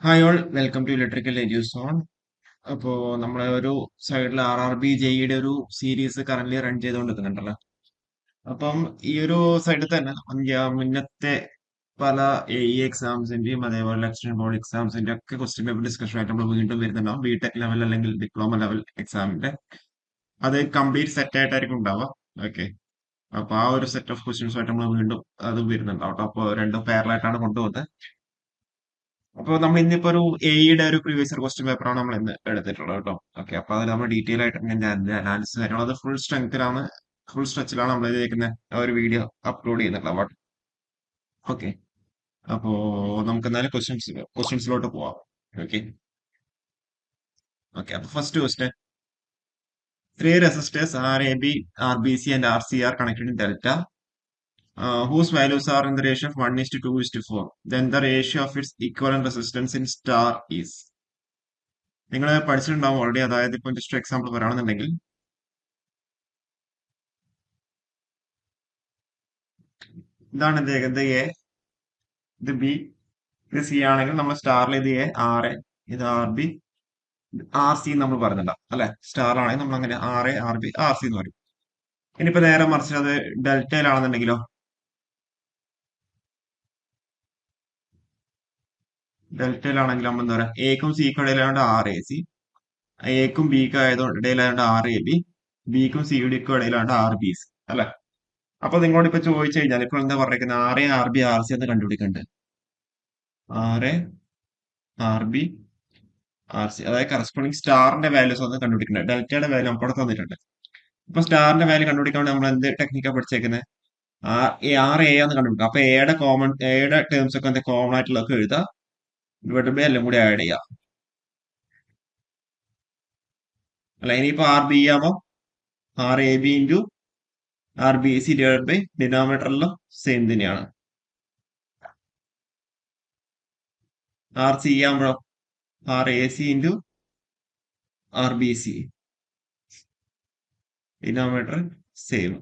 Hi all welcome to Electrical Edus Zone. അപ്പോൾ നമ്മൾ ഒരു സൈഡിൽ RRB ജെഇയുടെ ഒരു സീരീസ് കറന്റ് റൺ ചെയ്തുകൊണ്ടിരിക്കുന്നുണ്ടല്ലോ. അപ്പം ഈ ഒരു സൈഡിൽ തന്നെ മുന്നത്തെ പല എക്സാംസിന്റെയും അതേപോലെ എക്സ്റ്റേണൽ ബോർഡ് എക്സാംസിന്റെ ഒക്കെ ക്വസ്റ്റ്യൻ പേപ്പർ ഡിസ്കഷൻ ആയിട്ട് നമ്മൾ വീണ്ടും വരുന്നുണ്ടാവും. ബിടെക് ലെവൽ അല്ലെങ്കിൽ ഡിപ്ലോമ ലെവൽ എക്സാമിന്റെ അത് കംപ്ലീറ്റ് സെറ്റ് ആയിട്ടായിരിക്കും ഉണ്ടാവുക. ഓക്കെ, അപ്പൊ ആ ഒരു സെറ്റ് ഓഫ് ക്വസ്റ്റ്യൻസ് ആയിട്ട് നമ്മൾ വീണ്ടും അത് വരുന്നുണ്ടാവും. അപ്പോൾ രണ്ടും പാരലായിട്ടാണ് കൊണ്ടുപോകുന്നത്. അപ്പോൾ നമ്മൾ ഇന്നിപ്പോ ഒരു എയുടെ ഒരു പ്രീവിയസ് ഇയർ ക്വസ്റ്റ്യൻ പേപ്പറാണ് നമ്മൾ ഇന്ന് എടുത്തിട്ടുള്ളത് കേട്ടോ. ഓക്കെ, അപ്പൊ അത് നമ്മൾ ഡീറ്റെയിൽ ആയിട്ട് അനാലിസിസ് കാര്യങ്ങൾ അത് ഫുൾ സ്ട്രെച്ചിലാണ് നമ്മൾ ചെയ്തിരിക്കുന്ന ആ ഒരു വീഡിയോ അപ്ലോഡ് ചെയ്യുന്നുള്ളത്. ഓക്കെ, അപ്പോ നമുക്ക് എന്നാലും ക്വസ്റ്റ്യൻസിലോട്ട് പോവാം. ഓക്കെ ഓക്കെ അപ്പൊ first question, three resistors RAB, RBC and RC are connected in delta, whose values are in the ratio of 1:2:4. Then the ratio of its equivalent resistance in star is. നിങ്ങൾ പഠിച്ചിട്ടുണ്ടാവും already. അതായത് ഇപ്പൊ just example പറയുകയാണെന്നുണ്ടെങ്കിൽ ഇതാണ് ഇത് A, ഇത് B, ഇത് C ആണെങ്കിൽ നമ്മൾ സ്റ്റാറിൽ ഇത് R, ഇത് RB, RC നമ്മൾ പറയുന്നുണ്ടാവും അല്ലെ. സ്റ്റാർ ആണെങ്കിൽ നമ്മൾ അങ്ങനെ RA, RB, RC എന്ന് പറയും. ഇനിയിപ്പോ നേരെ മറിച്ച് അത് ഡെൽറ്റയിലാണെന്നുണ്ടെങ്കിലോ, ഡെൽറ്റയിലാണെങ്കിൽ നമ്മൾ എന്താ പറയാ, എക്കും സിക്കും ഇടയിലായതുകൊണ്ട് RAC, എക്കും ബിക്കും ഇടയിലായതുകൊണ്ട് RAB, ബിക്കും സിയുടെക്കും ഇടയിലായതുകൊണ്ട് RBC അല്ലെ. അപ്പൊ നിങ്ങളോട് ഇപ്പൊ ചോദിച്ചു കഴിഞ്ഞാൽ ഇപ്പോൾ എന്താ പറഞ്ഞിരിക്കുന്നത്, RA, RB, RC എന്ന് കണ്ടുപിടിക്കണ്ടേ. RA, RB, RC അതായത് കറസ്പോണ്ടിങ് സ്റ്റാറിന്റെ വാല്യൂസ് ഒന്ന് കണ്ടുപിടിക്കുന്നത്. ഡെൽറ്റയുടെ വാല്യൂ നമുക്ക് ഇവിടെ തന്നിട്ടുണ്ട്. ഇപ്പൊ സ്റ്റാറിന്റെ വാല്യൂ കണ്ടുപിടിക്കാൻ വേണ്ടി നമ്മൾ എന്ത് ടെക്നിക്കാ പഠിച്ചേക്കുന്നത്? RA എന്ന് കണ്ടുപിടിക്കാം. അപ്പൊ എയുടെ ടേംസ് ഒക്കെ എന്താ കോമൺ ആയിട്ടുള്ളതൊക്കെ എഴുതുക, ഡിവൈഡ് ബൈ എല്ലാം കൂടി ആഡ് ചെയ്യുക അല്ല. ഇനിയിപ്പോ RB ആവുമ്പോ RAB × RBC ഡിവൈഡ് ബൈ ഡിനോമിനേറ്ററിലും സെയിം തന്നെയാണ്. RC ആകുമ്പോഴോ RAC × RBC, ഡിനോമിനേറ്റർ സെയിം.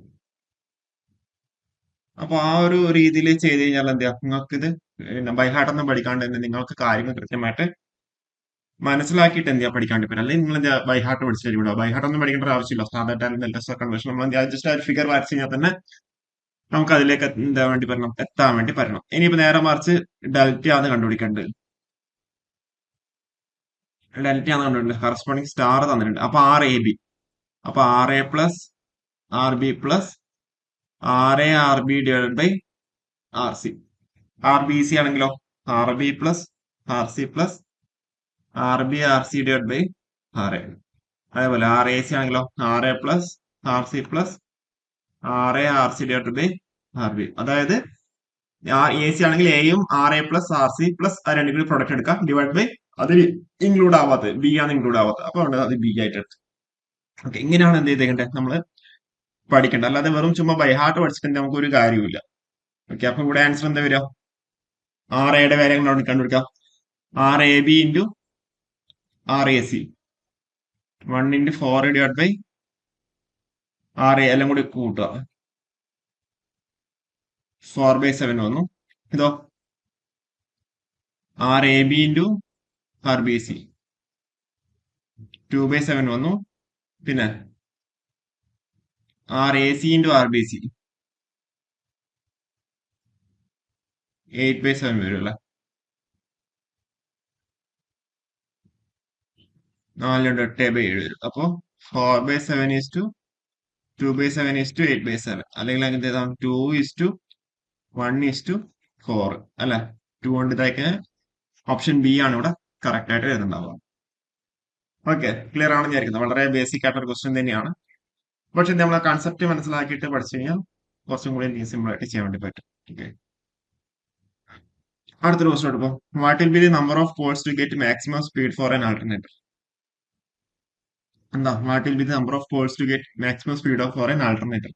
അപ്പൊ ആ ഒരു രീതിയിൽ ചെയ്ത് കഴിഞ്ഞാൽ എന്താ, നിങ്ങൾക്ക് ഇത് ബൈഹാർട്ടൊന്നും പഠിക്കാണ്ട് തന്നെ നിങ്ങൾക്ക് കാര്യങ്ങൾ കൃത്യമായിട്ട് മനസ്സിലാക്കിയിട്ട് എന്താ പഠിക്കാണ്ട് പറ്റും. അല്ലെങ്കിൽ നിങ്ങൾ എന്താ ബൈഹാർട്ട് പഠിച്ചു വിടുക. ബൈഹാർട്ടൊന്നും പഠിക്കേണ്ട ഒരു ആവശ്യമില്ല. സാധാരണ കൺവെൻഷൻ നമ്മൾ ജസ്റ്റ് ആ ഫിഗർ വരച്ച് കഴിഞ്ഞാൽ തന്നെ നമുക്ക് അതിലേക്ക് എന്താ വേണ്ടി പറയണം, എത്താൻ വേണ്ടി പറയണം. ഇനിയിപ്പോ നേരെ മറിച്ച് ഡെൽറ്റ ആണ് കണ്ടുപിടിക്കേണ്ടത്. കറസ്പോണ്ടിങ് സ്റ്റാർ തന്നിട്ടുണ്ട്. അപ്പൊ RAB, അപ്പൊ RA+RB+RA+RB divide by RC. RBC ആണെങ്കിലോ RB+RC+RB+RC ഡിവൈഡ് ബൈ RA. അതേപോലെ RAC ആണെങ്കിലോ RA+RC+RA+RC ഡിവൈഡ് ബൈ RB. അതായത് AC ആണെങ്കിൽ എയും RA+RC+ രണ്ടും കൂടി പ്രൊഡക്റ്റ് എടുക്കാം, ഡിവൈഡ് ബൈ അതിൽ ഇൻക്ലൂഡ് ആവാത്തത് B ആണ് ഇൻക്ലൂഡ് ആവാത്തത്, അപ്പൊ അത് B ആയിട്ട് എടുത്തു. ഓക്കെ, ഇങ്ങനെയാണ് എന്ത് ചെയ്തേണ്ടത് നമ്മൾ പഠിക്കേണ്ടത്. അല്ലാതെ വെറും ചുമ്മാ ബൈഹാർട്ട് പഠിച്ചിട്ട് നമുക്ക് ഒരു കാര്യമില്ല. ഓക്കെ, അപ്പൊ ഇവിടെ ആൻസർ എന്താ വരിക? RAയുടെ കാര്യങ്ങൾ കണ്ടുപിടിക്കാം. RAB × RAC 1 × 4 divide by RA എല്ലാം കൂടി കൂട്ടുക, 4/7 വന്നു. ഇതോ RAB × RBC 2/7 വന്നു. പിന്നെ RAC × RBC 8/7 വരും അല്ലെ. 8/7 വരും. അപ്പൊ 4/7:2/7:8/7 അല്ലെങ്കിൽ എന്ത് ചെയ്താൽ 2:1:4 അല്ലെ. 2 കൊണ്ട് ഇതാക്കിയ ഓപ്ഷൻ ബി ആണ് ഇവിടെ കറക്റ്റ് ആയിട്ട് വരുന്നുണ്ടാവുക. ഓക്കെ, ക്ലിയർ ആണെന്ന് വിചാരിക്കുന്നത്. വളരെ ബേസിക് ആയിട്ടൊരു ക്വസ്റ്റ്യൻ തന്നെയാണ്. പക്ഷെ നമ്മൾ ആ കൺസെപ്റ്റ് മനസ്സിലാക്കിയിട്ട് പഠിച്ചു കഴിഞ്ഞാൽ കുറച്ചും കൂടി സിമ്പിൾ ആയിട്ട് ചെയ്യാൻ വേണ്ടി പറ്റും. ഓക്കെ, അടുത്തൊരു ക്വസ്റ്റ്യൻ എടുക്കും. What will be the number of poles to get maximum speed for an alternator? എന്താ what will be the number of poles to get maximum speed for an alternator?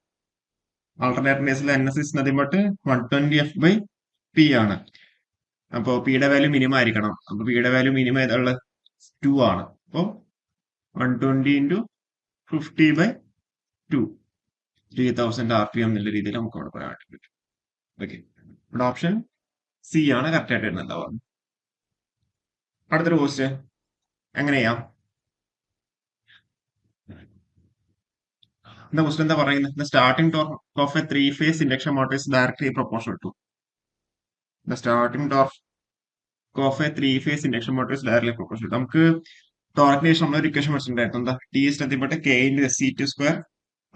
ആൾട്ടർനേറ്ററിന്റെ കേസിൽ NS is nothing but 120F/P ആണ്. അപ്പോ പിയുടെ value minimum ആയിരിക്കണം. അപ്പൊ പിയുടെ value minimum ഏതാ? 2 ആണ്. അപ്പൊ 120 × 50/2, 3000 RPM എന്നുള്ള രീതിയിൽ നമുക്ക് അവിടെ പറയാൻ വേണ്ടി പറ്റും. ഓക്കെ, ഇവിടെ ഓപ്ഷൻ സി ആണ് കറക്റ്റ് ആയിട്ട് വരുന്നുണ്ടാവുക. അടുത്തൊരു ക്വസ്റ്റ്യൻ എങ്ങനെ ചെയ്യാം? എന്താ ക്വസ്റ്റ്യൻ എന്താ പറയുന്നത്? The starting torque of a three phase induction motor is directly proportional to the starting torque of a three phase induction motor is directly proportional. നമുക്ക് ടോർക്കിന് ശേഷം നമ്മൾ ഒരു ഇക്വേഷൻ പഠിച്ചിട്ടുണ്ടായിരുന്നു. എന്താ? T is nothing but K into S C two square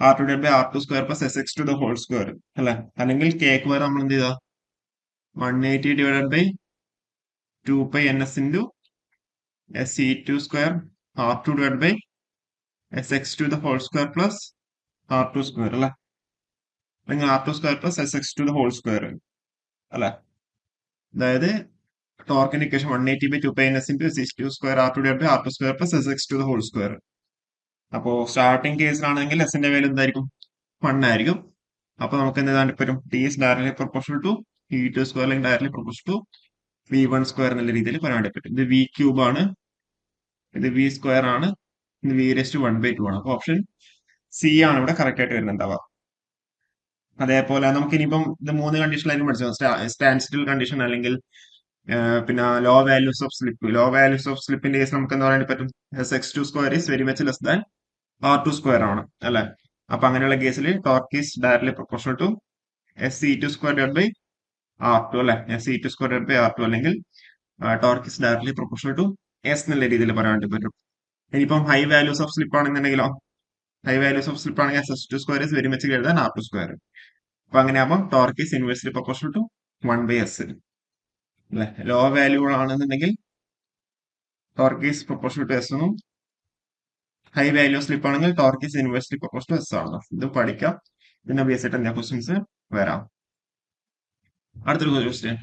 R two divide by R two square plus S X two the whole square അല്ലെ? അല്ലെങ്കിൽ കേക്ക് പകരം നമ്മൾ എന്ത് ചെയ്താ 180 divided by 2 π ns into S C two square R two divide by S X two the whole square plus R two square അല്ലെ? അല്ലെങ്കിൽ R two square plus S X two the whole square അല്ലെ? അതായത് ടോർക്കിന്റെ equation 180/2π ns into s2 square R two divide by R two square plus S X two the whole square. അപ്പോ starting കേസിലാണെങ്കിൽ എസിന്റെ value എന്തായിരിക്കും? 1 ആയിരിക്കും. അപ്പൊ നമുക്ക് എന്ത് എഴുതാൻ പറ്റും? T is directly proportional to V two square അല്ലെങ്കിൽ directly proportional to V one square എന്നുള്ള രീതിയിൽ പറയാൻ വേണ്ടി പറ്റും. ഇത് വി ക്യൂബ് ആണ്, ഇത് വി സ്ക്വയർ ആണ്, ഇത് വി റേസ് ടു 1/2 ആണ്. അപ്പൊ ഓപ്ഷൻ സി ആണ് ഇവിടെ കറക്റ്റ് ആയിട്ട് വരുന്നുണ്ടാവുക. അതേപോലെ നമുക്ക് ഇനിയിപ്പം ഇത് മൂന്ന് കണ്ടീഷനിലായാലും പഠിച്ചു. സ്റ്റാൻഡ് സ്റ്റിൽ കണ്ടീഷൻ അല്ലെങ്കിൽ പിന്നെ low values of slip. Low values of സ്ലിപ്പിന്റെ കേസ് നമുക്ക് എന്താ പറയാൻ പറ്റും? S X two square is very much less than R two square ആണ് അല്ലെ? അപ്പൊ അങ്ങനെയുള്ള case torque is directly proportional to S C two square divide by R two അല്ലെ? S C two square divide by R two അല്ലെങ്കിൽ torque is directly proportional to S എന്നുള്ള രീതിയിൽ പറയാൻ വേണ്ടി പറ്റും. ഇനിയിപ്പം ഹൈ വാല്യൂസ് ഓഫ് സ്ലിപ്പ് ആണെന്നുണ്ടെങ്കിലോ, high values of slip ആണെങ്കിൽ S S two square is very much greater than R two square. അപ്പൊ അങ്ങനെയാകുമ്പോൾ torque is inversely proportional to 1/s അല്ലെ? ലോ വാല്യൂ ആണെന്നുണ്ടെങ്കിൽ torque is proportional to S എന്നും, high value slip ആണെങ്കിൽ torque is inversely proportional to S ആണ്. ഇത് പഠിക്കാം. പിന്നെ ബേസ് ആയിട്ട് എന്താ ക്വസ്റ്റ്യൻസ് വരാം. അടുത്തൊരു question.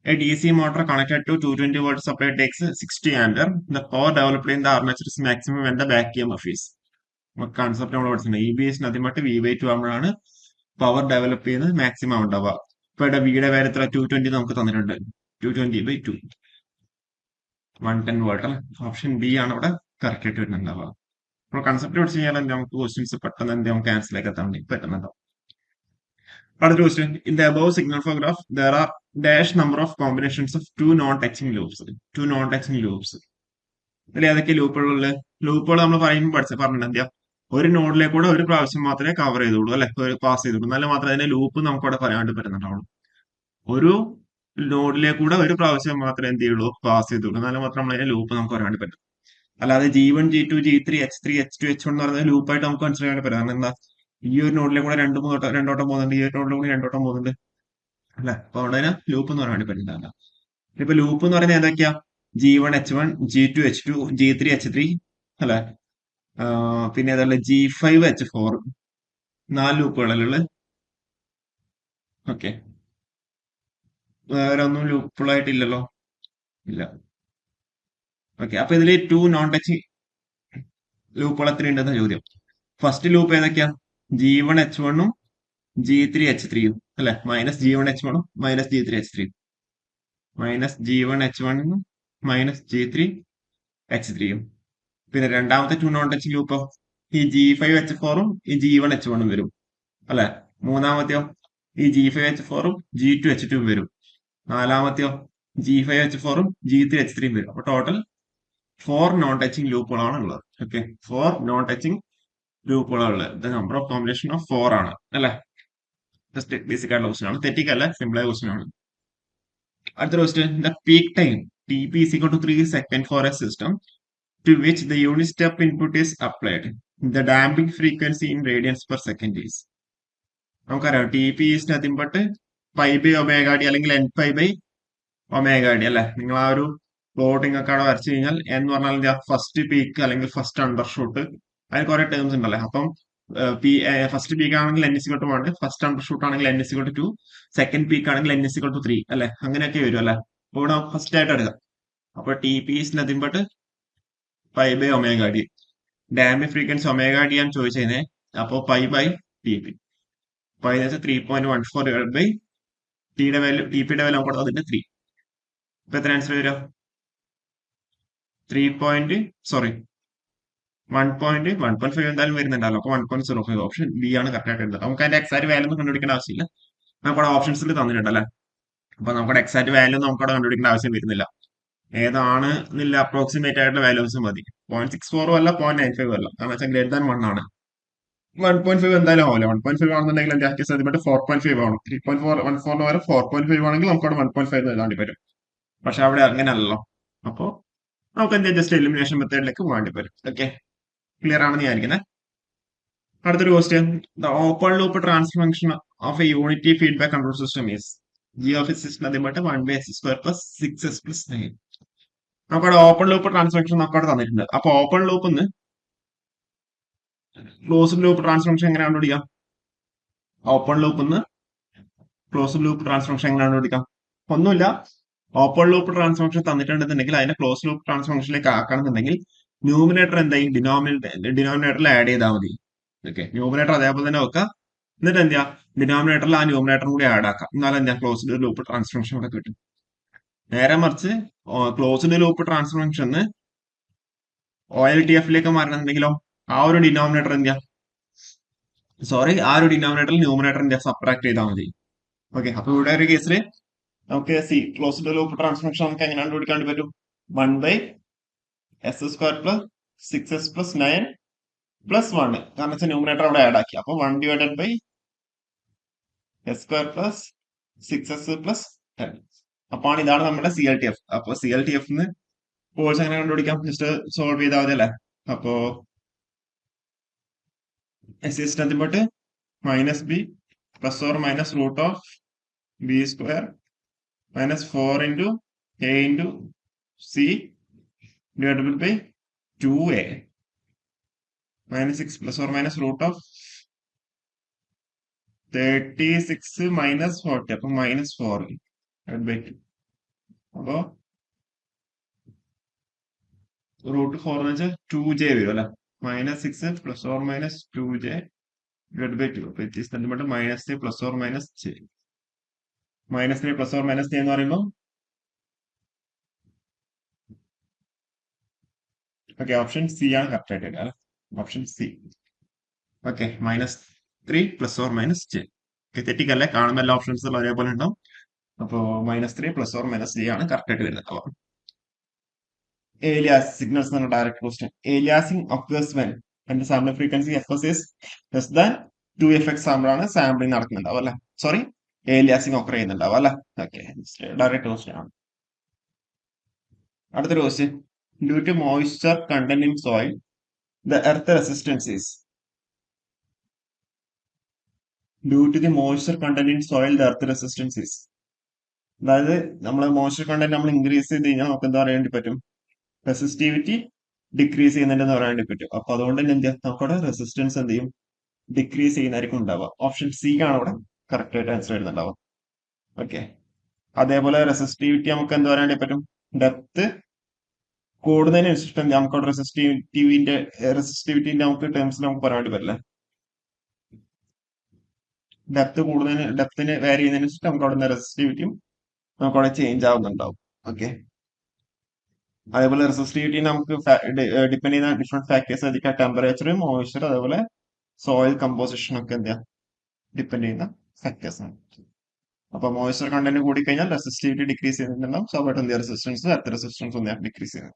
A DC motor connected to 220 volt supply takes 60 ampere. The power developed in the armature is maximum when the back EMF is. Concept നമ്മൾ പഠിച്ചിട്ടുണ്ട്. ഇ ബി എസ് അതിമട്ട് V/2 ആകുമ്പോഴാണ് പവർ ഡെവലപ്പ് ചെയ്യുന്നത് maximum ഉണ്ടാവുക. ഇപ്പൊ ഇവിടെ വിയുടെ കാര്യത്തിൽ 220 നമുക്ക് തന്നിട്ടുണ്ട്. 220/2 110 വോൾട്ട് അല്ലെ? ഓപ്ഷൻ ബി ആണ് ഇവിടെ കറക്റ്റ് ആയിട്ട് വരുന്നുണ്ടാവുക. നമ്മൾ കൺസെപ്റ്റ് പഠിച്ചു കഴിഞ്ഞാൽ നമുക്ക് ക്വസ്റ്റ്യൻസ് പെട്ടെന്ന് എന്ത് നമുക്ക് ക്യാൻസൽ ആക്കി എത്താൻ വേണ്ടി പറ്റുന്നുണ്ടാവും. അടുത്ത question. In the above signal flow graph there are dash number of combinations of two non-touching loops. Two non-touching loops. ഇതിൽ ഏതൊക്കെ ലൂപ്പുകളുള്ളത്? ലൂപ്പുകൾ നമ്മൾ പറയുമ്പോൾ പറഞ്ഞിട്ടുണ്ട് എന്താ? ഒരു നോഡിലെ കൂടെ ഒരു പ്രാവശ്യം മാത്രമേ കവർ ചെയ്തുള്ളൂ അല്ലെ? പാസ് ചെയ്തുള്ളൂ. എന്നാലും മാത്രമേ അതിന്റെ ലൂപ്പ് നമുക്ക് അവിടെ പറയാണ്ട് പറ്റുന്നുണ്ടാവുള്ളൂ. ഒരു നോഡിലെ കൂടെ ഒരു പ്രാവശ്യം മാത്രമേ എന്ത് ചെയ്യുള്ളൂ? പാസ് ചെയ്തുള്ളൂ. എന്നാലും മാത്രം നമ്മൾ അതിന്റെ ലൂപ്പ് നമുക്ക് പറയാണ്ട് പറ്റും. അല്ലാതെ G1 G2 G3 H3 H2 H1 എന്ന് പറയുന്നത് ലൂപ്പായിട്ട് നമുക്ക് മനസ്സിലാക്കാൻ പറ്റും. കാരണം എന്താ? ഈ ഒരു നോഡിലെ കൂടെ രണ്ടോട്ടം പോകുന്നുണ്ട്, ഈ ഒരു നോഡിലെ കൂടെ രണ്ടോട്ടം പോകുന്നുണ്ട് അല്ലെ? അപ്പൊ അവിടെ ലൂപ്പ് എന്ന് പറയാൻ വേണ്ടി പറ്റുന്നതല്ല. ഇപ്പൊ ലൂപ്പ് എന്ന് പറയുന്നത് ഏതൊക്കെയാ? G1 H1 G2 H2 G3 H3 അല്ലെ? പിന്നെ ഏതല്ല G5 H4 നാല് ലൂപ്പുകളല്ലേ? ഓക്കെ, വേറെ ഒന്നും ലൂപ്പുകളായിട്ടില്ലല്ലോ? ഇല്ല. ഓക്കെ, അപ്പൊ ഇതില് ടു നോൺ ടച്ച് ലൂപ്പുകൾ എത്ര ഉണ്ടെന്ന ചോദ്യം. ഫസ്റ്റ് ലൂപ്പ് ഏതൊക്കെയാ? G1 H1ഉം G3 H3യും അല്ലെ? -G1 H1ഉം -G3 H3, -G1 H1ഉം -G3 H3യും. പിന്നെ രണ്ടാമത്തെ ടു നോൺ ടച്ച് ലൂപ്പോ ഈ G5 H4ഉം ഈ G1 H1ഉം വരും അല്ലെ? മൂന്നാമത്തെയോ ഈ G5 H4ഉം G2 H2ഉം വരും. നാലാമത്തെയോ G5 H4ഉം G3 H3യും വരും. അപ്പൊ ടോട്ടൽ 4 നോൺ ടച്ചിങ് ലൂപ്പുകളാണ് ഉള്ളത്. ഓക്കെ, 4 നോൺ ടച്ചിങ് ലൂപ്പുകളാണ് ഉള്ളത്. The number of combination of 4 ആണ് അല്ലെ? ജസ്റ്റ് ബേസിക് ആയിട്ടുള്ള ക്വസ്റ്റൻ ആണ്, തെറ്റിക്കല്ല, സിമ്പിൾ ആയ ക്വസ്റ്റൻ ആണ്. അടുത്ത question. The peak time TP is equal to 3 seconds for a system to which the unit step input is applied. The damping frequency in radians per second is. നമുക്കറിയാം TP is nothing but π/ωd അല്ലെങ്കിൽ N π/ωd അല്ലെ? നിങ്ങൾ ആ ഒരു plotting ഒക്കെ അവിടെ വരച്ചു കഴിഞ്ഞാൽ എന്ന് പറഞ്ഞാൽ ഫസ്റ്റ് പീക്ക് അല്ലെങ്കിൽ ഫസ്റ്റ് അണ്ടർഷൂട്ട്, അതിന് കുറെ ടേംസ് ഉണ്ടല്ലേ? അപ്പം ഫസ്റ്റ് പീക്ക് ആണെങ്കിൽ N=1, ഫസ്റ്റ് അണ്ടർഷൂട്ട് ആണെങ്കിൽ N=2, സെക്കൻഡ് പീക്ക് ആണെങ്കിൽ N=3 അല്ലെ? അങ്ങനെയൊക്കെ വരും അല്ലെ? അപ്പൊ ഇവിടെ ഫസ്റ്റ് ആയിട്ട് എടുക്കാം. അപ്പൊ TP is nothing but π/ωd. Damping frequency ωd ആണ് ചോദിച്ചതിനെ. അപ്പൊ π/TP. പൈ എന്ന് വെച്ചാൽ 3.14 ടിയുടെ വാല്യൂ, TPയുടെ വാല്യൂ നമുക്ക് അതിന്റെ 3. ഇപ്പൊ എത്ര ആൻസർ വരിക? 1.5 എന്തായാലും വരുന്നുണ്ടല്ലോ. അപ്പൊ 1.05. ഓപ്ഷൻ ബി ആണ് കറക്റ്റ് ആയിട്ട് വരുന്നത്. നമുക്ക് അതിന്റെ എക്സാക്ട് വാല്യൂ ഒന്നും കണ്ടുപിടിക്കേണ്ട ആവശ്യമില്ല, നമുക്കവിടെ ഓപ്ഷൻസിൽ തന്നിട്ടുണ്ടല്ലേ? അപ്പൊ നമ്മുടെ എക്സാക്ട് വാല്യൂ നമുക്ക് അവിടെ കണ്ടുപിടിക്കേണ്ട ആവശ്യം വരുന്നില്ല. ഏതാണ് എന്നില്ല അപ്രോക്സിമേറ്റ് ആയിട്ടുള്ള വാല്യൂസ് മതി. 0.64 അല്ല 0.95 അല്ല, കാരണം വെച്ചാൽ ഗ്രേറ്റർ ദാൻ 1 ആണ്. 1.5 എന്തായാലും ആവില്ല. 1.5 ആണെന്നുണ്ടെങ്കിൽ എന്റെ ആക്റ്റീവ് സാധ്യത 4.5 ആണ്. 3.414 വരെ 4.5 ആണെങ്കിൽ നമുക്ക് അവിടെ 1.5 എഴുതാണ്ടി വരും. പക്ഷെ അവിടെ അങ്ങനെയല്ലോ. അപ്പോ നമുക്ക് എന്താ ജസ്റ്റ് എലിമിനേഷൻ മെത്തേഡിലേക്ക് വേണ്ടി വരും. ഓക്കെ, ക്ലിയർ ആണെന്ന് വിചാരിക്കുന്നത്. അടുത്തൊരു question. The open loop transfer function of A unity feedback control system is G of S nothing 1/x² + 6s + 9. നമുക്കവിടെ ഓപ്പൺ ലൂപ്പ് ട്രാൻസ്ഫർ ഫംഗ്ഷൻ നമുക്കവിടെ തന്നിട്ടുണ്ട്. അപ്പൊ open loop closed loop transfer function എങ്ങനെ കണ്ടുപിടിക്കാം? Open loop closed loop transfer function എങ്ങനെ കണ്ടുപിടിക്കാം? ഒന്നുമില്ല. Open loop transfer function തന്നിട്ടുണ്ടെന്നുണ്ടെങ്കിൽ അതിനെ ക്ലോസ് ലൂപ്പ് ട്രാൻസ്ഫർ ഫംഗ്ഷനിലേക്ക് ആക്കണമെന്നുണ്ടെങ്കിൽ ന്യൂമിനേറ്റർ എന്തായും ഡിനോമിനേറ്ററിൽ ആഡ് ചെയ്താൽ മതി. ഓക്കെ, ന്യൂമിനേറ്റർ അതേപോലെ തന്നെ വെക്കുക. എന്നിട്ട് എന്താ ഡിനോമിനേറ്ററിൽ ആ ന്യൂമിനേറ്ററും കൂടി ആഡ് ആക്കാം. എന്നാലും എന്താ ക്ലോസ്ഡ് ലൂപ്പ് ട്രാൻസ്ഫർ ഫംഗ്ഷൻ ഇവിടെ കിട്ടും. നേരെ മറിച്ച് ക്ലോസ്ഡ് ലൂപ്പ് ട്രാൻസ്ഫർ ഫംഗ്ഷന് OLTF മാറണമെന്നുണ്ടെങ്കിലോ ആ ഒരു ഡിനോമിനേറ്റർ ആ ഒരു ഡിനോമിനേറ്ററിൽ ന്യൂമിനേറ്റർ സബ്ട്രാക്ട് ചെയ്താൽ മതി. ഓക്കെ, അപ്പൊ ഇവിടെ ഒരു കേസിൽ നമുക്ക് ക്ലോസ്ഡ് ലൂപ്പ് ട്രാൻസ്ഫർ ഫംഗ്ഷൻ നമുക്ക് എങ്ങനെ കണ്ടുപിടിക്കാൻ പറ്റും? 1/s² + 6s + 9 + 1, കാരണം വെച്ചാൽ ന്യൂമിനേറ്റർ അവിടെ ആഡ് ആക്കി. അപ്പൊ 1/s² + 6s + 10. അപ്പൊ ഇതാണ് നമ്മുടെ CLTF. അപ്പൊ CLTF കോഴ്സ് എങ്ങനെ കണ്ടുപിടിക്കാം? ജസ്റ്റ് സോൾവ് ചെയ്താൽ മതി അല്ലേ? അപ്പോ s is nothing but -b + or - √b² -4 × a × c / 2a -6 + or - √36 - 40. അപ്പൊ -4 /2. അപ്പൊ √4 എന്ന് വെച്ചാൽ 2j വരും അല്ലെ? -6 + or - 2j /2. അപ്പൊ it is nothing but -3 + or - j. -3 + or - j എന്ന് പറയുമ്പോൾ ഓക്കെ, ഓപ്ഷൻ സി ആണ് കറക്റ്റ് ആയിട്ട് വരിക. Option C. Okay, -3 + or - j. തെറ്റിക്കല്ലേ, കാണുമ്പോൾ എല്ലാ ഓപ്ഷൻസും ഒരേപോലെ ഉണ്ടാവും. അപ്പോ -3 + or - j ആണ് കറക്റ്റ് ആയിട്ട് വരുന്നത്. അപ്പൊ alias signals എന്ന direct question. aliasing occurs when the sampling frequency fs is less than 2fx sample ആണ് സാമ്പിളിംഗ് നടക്കുന്നുണ്ടാവും അല്ലെ? സോറി, aliasing occur ചെയ്യുന്നുണ്ടാവും അല്ലെ? ഓക്കെ, ഡയറക്റ്റ് ക്വസ്റ്റ്യൻ ആണ്. അടുത്തൊരു question. Due to moisture content in soil the earth resistance is അതായത് നമ്മൾ moisture content നമ്മൾ increase ചെയ്ത് കഴിഞ്ഞാൽ നമുക്ക് എന്താ പറയാൻ വേണ്ടി പറ്റും? റെസിസ്റ്റിവിറ്റി ഡിക്രീസ് ചെയ്യുന്നുണ്ടെന്ന് പറയാൻ വേണ്ടി പറ്റും. അപ്പൊ അതുകൊണ്ട് തന്നെ നമുക്കവിടെ റെസിസ്റ്റൻസ് എന്ത് ചെയ്യും? ഡിക്രീസ് ചെയ്യുന്നതായിരിക്കും ഉണ്ടാവുക. ഓപ്ഷൻ സി ആണ് അവിടെ കറക്റ്റ് ആയിട്ട് ആൻസർ വരുന്നുണ്ടാവുക. ഓക്കെ, അതേപോലെ റെസിസ്റ്റിവിറ്റി നമുക്ക് എന്താ പറയാൻ വേണ്ടി പറ്റും? ഡെപ്ത് കൂടുന്നതിനനുസരിച്ച് നമുക്ക് അവിടെ റെസിസ്റ്റിവിറ്റിന്റെ നമുക്ക് ടേംസിൽ നമുക്ക് പറയാൻ വേണ്ടി പറ്റില്ല. ഡെപ്തിന് വാരി ചെയ്യുന്നതിനനുസരിച്ച് നമുക്ക് അവിടെ റെസിസ്റ്റിവിറ്റിയും നമുക്ക് അവിടെ ചേഞ്ച് ആവുന്നുണ്ടാവും. ഓക്കെ, അതേപോലെ റെസിസ്റ്റിവിറ്റി നമുക്ക് ഡിപ്പെൻഡ് ചെയ്യുന്ന ഡിഫറെന്റ് ഫാക്ടേഴ്സ് ആയിരിക്കാം. ടെമ്പറേച്ചർ, മോയ്സ്ചർ, അതേപോലെ സോയിൽ കമ്പോസിഷൻ ഒക്കെ ഡിപ്പെൻഡ് ചെയ്യുന്ന ഫാക്ടേഴ്സ് ആണ്. അപ്പൊ മോയ്സ്ചർ കണ്ടന്റ് കൂടി കഴിഞ്ഞാൽ റെസിസ്റ്റിവിറ്റി ഡിക്രീസ് ചെയ്യുന്നുണ്ടാവും. സ്വാഭാവികമായിട്ടും റെസിസ്റ്റൻസും ഡിക്രീസ് ചെയ്യുന്നത്.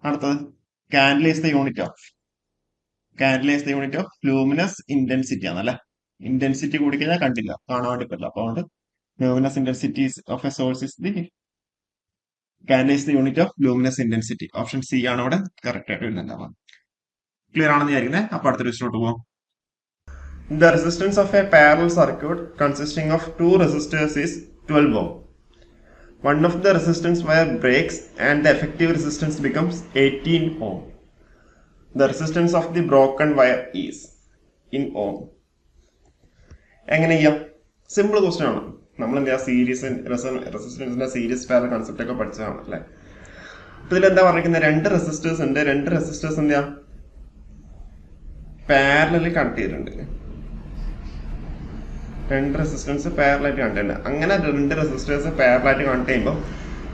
അടുത്തത്, candle is the unit of luminous intensity ആണ് അല്ലെ? ഇന്റൻസിറ്റി കൂടി കഴിഞ്ഞാൽ കണ്ടില്ല, കാണാൻ വേണ്ടി പറ്റില്ല. അപ്പൊ അതുകൊണ്ട് luminous intensity of A source is the candle is the unit of luminous intensity. Option C ആണ് ഇവിടെ കറക്റ്റ് ആയിട്ട് വരുന്നുണ്ടാവുക. ക്ലിയർ ആണെന്ന് വിചാരിക്കുന്നത്. അപ്പൊ അടുത്ത ക്വസ്റ്റിലോട്ട് പോകാം. The resistance of a parallel circuit consisting of two resistors is 12 ohm. One of the resistance wire breaks and the effective resistance becomes 18 ohm. The resistance of the broken wire is in ohm. എങ്ങനെ ചെയ്യാം? Simple question ആണ്. നമ്മൾ എന്താ റെസിസ്റ്റൻസിന്റെ series parallel concept ഒക്കെ പഠിച്ചതാണ് അല്ലെ? അപ്പൊ ഇതിലെന്താ പറഞ്ഞിരിക്കുന്നത്? രണ്ട് റെസിസ്റ്റേഴ്സ് ഉണ്ട്. രണ്ട് റെസിസ്റ്റേഴ്സ് എന്താ പാരലൽ കണക്ട് ചെയ്തിട്ടുണ്ട്. രണ്ട് റെസിസ്റ്റൻസ് പാരലായിട്ട് കണക്ട് ചെയ്യുന്നുണ്ട്. അങ്ങനെ രണ്ട് റെസിസ്റ്റേഴ്സ് പാരലായിട്ട് കണക്ട് ചെയ്യുമ്പോൾ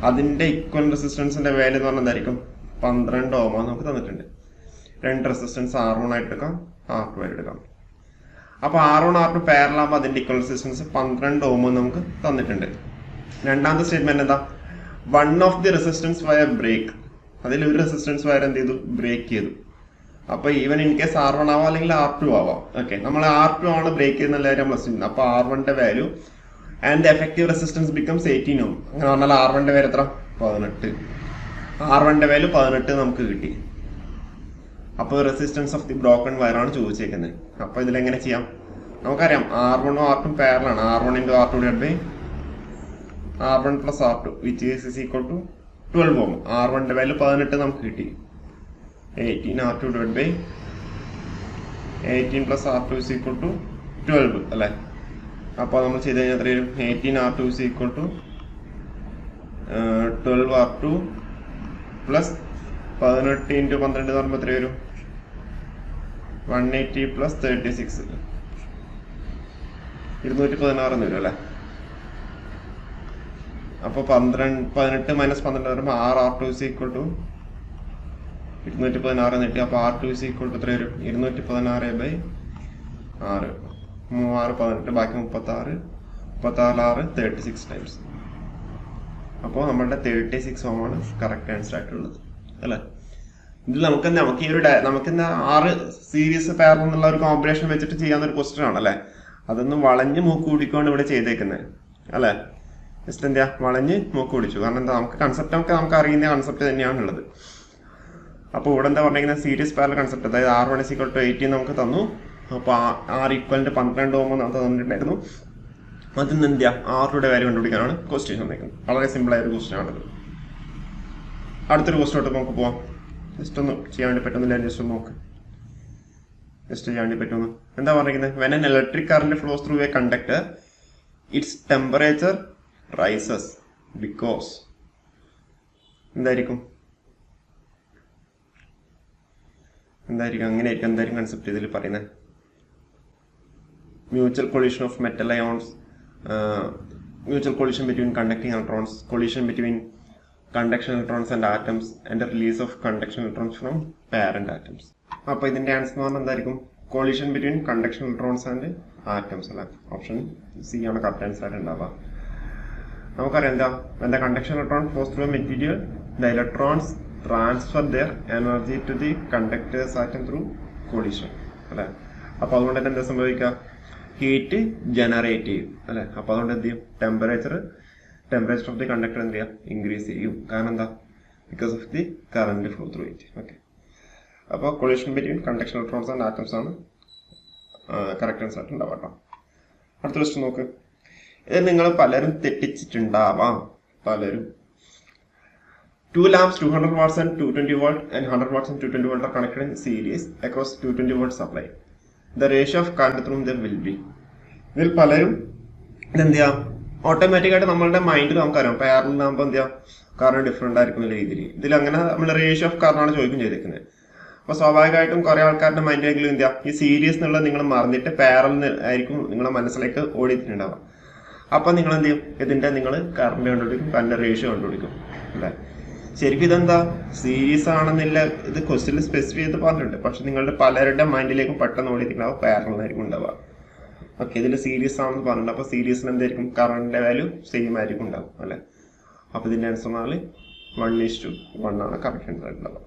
അതിന്റെ ഈക്വൽ റെസിസ്റ്റൻസിന്റെ വാല്യൂ എന്ന് പറഞ്ഞാൽ എന്തായിരിക്കും? 12 ഓം നമുക്ക് തന്നിട്ടുണ്ട്. രണ്ട് റെസിസ്റ്റൻസ് R1 ആയിട്ട് എടുക്കാം, R2 ആയിട്ട് എടുക്കാം. അപ്പൊ R1 R2 പാരലാകുമ്പോൾ അതിന്റെ ഈക്വൽ റെസിസ്റ്റൻസ് 12 ഓം നമുക്ക് തന്നിട്ടുണ്ട്. രണ്ടാമത്തെ സ്റ്റേറ്റ്മെന്റ് എന്താ? One of the resistance wire break, അതിൽ ഒരു റെസിസ്റ്റൻസ് വയർ എന്ത് ചെയ്തു, ബ്രേക്ക് ചെയ്തു. അപ്പൊ ഈവൻ ഇൻ കേസ് R1 ആവാം അല്ലെങ്കിൽ R2 ആവാം. ഓക്കെ, നമ്മൾ R2 ആണ് ബ്രേക്ക് ചെയ്യുന്ന കാര്യം നമ്മൾ അസ്യൂം. അപ്പൊ R1ന്റെ value and effective resistance becomes 18 ohm. അങ്ങനെ പറഞ്ഞാൽ R1ന്റെ വാല്യൂ എത്ര, 18. R1ന്റെ വാല്യൂ 18 നമുക്ക് കിട്ടി. അപ്പോൾ resistance of the broken wire ആണ് ചോദിച്ചേക്കുന്നത്. അപ്പൊ ഇതിലെങ്ങനെ ചെയ്യാം, നമുക്കറിയാം R1 R2 പാരലാണ്. R1 × R2 divide by R1 + R2 which is equal to 12 ohm. R1ന്റെ വാല്യൂ 18 നമുക്ക് കിട്ടി. 18 R2 divided by 18 plus R2 is equal to 12 അല്ലേ. അപ്പോൾ നമ്മൾ ചെയ്ത് കഴിഞ്ഞാൽ എത്ര വരും, 18 R2 is equal to 12 R2 plus 18 × 12 എന്ന് പറയുമ്പോൾ എത്ര വരും, 180 plus 36 216 എന്ന് വരും അല്ലേ. അപ്പോൾ 18 - 12 വരുമ്പോൾ 6 R2 is equal to 216 കിട്ടി. അപ്പോൾ R2 is equal to എത്ര വരും, 216 / 6 3 6 18 ബാക്കി 36 36 36 ടൈംസ്. അപ്പോൾ നമ്മളുടെ 36 ഓമാണ് കറക്റ്റ് ആൻസർ ആയിട്ടുള്ളത് അല്ലേ. ഇതിൽ നമുക്ക് ഈ ഒരു നമുക്കിന്ന് 6 സീരീസ് പാരലൽ എന്നുള്ള ഒരു കോമ്പിനേഷൻ വെച്ചിട്ട് ചെയ്യാവുന്ന ഒരു ക്വസ്റ്റ്യൻ ആണ് അല്ലേ. അതൊന്നും വളഞ്ഞ് മൂക്ക് കൂടിക്കൊണ്ട് ഇവിടെ ചെയ്തേക്കുന്നത് അല്ലേ. ജസ്റ്റ് എന്താ വളഞ്ഞ് മൂക്ക് കുടിച്ചു. കാരണം എന്താ, നമുക്ക് കൺസെപ്റ്റൊക്കെ നമുക്ക് അറിയുന്ന കൺസെപ്റ്റ് തന്നെയാണുള്ളത്. അപ്പോൾ ഇവിടെ എന്താ പറഞ്ഞിരിക്കുന്നത്, സീരീസ് പാരലൽ കൺസെപ്റ്റ്. അതായത് R1 = 18 നമുക്ക് തന്നു. അപ്പോൾ R = 12 ഓം നമുക്ക് തന്നിട്ടുണ്ടായിരുന്നു. അതിൽ നിന്ന് എന്ത് ചെയ്യുക, R2യുടെ വാല്യൂ കണ്ടുപിടിക്കാനാണ് ക്വസ്റ്റ്യൻ തന്നിരിക്കുന്നത്. വളരെ സിമ്പിളായ ഒരു ക്വസ്റ്റ്യൻ ആണത്. അടുത്തൊരു ക്വസ്റ്റ്യനോട്ട് നമുക്ക് പോവാം. ജസ്റ്റ് ഒന്ന് ചെയ്യാൻ വേണ്ടി പറ്റുന്നില്ല, ജസ്റ്റ് ഒന്ന് നോക്ക്. ജസ്റ്റ് ചെയ്യാൻ വേണ്ടി പറ്റുമെന്ന് എന്താ പറഞ്ഞിരിക്കുന്നത്, when an electric current flows through a conductor its temperature rises because എന്തായിരിക്കും എന്തായിരിക്കും കൺസെപ്റ്റ് ഇതിൽ പറയുന്നത്. Mutual collision of metal ions, mutual collision between conducting electrons, collision between conduction electrons and atoms and release of conduction electrons from parent atoms. അപ്പോൾ ഇതിന്റെ answer എന്ന് പറഞ്ഞാൽ എന്തായിരിക്കും, collision between conduction electrons and atoms അല്ല. Option C ആണ് correct answer ആയിട്ട് ഉണ്ടാവുക. നമുക്കറിയാം എന്താ, when the conduction electron flows through a material, the electrons transfer their energy to the conductor's atom through collision അല്ലെ. അപ്പോൾ അതുകൊണ്ട് തന്നെ എന്താ സംഭവിക്കുക, ഹീറ്റ് ജനറേറ്റ് ചെയ്യും അല്ലെ. അപ്പോൾ അതുകൊണ്ട് എന്ത് ചെയ്യും, ടെമ്പറേച്ചർ ഓഫ് ദി കണ്ടക്ടർ എന്ത് ചെയ്യാം, ഇൻക്രീസ് ചെയ്യും. കാരണം എന്താ, because of the current flow through it. Okay, അപ്പോൾ collision between conduction electrons and atoms ആണ് കറക്റ്റ് ആൻസർ ആയിട്ട് ഉണ്ടാവുക കേട്ടോ. അടുത്ത ക്വസ്റ്റ്യൻ നോക്ക്. ഇത് നിങ്ങൾ പലരും തെറ്റിച്ചിട്ടുണ്ടാവാം. പലരും 2 lamps 200 watts and 220 volt and 100 watts and 220 volt are connected in series across 220 volt supply. The ratio of current through them will be. ഇതിൽ പലരും ഇതെന്ത് ചെയ്യാം, ഓട്ടോമാറ്റിക്കായിട്ട് നമ്മളുടെ മൈൻഡിൽ നമുക്കറിയാം പാരലൽ എന്ത് ചെയ്യാം, കറണ്ട് ഡിഫറെന്റ് ആയിരിക്കുന്ന രീതിയിൽ. ഇതിൽ അങ്ങനെ നമ്മൾ റേഷ്യോ ഓഫ് കറണ്ട് ആണ് ചോദിക്കും ചെയ്തിരിക്കുന്നത്. അപ്പോൾ സ്വാഭാവികമായിട്ടും കുറെ ആൾക്കാരുടെ മൈൻഡിലെങ്കിലും എന്ത് ചെയ്യാം, ഈ സീരീസ് എന്നുള്ളത് നിങ്ങൾ മറന്നിട്ട് പാരലൽ ആയിരിക്കും നിങ്ങളുടെ മനസ്സിലേക്ക് ഓടിയിട്ടുണ്ടാവുക. അപ്പം നിങ്ങൾ എന്ത് ചെയ്യും, ഇതിന്റെ നിങ്ങൾ കറണ്ട് കണ്ടുപിടിക്കും, കറണ്ട് റേഷ്യോ കണ്ടുപിടിക്കും അല്ലേ. ശരിക്കും ഇതെന്താ, സീരീസ് ആണെന്നില്ല ഇത് ക്വസ്റ്റ്യനിൽ സ്പെസിഫൈ ചെയ്ത് പറഞ്ഞിട്ടുണ്ട്. പക്ഷെ നിങ്ങളുടെ പലരുടെ മൈൻഡിലേക്കും പെട്ടെന്ന് ഓടിയിട്ടുണ്ടാവും പാരലൽ ആയിരിക്കും ഉണ്ടാവുക. ഓക്കെ, ഇതിൽ സീരീസ് ആണെന്ന് പറഞ്ഞിട്ടുണ്ട്. അപ്പോൾ സീരീസിൽ എന്തായിരിക്കും, കറണ്ടിന്റെ വാല്യൂ സെയിം ആയിരിക്കും ഉണ്ടാവും അല്ലെ. അപ്പോൾ ഇതിന്റെ ആൻസർ 1:1 ആണ് കറക്റ്റ് ആൻസർ ഉണ്ടാവുക.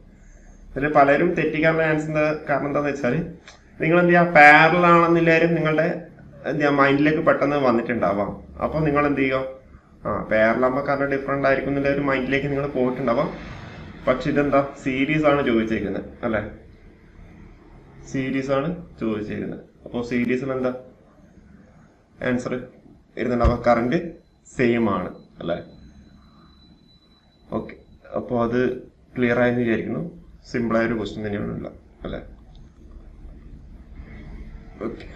ഇതിൽ പലരും തെറ്റിക്കാനുള്ള ആൻസർ കാരണം എന്താണെന്ന് വെച്ചാൽ, നിങ്ങൾ എന്ത് ചെയ്യുക, പാരലൽ ആണെന്നില്ലാരും നിങ്ങളുടെ എന്ത് ചെയ്യുക മൈൻഡിലേക്ക് പെട്ടെന്ന് വന്നിട്ടുണ്ടാവാം. അപ്പോൾ നിങ്ങൾ എന്ത് ചെയ്യുക, പാരലാകുമ്പോൾ കാരണം ഡിഫറെന്റ് ആയിരിക്കും എന്നുള്ള ഒരു മൈൻഡിലേക്ക് നിങ്ങൾ പോയിട്ടുണ്ടാവാം. പക്ഷെ ഇതെന്താ, സീരീസ് ആണ് ചോദിച്ചേക്കുന്നത് അല്ലെ, സീരീസ് ആണ് ചോദിച്ചേക്കുന്നത്. അപ്പോൾ സീരീസിൽ എന്താ ആൻസർ വരുന്നുണ്ടാവുക, കറണ്ട് സെയിം ആണ് അല്ലെ. ഓക്കെ, അപ്പോൾ അത് ക്ലിയർ ആയെന്ന് വിചാരിക്കുന്നു. സിമ്പിളായ ഒരു ക്വസ്റ്റ്യൻ തന്നെയാണുള്ള അല്ലെ. ഓക്കെ,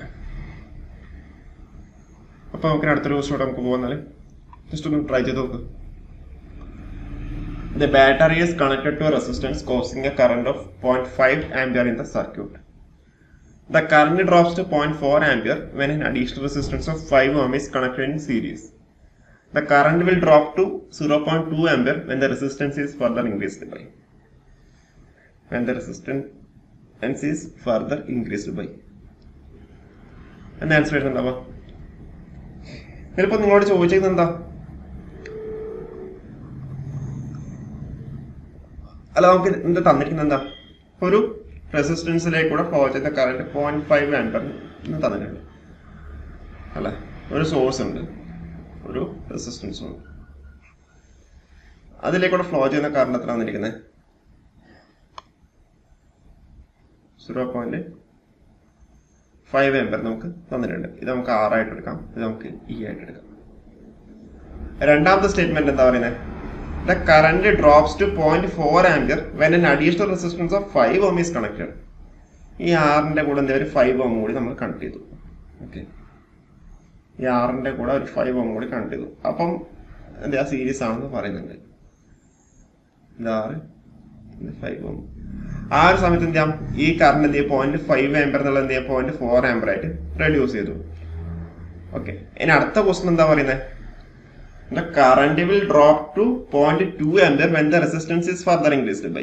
അപ്പോൾ നമുക്ക് അടുത്തൊരു ക്വസ്റ്റ്യൻ നമുക്ക് പോകുന്നാല് ജസ്റ്റ് ഒന്ന് ട്രൈ ചെയ്ത് നോക്ക്. The battery is connected to a resistance causing a current of 0.5 ampere in the circuit. The current drops to 0.4 ampere when an additional resistance of 5 ohm is connected in series. The current will drop to 0.2 ampere when the resistance is further increased by. And answer വരുന്നുണ്ടാവുക. ചിലപ്പോൾ നിങ്ങളോട് ചോദിച്ചത് എന്താ, അല്ല നമുക്ക് എന്താ തന്നിരിക്കുന്നത്, എന്താ ഒരു റെസിസ്റ്റൻസിലേക്ക് കൂടെ ഫ്ലോ ചെയ്ത കറണ്ട് 0.5 ആംപിയർ തന്നിട്ടുണ്ട് അല്ലെ. ഒരു സോഴ്സ് ഉണ്ട്, ഒരു റെസിസ്റ്റൻസും ഉണ്ട്, അതിലേക്കൂടെ ഫ്ലോ ചെയ്യുന്ന കറണ്ട് എത്ര തന്നിരിക്കുന്നത്? 0.5 ആംപിയർ നമുക്ക് തന്നിട്ടുണ്ട്. ഇത് നമുക്ക് R ആയിട്ട് എടുക്കാം, ഇത് നമുക്ക് E ആയിട്ട് എടുക്കാം. രണ്ടാമത്തെ സ്റ്റേറ്റ്മെന്റ് എന്താ പറയുന്നത്? The current drops to 0.4 ampere when an additional resistance of 5 ohm is connected. ഈ ആറിന്റെ കൂടെ എന്താ ഒരു 5 ohm കൂടി നമ്മൾ കണക്ട് ചെയ്തു. ഓക്കെ, ഈ ആറിന്റെ കൂടെ ഒരു 5 ohm കൂടി കണക്ട് ചെയ്തു. അപ്പം എന്താ സീരീസ് ആണെന്ന് പറയുന്നുണ്ട്. ഇത് 5 ohm. ആ ഒരു സമയത്ത് എന്താ ഈ കറണ്ട് എന്ത് ചെയ്യും? 0.5 ആംപിയർ എന്നുള്ള എന്ത് ചെയ്യാം? 0.4 ആംപിയർ ആയിട്ട് റെഡ്യൂസ് ചെയ്തു. ഓക്കെ, ഇനി അടുത്ത ക്വസ്റ്റൻ എന്താ പറയുന്നത്? The current will drop to 0.2 ampere when the resistance is further increased by.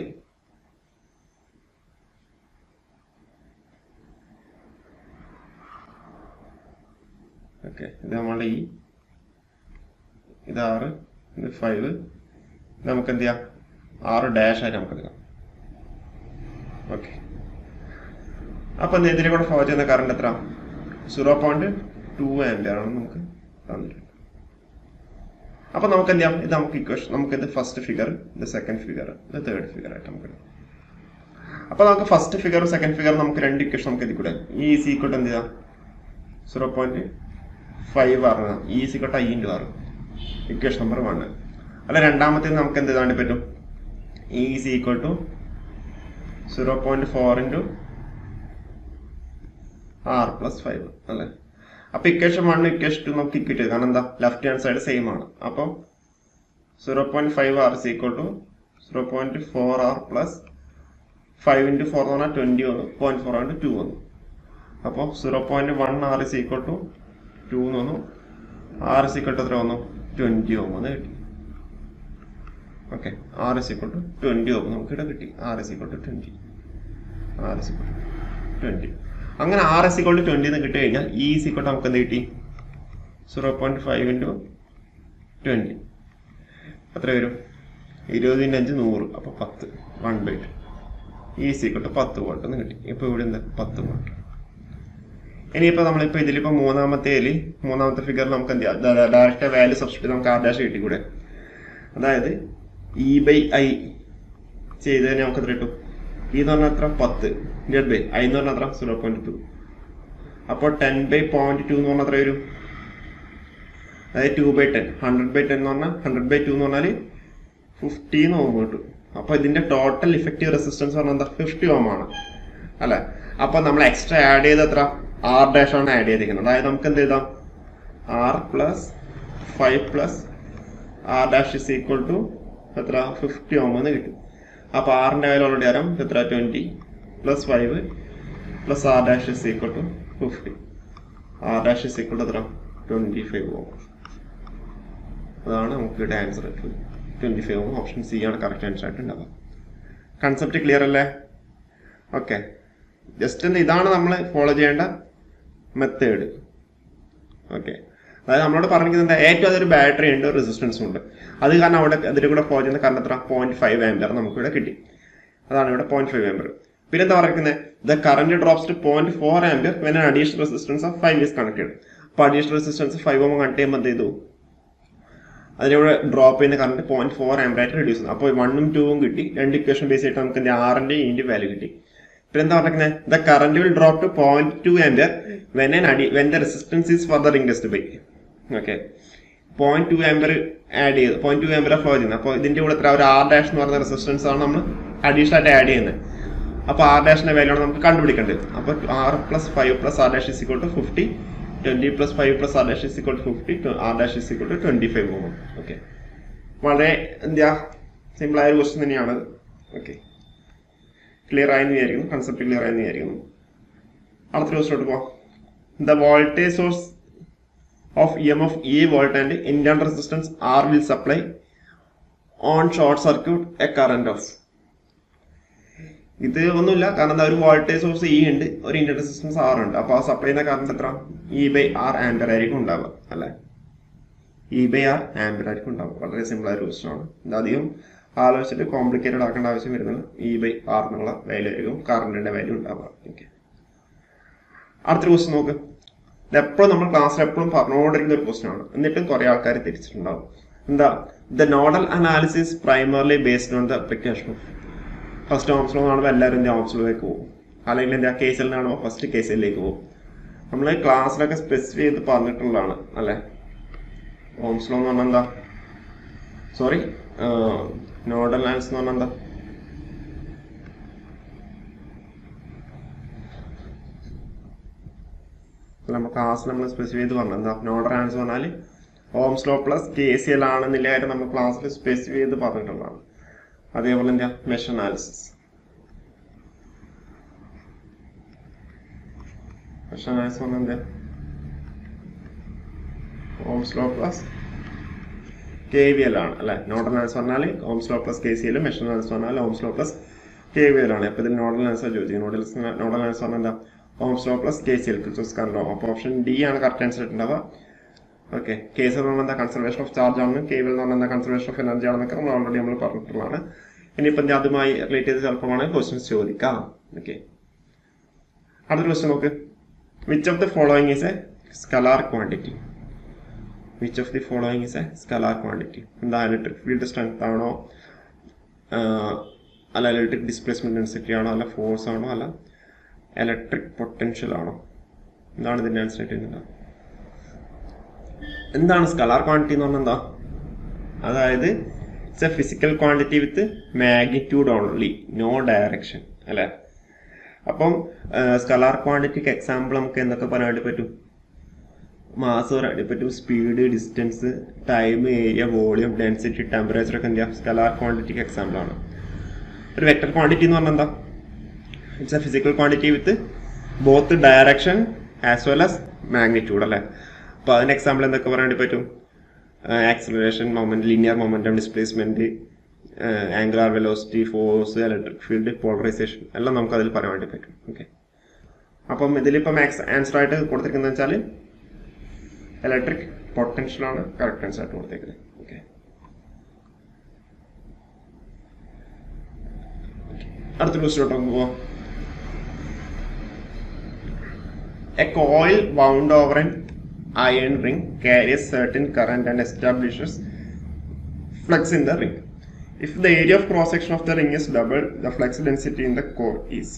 Okay, ഇത് നമ്മളുടെ ഇത് 6, ഇത് 5, നമുക്ക് എന്ത് ചെയ്യാം? 6 ഡാഷ് ആയിട്ട് നമുക്ക് എടുക്കാം. ഓക്കെ, അപ്പൊ ഇതിനെ കൂടെ ഫ്ലോ ചെയ്യുന്ന കറണ്ട് എത്ര? 0.2 ആംപിയർ ആണ് നമുക്ക് തന്നിട്ടുണ്ട്. അപ്പൊ നമുക്ക് എന്ത് ചെയ്യാം? ഇത് നമുക്ക് ഇക്വേഷൻ, നമുക്ക് ഇത് ഫസ്റ്റ് ഫിഗർ, ഇത് സെക്കൻഡ് ഫിഗർ, ഇത് തേർഡ് ഫിഗർ ആയിട്ട് നമുക്ക് എടുക്കാം. അപ്പൊ നമുക്ക് ഫസ്റ്റ് ഫിഗർ സെക്കൻഡ് ഫിഗർ നമുക്ക് രണ്ട് ഇക്വേഷൻ നമുക്ക് ഇതിൽ കൂടെ ഈ ഈസ് ഈക്വൽ എന്ത് ചെയ്യാം? 0.5 ആണ്. ഈ is equal I × R, equation number 1. അല്ല രണ്ടാമത്തേത് നമുക്ക് എന്ത് എഴുതാൻ പറ്റും? ഈ ഈസ് ഈക്വൽ ടു 0.4 × R + 5 അല്ലെ. അപ്പൊ ഇക്വേഷൻ 1 ഇക്വേഷൻ 2 നമുക്ക് ഇക്വേറ്റ് ചെയ്യും. കാരണം എന്താ? ലെഫ്റ്റ് ഹാൻഡ് സൈഡ് സെയിം ആണ്. അപ്പം 0.5 R is equal to 0.4 R plus 5 × 4 എന്ന് പറഞ്ഞാൽ 20 വന്നു, 0.4 കൊണ്ട് 2 വന്നു. അപ്പോൾ 0.1 R is equal to 2 എന്ന് വന്നു. R is equal to എത്ര വന്നു? 20 Ohm എന്ന് കിട്ടി. Okay, R is equal to 20 Ohm നമുക്ക് ഇവിടെ കിട്ടി. R is equal to 20. R is equal to 20. അങ്ങനെ R is equal to 20 എന്ന് കിട്ടി കഴിഞ്ഞാൽ E is equal to നമുക്ക് എന്ത് കിട്ടി? 0.5 × 20 എത്ര വരും? 20 × 5 100, അപ്പൊ 10, 1/2. E is equal to 10 volt എന്ന് കിട്ടി. ഇപ്പൊ ഇവിടെ എന്താ? 10 വോൾട്ട്. ഇനിയിപ്പോ നമ്മളിപ്പോ ഇതിലിപ്പോ മൂന്നാമത്തെ ഫിഗറിൽ നമുക്ക് എന്ത് ചെയ്യാം? ഡയറക്റ്റ് വാല്യൂ സബ്സ്റ്റിറ്റ്യൂട്ട് നമുക്ക് R' കിട്ടിക്കൂടെ? അതായത് E/I ചെയ്ത് തന്നെ നമുക്ക് എത്ര കിട്ടും? E എന്ന് പറഞ്ഞാൽ എത്ര? 10 / I എന്ന് പറഞ്ഞാൽ എത്ര? 0.2. അപ്പോൾ 10/0.2 എന്ന് പറഞ്ഞാൽ എത്ര വരും? അതായത് 2/10. 100/10 എന്ന് പറഞ്ഞാൽ 100/2 എന്ന് പറഞ്ഞാൽ 15 Ohm കിട്ടും. അപ്പൊ ഇതിന്റെ ടോട്ടൽ ഇഫക്റ്റീവ് റെസിസ്റ്റൻസ് പറഞ്ഞാൽ എന്താ? 50 Ohm ആണ് അല്ലെ. അപ്പൊ നമ്മൾ എക്സ്ട്രാ ആഡ് ചെയ്ത് എത്ര? R' ആണ് ആഡ് ചെയ്തിരിക്കുന്നത്. അതായത് നമുക്ക് എന്ത് എഴുതാം? R + 5 + R' is equal to എത്ര? 50 Ohm എന്ന് കിട്ടും. അപ്പൊ ആറിന്റെ വാല്യൂ ഓൾറെഡി അറിയാം. എത്ര? 20 + 5 + R' is equal to 50. R' is equal to എത്ര? 25 Ohm. അതാണ് നമുക്ക് ഇവിടെ ആൻസർ. 25 Ohm. ഓപ്ഷൻ സി ആണ് കറക്റ്റ് ആൻസർ ആയിട്ട് ഉണ്ടാവുക. കൺസെപ്റ്റ് ക്ലിയർ അല്ലേ? ഓക്കെ, ജസ്റ്റ് ഇതാണ് നമ്മൾ ഫോളോ ചെയ്യേണ്ട മെത്തേഡ്. ഓക്കെ, അതായത് നമ്മളോട് പറഞ്ഞിരിക്കുന്നത് ഏറ്റവും അതൊരു ബാറ്ററി ഉണ്ട്, റെസിസ്റ്റൻസും ഉണ്ട്. അത് കാരണം അവിടെ അതിൽ കൂടെ ഫ്ലോ ചെയ്യുന്ന കറണ്ട് എത്ര? 0.5 ആംപിയർ നമുക്ക് ഇവിടെ കിട്ടി. അതാണ് ഇവിടെ 0.5 ആംപിയർ. പിന്നെ എന്താ പറയുന്നത്? The current drops to 0.4 ampere when an additional resistance of 5 is connected. അപ്പോൾ അഡീഷണൽ റെസിസ്റ്റൻസ് 5 Ohm കണക്ട് ചെയ്യുമ്പോൾ എന്ത് ചെയ്തു? അതിലൂടെ ഡ്രോപ്പ് ചെയ്യുന്ന കറണ്ട് 0.4 ആംപിയർ ആയിട്ട് റെഡ്യൂസ് ചെയ്യുന്നു. അപ്പോൾ 1ഉം 2ഉം കിട്ടി. രണ്ട് ഇക്വേഷൻ ബേസ് ആയിട്ട് നമുക്ക് ആറിന്റെ E വാല്യൂ കിട്ടി. പിന്നെ എന്താ പറയുന്നത്? The current will drop to 0.2 ampere when the resistance is further increased by. Okay, 0.2 ampere add ചെയ്ത് 0.2 ആംപിയർ ഫ്ലോ ചെയ്യുന്നത്. അപ്പോൾ ഇതിന്റെ കൂടെ എത്ര? ഒരു R' എന്ന് പറയുന്ന റെസിസ്റ്റൻസ് ആണ് നമ്മൾ അഡീഷണൽ ആയിട്ട് ആഡ് ചെയ്യുന്നത്. അപ്പോൾ R' വാല്യൂ ആണ് നമുക്ക് കണ്ടുപിടിക്കേണ്ടത്. അപ്പോൾ R + 5 + R' is equal to 50. 20 + 5 + R' is equal to 50. R' is equal to 25 Ohm. Okay, വളരെ എന്താ സിമ്പിൾ ആയ ഒരു ക്വസ്റ്റ്യൻ തന്നെയാണ്. ഓക്കെ, ക്ലിയർ ആയെന്ന് വിചാരിക്കുന്നു. കൺസെപ്റ്റ് ക്ലിയർ ആയെന്ന് വിചാരിക്കുന്നു. അടുത്ത ക്വസ്റ്റ്യനോട്ട് പോവാം. The voltage source of EMF E volt and internal resistance R will supply on short circuit a current of. ഇത് ഒന്നുമില്ല, കാരണം എന്താ? ഒരു വോൾട്ടേജ് സോഴ്സ് E ഉണ്ട്, ഒരു ഇന്റർ റെസിസ്റ്റൻസ് R ഉണ്ട്. അപ്പൊ ആ സപ്ലൈ ചെയ്യുന്ന കറണ്ട് എത്ര? E/R ആംപിയർ ആയിരിക്കും ഉണ്ടാവുക അല്ലെ. E/R ആംപിയർ ആയിരിക്കും ഉണ്ടാവുക. വളരെ സിമ്പിൾ ആയ ക്വസ്റ്റ്യൻ ആണ്. ഇത് അധികം ആലോചിച്ചിട്ട് കോംപ്ലിക്കേറ്റഡ് ആക്കേണ്ട ആവശ്യം വരുന്നത് E/R എന്നുള്ള വാല്യൂ ആയിരിക്കും കറണ്ടിന്റെ വാല്യൂ ഉണ്ടാവുക. ഓക്കെ, അടുത്തൊരു ക്വസ്റ്റ്യൻ നോക്ക്. ഇത് എപ്പോഴും നമ്മൾ ക്ലാസ്സിൽ എപ്പോഴും പറഞ്ഞുകൊണ്ടിരിക്കുന്ന ഒരു ക്വസ്റ്റ്യൻ ആണ്, എന്നിട്ടും കുറെ ആൾക്കാർ തിരിച്ചിട്ടുണ്ടാവും. എന്താ? The nodal analysis primarily based on the application of first Ohm's law കാണുമ്പോൾ എല്ലാവരും ഓംസ് ലോയിലേക്ക് പോകും, അല്ലെങ്കിൽ എന്താ KCL കാണുമ്പോൾ ഫസ്റ്റ് KCLിലേക്ക് പോകും. നമ്മൾ ക്ലാസ്സിലൊക്കെ സ്പെസിഫൈ ചെയ്ത് പറഞ്ഞിട്ടുള്ളതാണ് അല്ലേ. ഓംസ് ലോ എന്ന് പറഞ്ഞാൽ എന്താ? സോറി, നോഡൽ അനാലിസിസ് എന്ന് പറഞ്ഞാൽ എന്താ? നമ്മൾ ക്ലാസ്സിൽ നമ്മൾ സ്പെസിഫൈ ചെയ്ത് പറഞ്ഞു എന്താ? നോഡൽ അനാലിസിസ് പറഞ്ഞാൽ ഓംസ് ലോ പ്ലസ് KCL ആണെന്നില്ല കാര്യം നമ്മൾ ക്ലാസ്സിൽ സ്പെസിഫൈ ചെയ്ത് പറഞ്ഞിട്ടുള്ളതാണ്. അതേപോലെ എന്താ? Mesh analysis. മെഷ് അനാലിസിസ് പറഞ്ഞാൽ എന്താ? ഓംസ് ലോ പ്ലസ് KVL ആണ് അല്ലെ. നോഡൽ അനാലിസിസ് പറഞ്ഞാൽ Ohm's law plus KCL, mesh analysis പറഞ്ഞാൽ ഓംസ് ലോ പ്ലസ് KVL ആണ്. അപ്പൊ ഇതിൽ നോഡൽ അനാലിസിസ് ചോദിച്ചത്. നോഡൽ അനാലിസിസ് പറഞ്ഞാൽ എന്താ? Ohm's law plus KCL Kirchhoff's current law. അപ്പോൾ ഓപ്ഷൻ ഡി ആണ് കറക്റ്റ് ആൻസർ ഉണ്ടാവുക. ഓക്കെ, KCL എന്ന് പറഞ്ഞാൽ എന്താ? കൺസർവേഷൻ ഓഫ് ചാർജ് ആണ്. KVL എന്ന് പറഞ്ഞാൽ എന്താ? കൺസർവേഷൻ ഓഫ് എനർജി ആണെന്നൊക്കെ നമ്മൾ ഓൾറെഡി നമ്മൾ പറഞ്ഞിട്ടുള്ളതാണ്. ഇനിയിപ്പോൾ അതുമായി റിലേറ്റ് ചെയ്ത് ചിലപ്പോഴാണ് ക്വസ്റ്റ്യൻസ് ചോദിക്കാം. ഓക്കെ, അടുത്ത ക്വസ്റ്റ്യൻ നോക്ക്. Which of the following is A scalar quantity? Which of the following is A scalar quantity? എന്താ? ഇലക്ട്രിക് ഫീൽഡ് സ്ട്രെങ്ത് ആണോ, അല്ല ഇലക്ട്രിക് ഡിസ്പ്ലേസ്മെന്റ് ഡെൻസിറ്റി ആണോ, അല്ല ഫോഴ്സ് ആണോ, അല്ല ഇലക്ട്രിക് പൊട്ടൻഷ്യൽ ആണോ? എന്താണ് ഇതിന്റെ ആൻസർ ആയിട്ട്? എന്താണ് സ്കലാർ ക്വാണ്ടിറ്റി എന്ന് പറഞ്ഞാൽ എന്താ? അതായത് it's a physical quantity with magnitude only, no direction അല്ലെ. അപ്പം സ്കലാർ ക്വാണ്ടിറ്റിക്ക് എക്സാമ്പിൾ നമുക്ക് എന്തൊക്കെ പറയാനായിട്ട് പറ്റും? മാസ് പറയാനായിട്ട് പറ്റും, speed, distance, time, area, volume, density, temperature ഒക്കെ എന്താ? സ്കലാർ ക്വാണ്ടിറ്റിക്ക് എക്സാമ്പിൾ ആണ്. ഒരു വെക്ടർ ക്വാണ്ടിറ്റി എന്ന് പറഞ്ഞാൽ എന്താ? It's a physical quantity with both direction as well as magnitude അല്ലെ. അപ്പൊ അതിന് എക്സാമ്പിൾ എന്തൊക്കെ പറയാനായിട്ട് പറ്റും? Acceleration, moment, linear momentum, displacement, angular velocity, force, electric field, polarisation എല്ലാം നമുക്ക് അതിൽ പറയാൻ വേണ്ടി പറ്റും. ഓക്കെ, അപ്പം ഇതിലിപ്പം ആൻസർ ആയിട്ട് കൊടുത്തിരിക്കുന്നത് വെച്ചാൽ ഇലക്ട്രിക് പൊട്ടൻഷ്യൽ ആണ് കറക്റ്റ് ആൻസർ ആയിട്ട് കൊടുത്തേക്കുന്നത്. ഓക്കെ, അടുത്ത ക്വസ്റ്റ്യൻ പോവാം. A coil wound over an iron ring carries certain current and establishes flux in the ring. If the area of cross section of the ring is double, the flux density in the core is.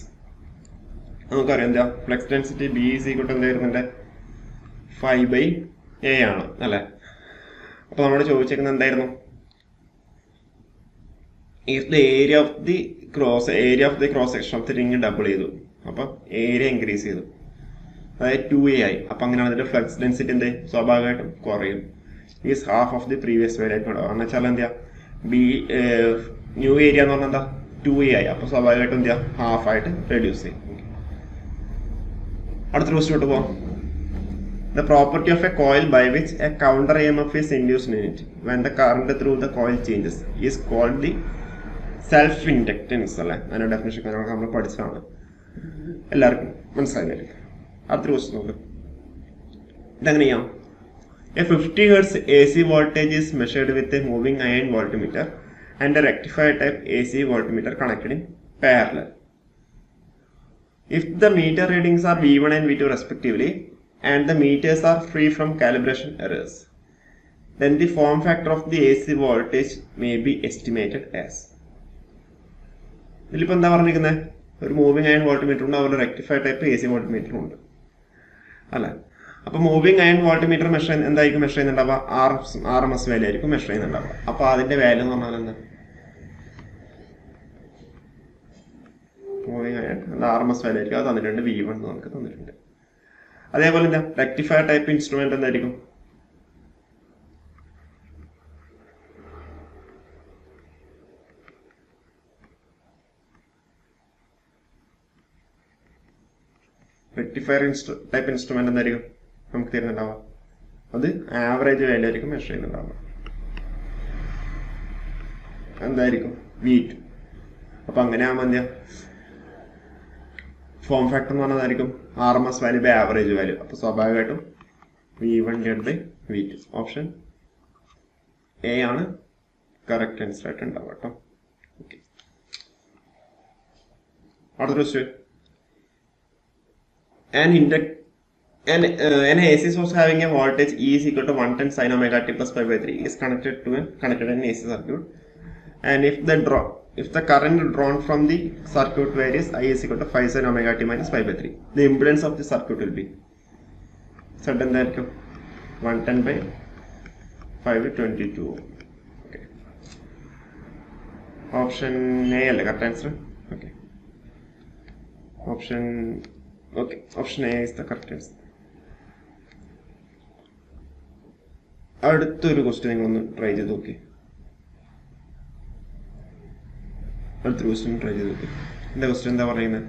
നമുക്കറിയാം എന്താ? Flux density B is equal to എന്തായിരുന്നുണ്ട്? 5/A ആണ് അല്ലെ. അപ്പൊ നമ്മൾ ചോദിച്ചേക്കുന്നത് എന്തായിരുന്നു? If the area of the cross section of the ring double ചെയ്തു, അപ്പൊ area increase ചെയ്തു, അതായത് 2A ആയി. അപ്പൊ അങ്ങനെയാണ് അതിന്റെ ഫ്ലക്സ് ഡെൻസിറ്റി എന്ത്? സ്വാഭാവികമായിട്ടും കുറയും. Is half of the previous value ആയിട്ട് ഉണ്ടാവും. എന്ന് വെച്ചാൽ എന്താ? ന്യൂ ഏരിയ എന്ന് പറഞ്ഞാൽ എന്താ? 2A ആയി. അപ്പൊ സ്വാഭാവികമായിട്ടും എന്താ? ഹാഫ് ആയിട്ട് റെഡ്യൂസ് ചെയ്യും. അടുത്ത ക്വസ്റ്റ്യൻ പോവാം. The property of a coil by which a counter EMF is induced in it when the current through the coil changes is called the self-inductance അല്ലെ. അതിന്റെ ഡെഫിനിഷൻ നമ്മൾ പഠിച്ചതാണ്, എല്ലാവർക്കും മനസ്സിലായി. അടുത്ത ക്വസ്റ്റ്യൻ നോക്ക്. ഇതെങ്ങനെയാ? A 50 Hz AC voltage is measured with a moving iron voltmeter and a rectifier type AC voltmeter connected in parallel. If the meter readings are V1 and V2 respectively and the meters are free from calibration errors, then the form factor of the AC voltage may be estimated as. ഇതിലിപ്പോൾ എന്താ പറഞ്ഞിരിക്കുന്നത്? ഒരു moving iron voltmeter ഉണ്ട്, അതുപോലെ rectified type AC വോൾട്ട്മീറ്ററും ഉണ്ട് അല്ലെ. അപ്പൊ moving iron voltmeter എന്തായിരിക്കും മെഷർ ചെയ്യുന്നുണ്ടാവുക? RMS വാല്യൂ ആയിരിക്കും മെഷർ ചെയ്യുന്നുണ്ടാവുക. അപ്പൊ അതിന്റെ വാല്യൂ എന്ന് പറഞ്ഞാൽ എന്താ? മൂവിങ് അയൺ RMS വാല്യൂ ആയിരിക്കും. അത് തന്നിട്ടുണ്ട്, V1 നമുക്ക് തന്നിട്ടുണ്ട്. അതേപോലെ എന്താ? റെക്ടിഫയർ ടൈപ്പ് ഇൻസ്ട്രുമെന്റ് എന്തായിരിക്കും? റെക്ടിഫയർ ടൈപ്പ് ഇൻസ്ട്രുമെന്റ് എന്തായിരിക്കും നമുക്ക് തരുന്നുണ്ടാവുക? അത് ആവറേജ് വാല്യൂ ആയിരിക്കും മെഷർ ചെയ്യുന്നുണ്ടാവുക. എന്തായിരിക്കും? V2. അപ്പൊ അങ്ങനെ ആകുമ്പോൾ എന്താ? ഫോം ഫാക്ടർ എന്ന് പറഞ്ഞതായിരിക്കും RMS value by average value. അപ്പൊ സ്വാഭാവികമായിട്ടും V1/V2. ഓപ്ഷൻ A ആണ് കറക്റ്റ് ആൻസർ ആയിട്ട് ഉണ്ടാവുക കേട്ടോ. അടുത്ത question. An AC source having a voltage E is equal to 110 sin omega t plus pi by 3 is connected in AC circuit. And if the current drawn from the circuit varies, I is equal to 5 sin omega t minus pi by 3. The impedance of the circuit will be Z എന്തായിരിക്കും 110 by 522. Okay. Option A അല്ലേ correct answer? Okay. Option A is the correct answer. അടുത്തൊരു question നിങ്ങളൊന്ന് try ചെയ്ത് നോക്കി. അടുത്തൊരു question try ചെയ്ത് നോക്കി. എന്താ ക്വസ്റ്റ്യൻ എന്താ പറയുന്നത്?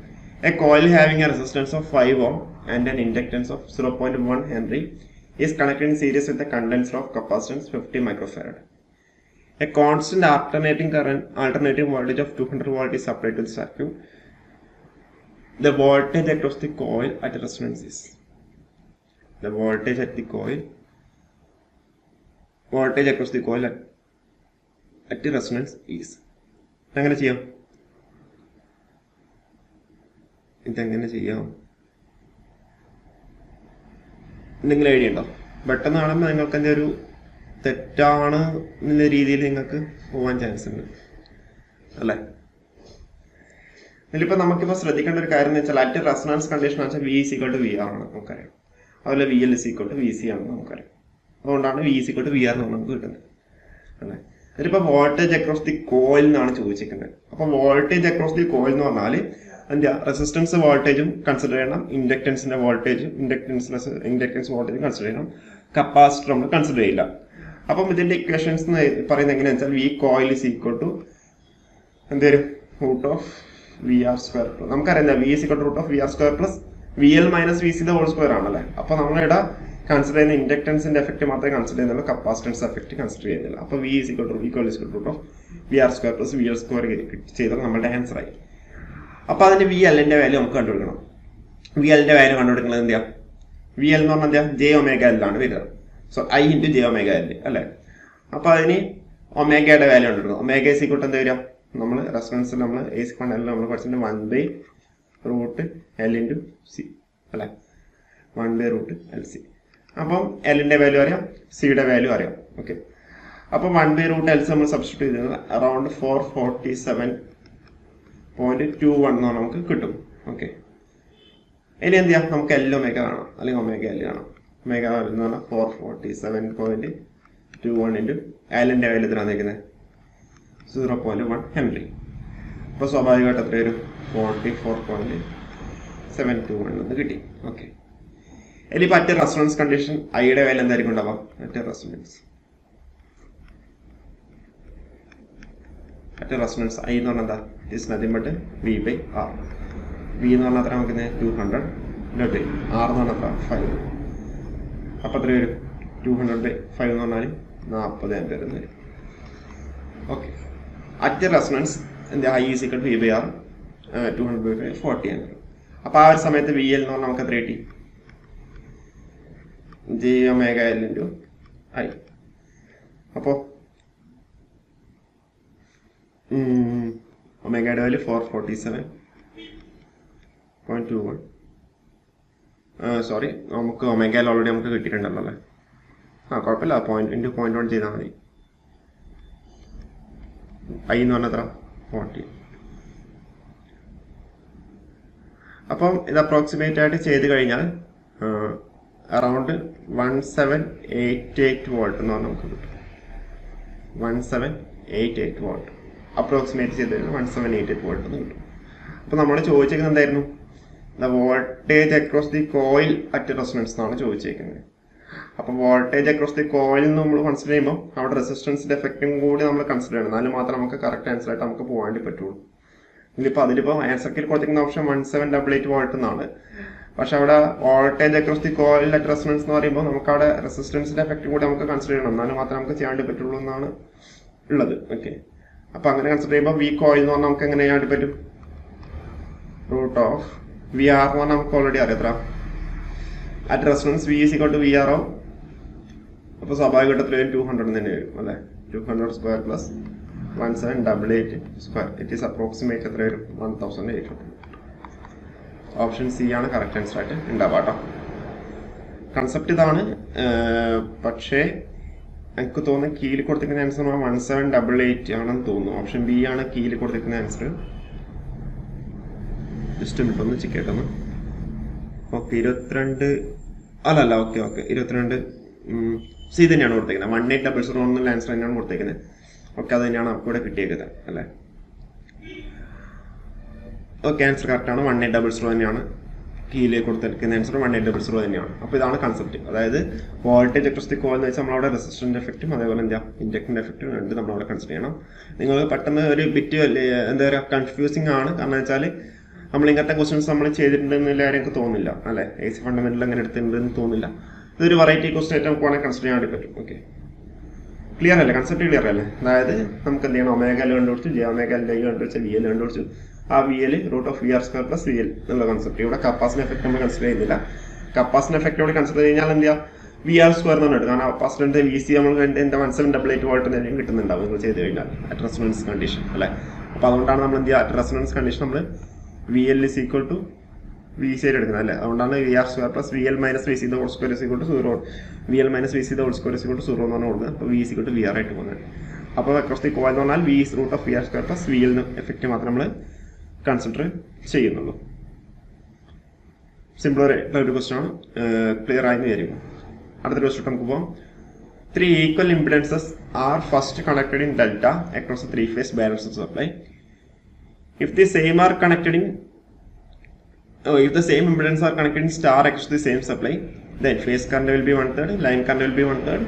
A coil having A resistance of 5 ohm and an inductance of 0.1 Henry is connected in series with a condenser of capacitance 50 microfarad. A constant alternating voltage of 200 volt is applied to the circuit. The voltage across the coil at resonance is. The voltage across the coil at resonance is. ഇതെങ്ങനെ ചെയ്യാം? എന്തെങ്കിലും idea ഉണ്ടോ? പെട്ടെന്ന് കാണുമ്പോൾ നിങ്ങൾക്ക് എൻ്റെ ഒരു തെറ്റാണ് എന്നുള്ള രീതിയിൽ നിങ്ങൾക്ക് പോകാൻ ചാൻസ് ഉണ്ട് അല്ലേ? ഇതിലിപ്പോൾ നമുക്കിപ്പോൾ ശ്രദ്ധിക്കേണ്ട ഒരു കാര്യം എന്ന് വെച്ചാൽ അറ്റ് റെസൊണൻസ് കണ്ടീഷൻ വെച്ചാൽ V is equal to VR ആണ് നമുക്കറിയാം. അതുപോലെ VL is equal to VC ആണെന്ന് നമുക്കറിയാം. അതുകൊണ്ടാണ് V is equal to VR എന്ന് നമുക്ക് കിട്ടുന്നത് അല്ലേ? ഇതിലിപ്പോൾ വോൾട്ടേജ് അക്രോസ് ദി കോയിൽ എന്നാണ് ചോദിച്ചിരിക്കുന്നത്. അപ്പോൾ വോൾട്ടേജ് അക്രോസ് ദി കോയിൽ എന്ന് പറഞ്ഞാൽ എന്താ, റെസിസ്റ്റൻസ് വോൾട്ടേജും കൺസിഡർ ചെയ്യണം, ഇൻഡക്ടൻസിന്റെ വോൾട്ടേജും ഇൻഡക്ടൻസ് വോൾട്ടേജും കൺസിഡർ ചെയ്യണം, കപ്പാസിറ്റർ നമ്മൾ കൺസിഡർ ചെയ്യില്ല. അപ്പം ഇതിന്റെ ഇക്വേഷൻസ് പറയുന്നത് എങ്ങനെയാണെന്ന് വെച്ചാൽ V coil is equal to എന്തേലും √VR². നമുക്കറിയാം V is equal to √VR² plus VL minus VC the whole square ആണല്ലേ. അപ്പൊ നമ്മളിവിടെ കൺസിഡർ ചെയ്യുന്ന ഇൻഡക്ടൻസിന്റെ എഫക്ട് മാത്രമേ കൺസിഡർ ചെയ്യുന്നുള്ളൂ, കപ്പാസിറ്റൻസ് എഫക്ട് കൺസിഡർ ചെയ്യുന്നില്ല. അപ്പൊ V is equal to √VR² plus VL² ചെയ്താൽ നമ്മുടെ ആൻസർ ആയി. അപ്പൊ അതിന്റെ VL ന്റെ വാല്യൂ നമുക്ക് കണ്ടുപിടിക്കണം. VL ന്റെ വാല്യൂ കണ്ടുപിടിക്കുന്നത് എന്താ? VL എന്ന് പറഞ്ഞാൽ എന്താ? JωL ആണ് വരിക. സോ I into JωL അല്ലെ? അപ്പൊ അതിന് ഒമേഗയുടെ വാല്യൂ കണ്ടുപിടിക്കണം. ഒമേഗ is equal to എന്താ വരിക? നമ്മൾ റെസൊണൻസിൽ നമ്മൾ AC കണ്ടതിൽ നമ്മൾ പഠിച്ചിട്ടുണ്ട് 1/√L into C അല്ലെ? 1/√LC. അപ്പം L ന്റെ വാല്യൂ അറിയാം, സിയുടെ വാല്യൂ അറിയാം. ഓക്കെ, അപ്പൊ 1/√LC നമ്മൾ സബ്സ്റ്റിറ്റ്യൂട്ട് ചെയ്തത് അറൌണ്ട് 447.21 നമുക്ക് കിട്ടും. ഓക്കെ, ഇനി എന്ത് ചെയ്യാം? നമുക്ക് L ഒമേഗ കാണാം, അല്ലെങ്കിൽ ഒമേഗ L കാണാം. ഒമേഗ എന്ന് പറഞ്ഞാൽ 447.21 ഇൻറ്റു L ന്റെ വാല്യൂ എത്രയാണ് നിൽക്കുന്നത്? 0.1 ഹെൻറി. അപ്പോൾ സ്വാഭാവികമായിട്ട് എത്ര വരും? 44.721 എന്ന് കിട്ടി. ഓക്കെ, ഇനി അറ്റ് റെസൊണൻസ് കണ്ടീഷൻ ഐയുടെ വാല്യൂ എന്തായിരിക്കും ഉണ്ടാവുക? അറ്റ് റെസൊണൻസ് ഐ എന്ന് പറഞ്ഞാൽ എന്താ? It is nothing but V/R. V എന്ന് പറഞ്ഞാൽ എത്ര നമുക്ക് 200 R എന്ന് പറഞ്ഞാൽ എത്ര? 5. അപ്പോൾ എത്ര വരും? 200/5 എന്ന് പറഞ്ഞാൽ 40 ആംപിയർ എന്ന് വരും. ഓക്കെ, അറ്റ് റെസൊണൻസ് എന്താ? I is equal to V/R 200/5 40 ampere. അപ്പോൾ ആ ഒരു സമയത്ത് VL എന്ന് പറഞ്ഞാൽ നമുക്ക് എത്ര കിട്ടി? JωL into I. അപ്പോൾ ഒമേഗയുടെ വാല്യൂ 447.21. സോറി, നമുക്ക് ഒമേഗയിൽ ഓൾറെഡി നമുക്ക് കിട്ടിയിട്ടുണ്ടല്ലോ അല്ലേ? കുഴപ്പമില്ല, 0.1 ചെയ്താൽ മതി. I എന്ന് പറഞ്ഞാൽ എത്ര? 40. അപ്പം ഇത് അപ്രോക്സിമേറ്റ് ആയിട്ട് ചെയ്ത് കഴിഞ്ഞാൽ അറൗണ്ട് 1788 വോൾട്ട് എന്ന് പറഞ്ഞാൽ നമുക്ക് കിട്ടും. 1788 വോൾട്ട് അപ്രോക്സിമേറ്റ് ചെയ്ത് കഴിഞ്ഞാൽ 1788 വോൾട്ട് എന്ന് കിട്ടും. അപ്പോൾ നമ്മൾ ചോദിച്ചേക്കുന്നത് എന്തായിരുന്നു? The voltage across the coil at resonance എന്നാണ് ചോദിച്ചേക്കുന്നത്. അപ്പോൾ വോൾട്ടേജ് അക്രോസ് ദി കോയിൽ നമ്മൾ കൺസിഡർ ചെയ്യുമ്പോൾ അവിടെ റെസിസ്റ്റൻസിന്റെ എഫക്റ്റും കൂടി നമ്മൾ കൺസിഡർ ചെയ്യണം. എന്നാലും മാത്രം നമുക്ക് കറക്റ്റ് ആൻസർ ആയിട്ട് നമുക്ക് പോകാൻ പറ്റുള്ളൂ. അതിലിപ്പോൾ ആൻസർക്കിൽ കൊടുത്തിരിക്കുന്ന ഓപ്ഷൻ 1788 വോൾട്ട് എന്നാണ്. പക്ഷെ അവിടെ voltage across the coil at resonance എന്ന് പറയുമ്പോൾ നമുക്ക് അവിടെ റെസിസ്റ്റൻസിന്റെ എഫക്റ്റും കൂടി നമുക്ക് കൺസിഡർ ചെയ്യണം. എന്നാലും മാത്രം നമുക്ക് ചെയ്യാൻ പറ്റുള്ളൂ എന്നാണ് ഉള്ളത്. ഓക്കെ, അപ്പൊ അങ്ങനെ കൺസിഡർ ചെയ്യുമ്പോൾ V കോയിൽ എന്ന് പറഞ്ഞാൽ നമുക്ക് എങ്ങനെ ചെയ്യാൻ പറ്റും? √VR എന്ന് പറഞ്ഞാൽ നമുക്ക് ഓൾറെഡി അറിയാം എത്ര? At resonance V is equal to VR ആവും. അപ്പോൾ സ്വാഭാവികമായിട്ട് എത്രയും 200 തന്നെ വരും അല്ലെ? 200² പ്ലസ് 1788². ഇറ്റ് ഈസ് അപ്രോക്സിമേറ്റ് എത്ര വരും? 1800. ഓപ്ഷൻ സി ആണ് കറക്റ്റ് ആൻസർ ആയിട്ട് ഉണ്ടാവുക കേട്ടോ. കൺസെപ്റ്റ് ഇതാണ്. പക്ഷേ എനിക്ക് തോന്നുന്നു കീയിൽ കൊടുത്തിരിക്കുന്ന ആൻസർ 1788 ആണെന്ന് തോന്നുന്നു. ഓപ്ഷൻ ബി ആണ് കീയിൽ കൊടുത്തിരിക്കുന്ന ആൻസർ. ജസ്റ്റ് ഒന്ന് ചെക്ക് ചെയ്തൊന്ന്. ഓക്കെ 22 അല്ല ഓക്കെ 22 സി തന്നെയാണ് കൊടുത്തേക്കുന്നത്. 1800 എന്നുള്ള ആൻസർ തന്നെയാണ് കൊടുത്തേക്കുന്നത്. ഓക്കെ അത് തന്നെയാണ് നമുക്ക് ഇവിടെ കിട്ടിയേക്കുന്നത് അല്ലേ. ഓക്കെ ആൻസർ കറക്റ്റാണ്. 1800 തന്നെയാണ് കീയിലേക്ക് കൊടുത്തിരിക്കുന്ന ആൻസർ. 1800 തന്നെയാണ്. അപ്പോൾ ഇതാണ് കൺസെപ്റ്റ്. അതായത് വോൾട്ടേജ് ഇലക്ട്രിസിറ്റി കോയിൽ എന്ന് വെച്ചാൽ നമ്മളവിടെ റെസിസ്റ്റന്റ് എഫക്റ്റും അതേപോലെ ഇൻഡക്ടന്റ് എഫക്റ്റും രണ്ട് നമ്മളവിടെ കൺസിഡർ ചെയ്യണം. നിങ്ങൾ പെട്ടെന്ന് ഒരു ബിറ്റ് എന്താ പറയുക കൺഫ്യൂസിങ് ആണ്. കാരണം വെച്ചാൽ നമ്മൾ ഇങ്ങനത്തെ ക്വസ്റ്റ്യൻസ് നമ്മൾ ചെയ്തിട്ടുണ്ടെന്നില്ല എനിക്ക് തോന്നുന്നില്ല അല്ലേ. AC ഫണ്ടമെന്റൽ അങ്ങനെ എടുത്തിട്ടുണ്ടെന്ന് തോന്നുന്നില്ല. ഇതൊരു വെറൈറ്റി ക്വസ്റ്റ്യൻ ആയിട്ട് നമുക്ക് വേണമെങ്കിൽ കൺസിഡർ ചെയ്യാൻ വേണ്ടി പറ്റും. ഓക്കെ ക്ലിയർ അല്ലേ? കൺസെപ്റ്റ് ക്ലിയർ അല്ലേ? അതായത് നമുക്ക് എന്ത് ചെയ്യണം, ഒമേഗ എൽ കണ്ടുപിടിച്ചു, ജെ ഒമേഗ എൽ കണ്ടുപിടിച്ച വി എൽ കണ്ടുപിടിച്ചു. ആ വി എൽ √VR² + VL എന്നുള്ള കൺസെപ്റ്റ്. ഇവിടെ കപ്പാസിറ്റർ എഫക്ട് നമ്മൾ കൺസിഡർ ചെയ്യുന്നില്ല. കപ്പാസിറ്റർ എഫക്റ്റോട് കൺസിഡർ കഴിഞ്ഞാൽ എന്ത് ചെയ്യാം, VR² എന്ന് പറഞ്ഞിട്ട്. കാരണം കപ്പാസിറ്ററിന്റെ VC നമ്മൾ എന്റെ മനസ്സിൽ 88 വോൾട്ട് എന്തെങ്കിലും കിട്ടുന്നുണ്ടാവും നിങ്ങൾ ചെയ്ത് കഴിഞ്ഞാൽ അറ്റ് റെസൊണൻസ് കണ്ടീഷൻ അല്ലേ. അപ്പോൾ അതുകൊണ്ടാണ് നമ്മൾ എന്ത് ചെയ്യുക, അറ്റ് റെസൊണൻസ് കണ്ടീഷൻ നമ്മൾ VL = VC ആയിട്ട് എടുക്കുന്നത് അല്ലേ. അതുകൊണ്ടാണ് VR² + VL - VC² = 0. VL - VC² = 0 എന്ന് പറഞ്ഞാൽ കൊടുക്കുന്നത്. അപ്പോൾ VC = VR ആയിട്ട് പോകുന്നത്. അപ്പോൾ അക്രോസ് ദി കോയിൽ എന്ന് പറഞ്ഞാൽ V √VR² + VL എഫക്റ്റ് മാത്രം നമ്മൾ കൺസിഡർ ചെയ്യുന്നുള്ളൂ. സിമ്പിൾ ഒരു ക്വസ്റ്റ്യൻ ആണ്. ക്ലിയർ ആയി വിചാരിക്കും. അടുത്ത ക്വസ്റ്റ്യൻ നമുക്ക് പോകാം. 3 equal impedances are first connected in delta across a 3-phase balanced supply. If the same impedance are connected in star across the same supply, then phase current will be 1/3, line current will be 1/3,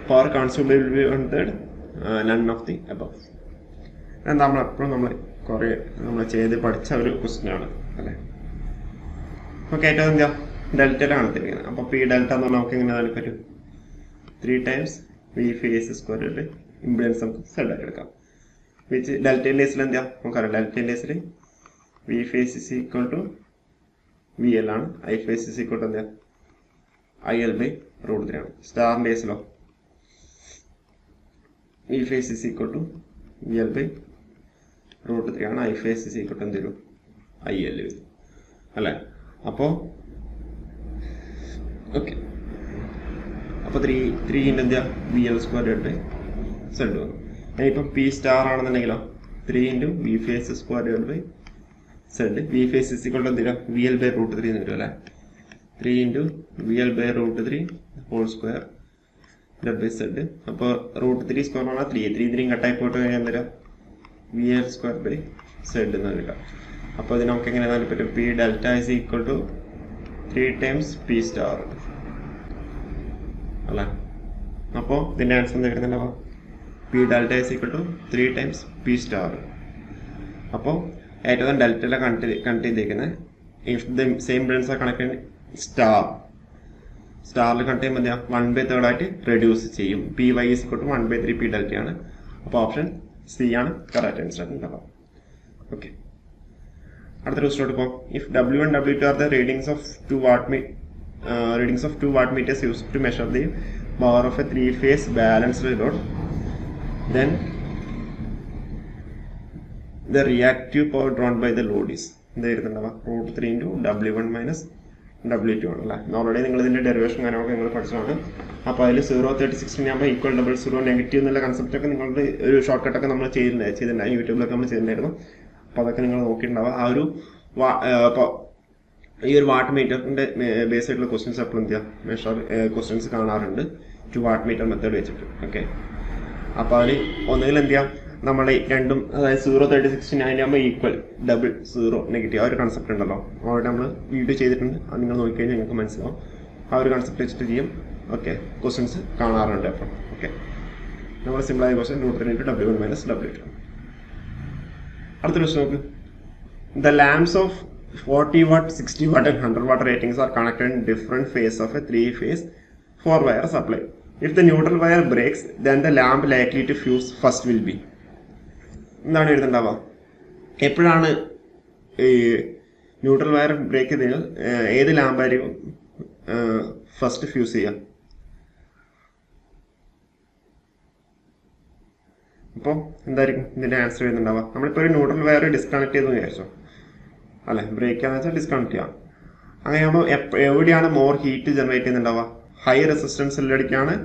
power consumed will be 1/3, none of the above. And നമ്മൾ ചെയ്ത് പഠിച്ച ഒരു question ആണ് അല്ലേ. Okay ഏറ്റവും എന്താ ഡെൽറ്റയിലാണ് തിരിക്കുന്നത്. അപ്പോൾ P delta എന്ന് പറഞ്ഞാൽ നമുക്ക് എങ്ങനെ താല്പര്യം 3 times V phase square impedance നമുക്ക് സെഡ് ആയിട്ട് എടുക്കാം. വിച്ച് ഡെൽറ്റയിൽ കേസിൽ എന്താ നമുക്കറിയാം. ഡെൽറ്റയിൽ കേസിൽ V phase = VL ആണ്. I phase = എന്താ IL/√3 ആണ്. സ്റ്റാറിന്റെ കേസിലോ V phase = VL/√3 ആണ്. I phase = എന്തൊരു IL അല്ലേ. അപ്പോൾ ഓക്കെ അപ്പോൾ 3 എന്താ VL² Z വന്നു. ഇപ്പം P star ആണെന്നുണ്ടെങ്കിലോ 3 V phase square Z. V phase = എന്തിനാ VL/√3 എന്ന് വരും അല്ലേ. 3 VL/√3 ഹോൾ സ്ക്വയർ Z. അപ്പോൾ √3 സ്ക്വയർ പറഞ്ഞാൽ 3 കട്ടായി പോയിട്ട് കഴിഞ്ഞാൽ എന്താ VL² Z എന്ന് വരിക. അപ്പോൾ ഇത് നമുക്ക് എങ്ങനെ പറ്റും, P delta = 3 times P star അല്ല. അപ്പോൾ ഇതിൻ്റെ ആൻസർ എന്താ വരുന്നുണ്ടാവുക, P delta = 3 times P star. അപ്പോൾ ഏറ്റവും ഡെൽറ്റയിലെ കണക്ട് ചെയ്തേക്കുന്നത് if the same brands are connect സ്റ്റാറിൽ കണക്ട് ചെയ്യുമ്പോൾ എന്താ 1/3 ആയിട്ട് റെഡ്യൂസ് ചെയ്യും. PY = 1/3 P delta ആണ്. അപ്പോൾ ഓപ്ഷൻ സി ആണ് കറക്റ്റ് ആൻസർ ഉണ്ടാവുക. ഓക്കെ അടുത്ത ക്വസ്റ്റ്യൻ എടുക്കാം. If W1 W2 are the readings of 2 wattmeters used to measure the power of a 3-phase balanced load, then the reactive power drawn by the load is എന്തായിരുന്നുണ്ടാവുക √3 × W1 - W2 ആണ് അല്ലേ. Already നിങ്ങൾ ഇതിൻ്റെ derivation കാര്യങ്ങളൊക്കെ നിങ്ങൾ പഠിച്ചതാണ്. അപ്പോൾ അതിൽ 0.36 ആകുമ്പോൾ =00 നെഗറ്റീവ് എന്നുള്ള കൺസെപ്റ്റൊക്കെ നിങ്ങളുടെ ഒരു ഷോർട്ട് കട്ടൊക്കെ നമ്മൾ ചെയ്തിട്ടുണ്ടായി. യൂട്യൂബിലൊക്കെ നമ്മൾ ചെയ്തിട്ടുണ്ടായിരുന്നു. അപ്പോൾ അതൊക്കെ നിങ്ങൾ നോക്കിയിട്ടുണ്ടാവുക. ആ ഒരു അപ്പോൾ ഈ ഒരു വാട്ട് മീറ്ററിൻ്റെ ബേസ് ആയിട്ടുള്ള ക്വസ്റ്റ്യൻസ് എപ്പോഴും എന്ത് ചെയ്യുക മെഷർ ക്വസ്റ്റ്യൻസ് കാണാറുണ്ട് 2 watt-meter മെത്തേഡ് വെച്ചിട്ട്. ഓക്കെ അപ്പോൾ അതിൽ ഒന്നുകിൽ എന്ത് ചെയ്യാം നമ്മൾ രണ്ടും അതായത് 0.36 ആകുമ്പോൾ ഈക്വൽ ഡബിൾ 0 നെഗറ്റീവ് ആ ഒരു കൺസെപ്റ്റ് ഉണ്ടല്ലോ. അവിടെ നമ്മൾ വീഡിയോ ചെയ്തിട്ടുണ്ട്. അത് നിങ്ങൾ നോക്കിക്കഴിഞ്ഞാൽ നിങ്ങൾക്ക് മനസ്സിലാവും. ആ ഒരു കൺസെപ്റ്റ് വെച്ചിട്ട് ചെയ്യും. ഓക്കെ ക്വസ്റ്റ്യൻസ് കാണാറുണ്ട്. അപ്പം ഓക്കെ നമ്മൾ സിമ്പിളായ ക്വസ്റ്റ്യൻ √3 × W1 - W2. അടുത്ത ക്വസ്റ്റ്യൻ നോക്ക്. The lamps of 40 watt, 60 watt and 100 watt ratings are connected in different phases of a 3-phase 4-wire supply. If the neutral wire breaks, then the lamp likely to fuse first will be. എന്താണ് എഴുതണ്ടാവുക, എപ്പോഴാണ് ഈ neutral wire break ചെയ്ത് കഴിഞ്ഞാൽ ഏത് ലാമ്പായിരിക്കും first fuse ചെയ്യുക? അപ്പോൾ എന്തായിരിക്കും ഇതിൻ്റെ ആൻസർ വരുന്നുണ്ടാവുക? നമ്മളിപ്പോൾ ഒരു ന്യൂട്രൽ വയർ ഡിസ്കണക്ട് ചെയ്തെന്ന് വിചാരിച്ചോ. അല്ലെ. ബ്രേക്ക് ചെയ്യാന്ന് വെച്ചാൽ ഡിസ്കണക്ട് ചെയ്യാം. അങ്ങനെയാകുമ്പോൾ എവിടെയാണ് മോർ ഹീറ്റ് ജനറേറ്റ് ചെയ്യുന്നുണ്ടാവുക? ഹൈ റെസിസ്റ്റൻസിലേക്കാണ്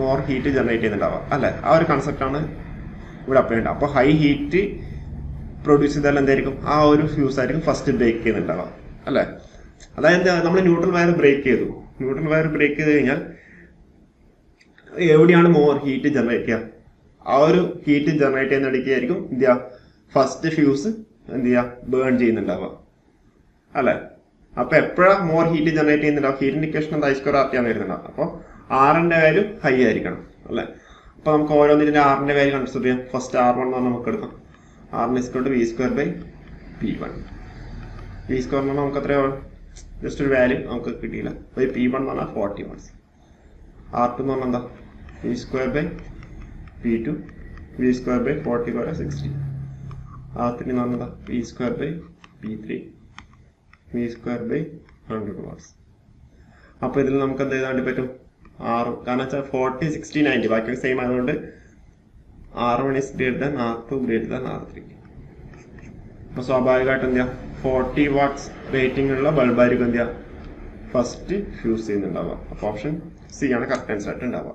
മോർ ഹീറ്റ് ജനറേറ്റ് ചെയ്യുന്നുണ്ടാവുക അല്ലെ. ആ ഒരു കൺസെപ്റ്റാണ് ഇവിടെ അപ്ലൈ ചെയ്യുന്നത്. അപ്പോൾ ഹൈ ഹീറ്റ് പ്രൊഡ്യൂസ് ചെയ്താൽ എന്തായിരിക്കും? ആ ഒരു ഫ്യൂസ് ആയിരിക്കും ഫസ്റ്റ് ബ്രേക്ക് ചെയ്യുന്നുണ്ടാവുക അല്ലെ. അതായത് നമ്മൾ ന്യൂട്രൽ വയർ ബ്രേക്ക് ചെയ്തു. ന്യൂട്രൽ വയർ ബ്രേക്ക് ചെയ്ത് കഴിഞ്ഞാൽ എവിടെയാണ് മോർ ഹീറ്റ് ജനറേറ്റ് ചെയ്യുക? ആ ഒരു ഹീറ്റ് ജനറേറ്റ് ചെയ്യുന്ന ഇടയ്ക്കായിരിക്കും എന്ത് ചെയ്യുക? ഫസ്റ്റ് ഫ്യൂസ് എന്ത് ചെയ്യുക? ബേൺ ചെയ്യുന്നുണ്ടാവുക അല്ലെ. അപ്പൊ എപ്പോഴാണ് മോർ ഹീറ്റ് ജനറേറ്റ് ചെയ്യുന്നുണ്ടാവും? ഹീറ്റിന്റെ ഇക്വേഷൻ എന്താ? I² RT ആണ് വരുന്നുണ്ടാവും. അപ്പോൾ ആറിന്റെ വാല്യൂ ഹൈ ആയിരിക്കണം അല്ലെ. അപ്പൊ നമുക്ക് ഓരോന്നിന്റെ ആറിന്റെ വാല്യൂ കൺസിഡർ ചെയ്യാം. ഫസ്റ്റ് R1 എന്ന് പറഞ്ഞാൽ നമുക്ക് എടുക്കാം. R= V²/P1. V² എന്ന് പറഞ്ഞാൽ നമുക്ക് എത്രയാണ്? ജസ്റ്റ് ഒരു വാല്യൂ നമുക്ക് കിട്ടിയില്ല. P1 എന്ന് പറഞ്ഞാൽ 40 watts. R2 എന്ന് പറഞ്ഞാൽ എന്താ? V²/P2. V²/40 60. R3 എന്ന് പറഞ്ഞാൽ എന്താ? V²/P3. V²/100 watts. അപ്പോൾ ഇതിൽ നമുക്ക് എന്ത് എഴുതാൻ വേണ്ടി പറ്റും? കാരണം വെച്ചാൽ 40, 60, 90 ബാക്കി സെയിം ആയതുകൊണ്ട് R1 is greater than R2 greater than R3. അപ്പോൾ സ്വാഭാവികമായിട്ട് എന്ത് ചെയ്യാം? 40 watts റേറ്റിംഗ് ഉള്ള ബൾബായിരിക്കും എന്ത് ചെയ്യുക? ഫസ്റ്റ് ഫ്യൂസ് ചെയ്യുന്നുണ്ടാവുക. അപ്പോൾ ഓപ്ഷൻ സി ആണ് കറക്റ്റ് ആൻസർ ആയിട്ട് ഉണ്ടാവുക.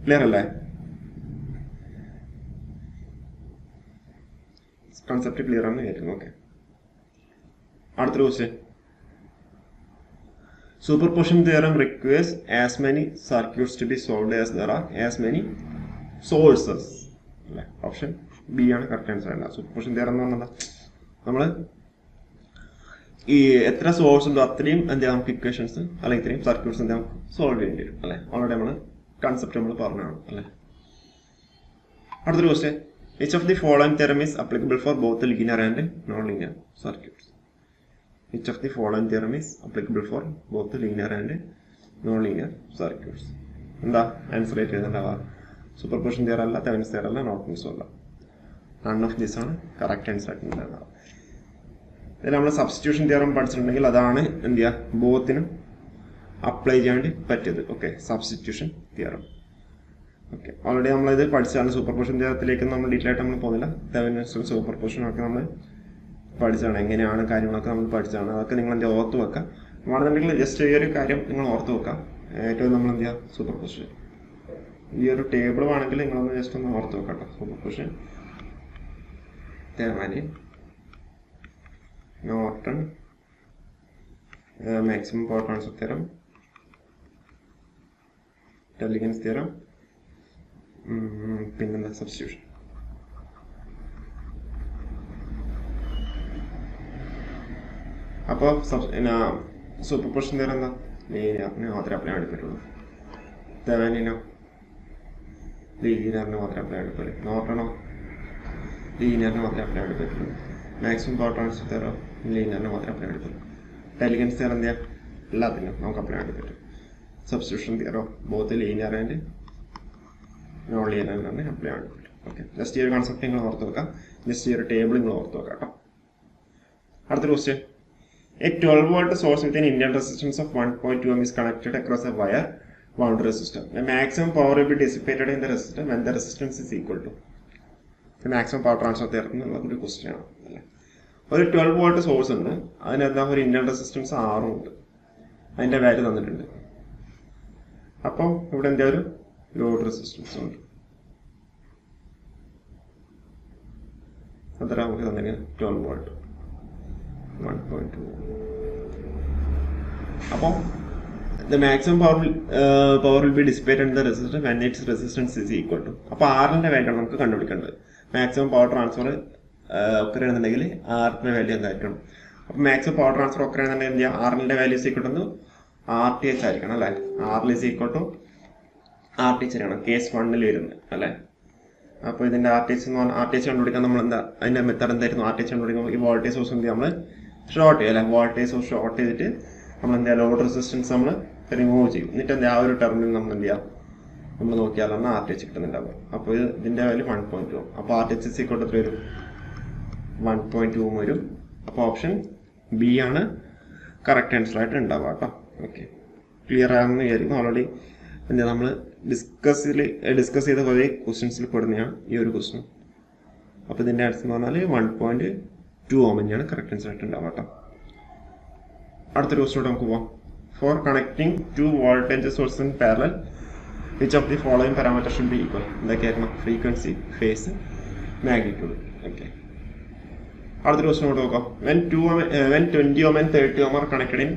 ക്ലിയർ അല്ലേ? കൺസെപ്റ്റ് ക്ലിയർ ആണ് വിചാരിക്കുന്നു. ഓക്കെ, അടുത്തൊരു question. Superposition theorem requires as many circuits to be solved as there are as many sources. അല്ലേ? ഓപ്ഷൻ ബി ആണ് കറക്റ്റ് ആൻസർ ആയിട്ട്. സൂപ്പർപോസിഷൻ തിയറം എന്ന് പറഞ്ഞാൽ നമ്മൾ ഈ എത്ര സോഴ്സ് ഉണ്ടോ അത്രയും എന്താ നമുക്ക് ഇക്വേഷൻസ് അല്ലെങ്കിൽ ഇത്രയും സർക്യൂട്ട്സ് എന്താ സോൾവ് ചെയ്യേണ്ടി വരും അല്ലെ. ഓൾറെഡി നമ്മൾ കൺസെപ്റ്റ് നമ്മൾ പറഞ്ഞതാണ് അല്ലെ. അടുത്തൊരു question. Which of the following theorem is applicable for both linear and non-linear circuits? Which of the following theorem is applicable for both linear and non-linear circuits? എന്താ ആൻസർ ആയിട്ട് എഴുതേണ്ടതാ? സൂപ്പർപോസിഷൻ തിയറം അല്ല, തെവനിസ് theorem അല്ല, നോർട്ടൺസും അല്ല. None of this ആണ് correct answer ആയിട്ട് ഉണ്ടാകുക. ഇതിൽ നമ്മൾ സബ്സ്റ്റിറ്റ്യൂഷൻ തിയറം പഠിച്ചിട്ടുണ്ടെങ്കിൽ അതാണ് എന്ത് ചെയ്യുക? ബോത്തിനും അപ്ലൈ ചെയ്യാൻ വേണ്ടി പറ്റിയത്. Okay, substitution theorem. Okay, already നമ്മളിത് പഠിച്ചതാണ്. സൂപ്പർപോസിഷൻ തിയറത്തിലേക്ക് നമ്മൾ ഡീറ്റെയിൽ ആയിട്ട് നമ്മൾ പോകുന്നില്ല. തെവനിസും സൂപ്പർപോസിഷനും ഒക്കെ നമ്മൾ പഠിച്ചതാണ്. എങ്ങനെയാണ് കാര്യങ്ങളൊക്കെ നമ്മൾ പഠിച്ചതാണ്. അതൊക്കെ നിങ്ങൾ എന്ത് ഓർത്ത് വെക്കാം. വേണമെന്നുണ്ടെങ്കിൽ ജസ്റ്റ് ഈ ഒരു കാര്യം നിങ്ങൾ ഓർത്ത് വെക്കാം. ഏറ്റവും നമ്മൾ എന്ത് ചെയ്യുക? സൂപ്പർപോസിഷൻ ഈ ഒരു ടേബിൾ ആണെങ്കിൽ നിങ്ങളൊന്ന് ജസ്റ്റ് ഒന്ന് ഓർത്ത് വെക്കാം കേട്ടോ. Superposition, Thevenin, Norton, maximum power transfer theorem, Tellegen's theorem, പിന്നെന്താ? സബ്സ്റ്റിറ്റ്യൂഷൻ. അപ്പോൾ സൂപ്പർപോസിഷൻ തിയറം എന്താ? ലീനിയറിന് മാത്രമേ അപ്ലൈ ചെയ്യാൻ പറ്റുള്ളൂ. തെവനിനോ ലീനിയറിന് മാത്രമേ അപ്ലൈ ചെയ്യാൻ പറ്റുള്ളൂ. നോർട്ടണോ ലീനിയറിന് മാത്രമേ അപ്ലൈ ചെയ്യാൻ പറ്റുള്ളൂ. മാക്സിമം പവർ ട്രാൻസ്ഫർ തിയറം ലീനിയറിന് മാത്രമേ അപ്ലൈ ചെയ്യാൻ പറ്റുള്ളൂ. ടെലിഗൻസ് തിയറം എന്ത് ചെയ്യാം? എല്ലാത്തിനും നമുക്ക് അപ്ലൈ ചെയ്യാൻ പറ്റും. സബ്സ്റ്റിറ്റ്യൂഷൻ തിയറോ both linear and non linear തന്നെ അപ്ലൈ ചെയ്യാൻ പറ്റും. ഓക്കെ, ജസ്റ്റ് ഈ ഒരു കൺസെപ്റ്റ് നിങ്ങൾ ഓർത്ത് വെക്കാം. ജസ്റ്റ് ഈ ഒരു ടേബിൾ നിങ്ങൾ ഓർത്ത് വെക്കാം കേട്ടോ. അടുത്തൊരു question. A 12-volt source with an internal resistance of 1.2 ohm is connected across a wire wound resistor. The maximum power will be dissipated in the resistor when the resistance is equal to. The maximum power transfer theorem എന്നുള്ള ഒരു question ആണ് അല്ലേ. ഒരു 12-volt source ഉണ്ട്, അതിനെന്താ ഒരു internal resistance 6 ഉണ്ട്, അതിന്റെ വാല്യൂ തന്നിട്ടുണ്ട്. അപ്പോൾ ഇവിടെ എന്താ ഒരു ലോഡ് റെസിസ്റ്റൻസ് ഉണ്ട്. അത്ര നമുക്ക് തന്നെ 12 volt 1.2. അപ്പോൾ the maximum power will be dissipated in the resistor when its resistance is equal to. അപ്പോൾ ആറിന്റെ വാല്യൂ ആണ് നമുക്ക് കണ്ടുപിടിക്കേണ്ടത്. മാക്സിമം പവർ ട്രാൻസ്ഫർ ഒക്കെയാണെന്നുണ്ടെങ്കിൽ ആറിന്റെ വാല്യൂ എന്തായിരിക്കണം? അപ്പോൾ മാക്സിമം പവർ ട്രാൻസ്ഫർ ഒക്കെയാണെന്നുണ്ടെങ്കിൽ എന്ത് ചെയ്യുക? ആറിന്റെ value is equal to RTH ആയിരിക്കണം അല്ലേ. ആറിൽ ഈസ് ഈക്വൽ ടു RTH ആയിരിക്കണം. കേസ് 1 വരുന്നത് അല്ലേ. അപ്പോൾ ഇതിന്റെ RTH എന്ന് പറഞ്ഞാൽ RTH കണ്ടുപിടിക്കാൻ നമ്മൾ എന്താ അതിന്റെ മെത്തേഡ് എന്തായിരുന്നു? RTH കണ്ടുപിടിക്കുമ്പോൾ ഈ വോൾട്ടേജ് സോഴ്സ് എന്ത് നമ്മൾ ഷോർട്ട് ചെയ്യും അല്ലെ. വോൾട്ടേജ് സോഴ്സ് ഷോർട്ട് ചെയ്തിട്ട് നമ്മൾ എന്താ ലോഡ് റെസിസ്റ്റൻസ് നമ്മൾ റിമൂവ് ചെയ്യും. എന്നിട്ട് എന്താ ആ ഒരു ടെർമിനൽ നമ്മൾ എന്ത് ചെയ്യാം? നമ്മൾ നോക്കിയാലാണ് RTH കിട്ടുന്നുണ്ടാവുക. അപ്പോൾ ഇതിന്റെ വാല്യൂ 1.2. അപ്പോൾ RTH ഇസ് ഈക്വൽ ടു എത്ര വരും? 1.2 വരും. അപ്പോൾ ഓപ്ഷൻ ബി ആണ് കറക്റ്റ് ആൻസർ ആയിട്ട് ഉണ്ടാവുക കേട്ടോ. ഓക്കെ, ക്ലിയർ ആണെന്ന് വിചാരിക്കും. ഓൾറെഡി എന്താ നമ്മൾ ഡിസ്കസ് ചെയ്ത കുറേ ക്വസ്റ്റ്യൻസിൽ പെടുന്നതാണ് ഈ ഒരു ക്വസ്റ്റ്യൻ. അപ്പോൾ ഇതിൻ്റെ ആൻസർ എന്ന് പറഞ്ഞാൽ 1.2 2 ohm തന്നെയാണ് കറക്റ്റ് ആൻസർ ആയിട്ട് ഉണ്ടാവുക കേട്ടോ. അടുത്തൊരു ക്വസ്റ്റ്യൻ നമുക്ക് പോവാം. For connecting two voltage source in parallel which of the following parameter should be equal? എന്തൊക്കെയായിരുന്നു? Frequency, phase, magnitude. ഓക്കെ, അടുത്തൊരു ക്വസ്റ്റ്യൻ കൊണ്ട് നോക്കാം. when 20 ohm and 30 ohm are connected in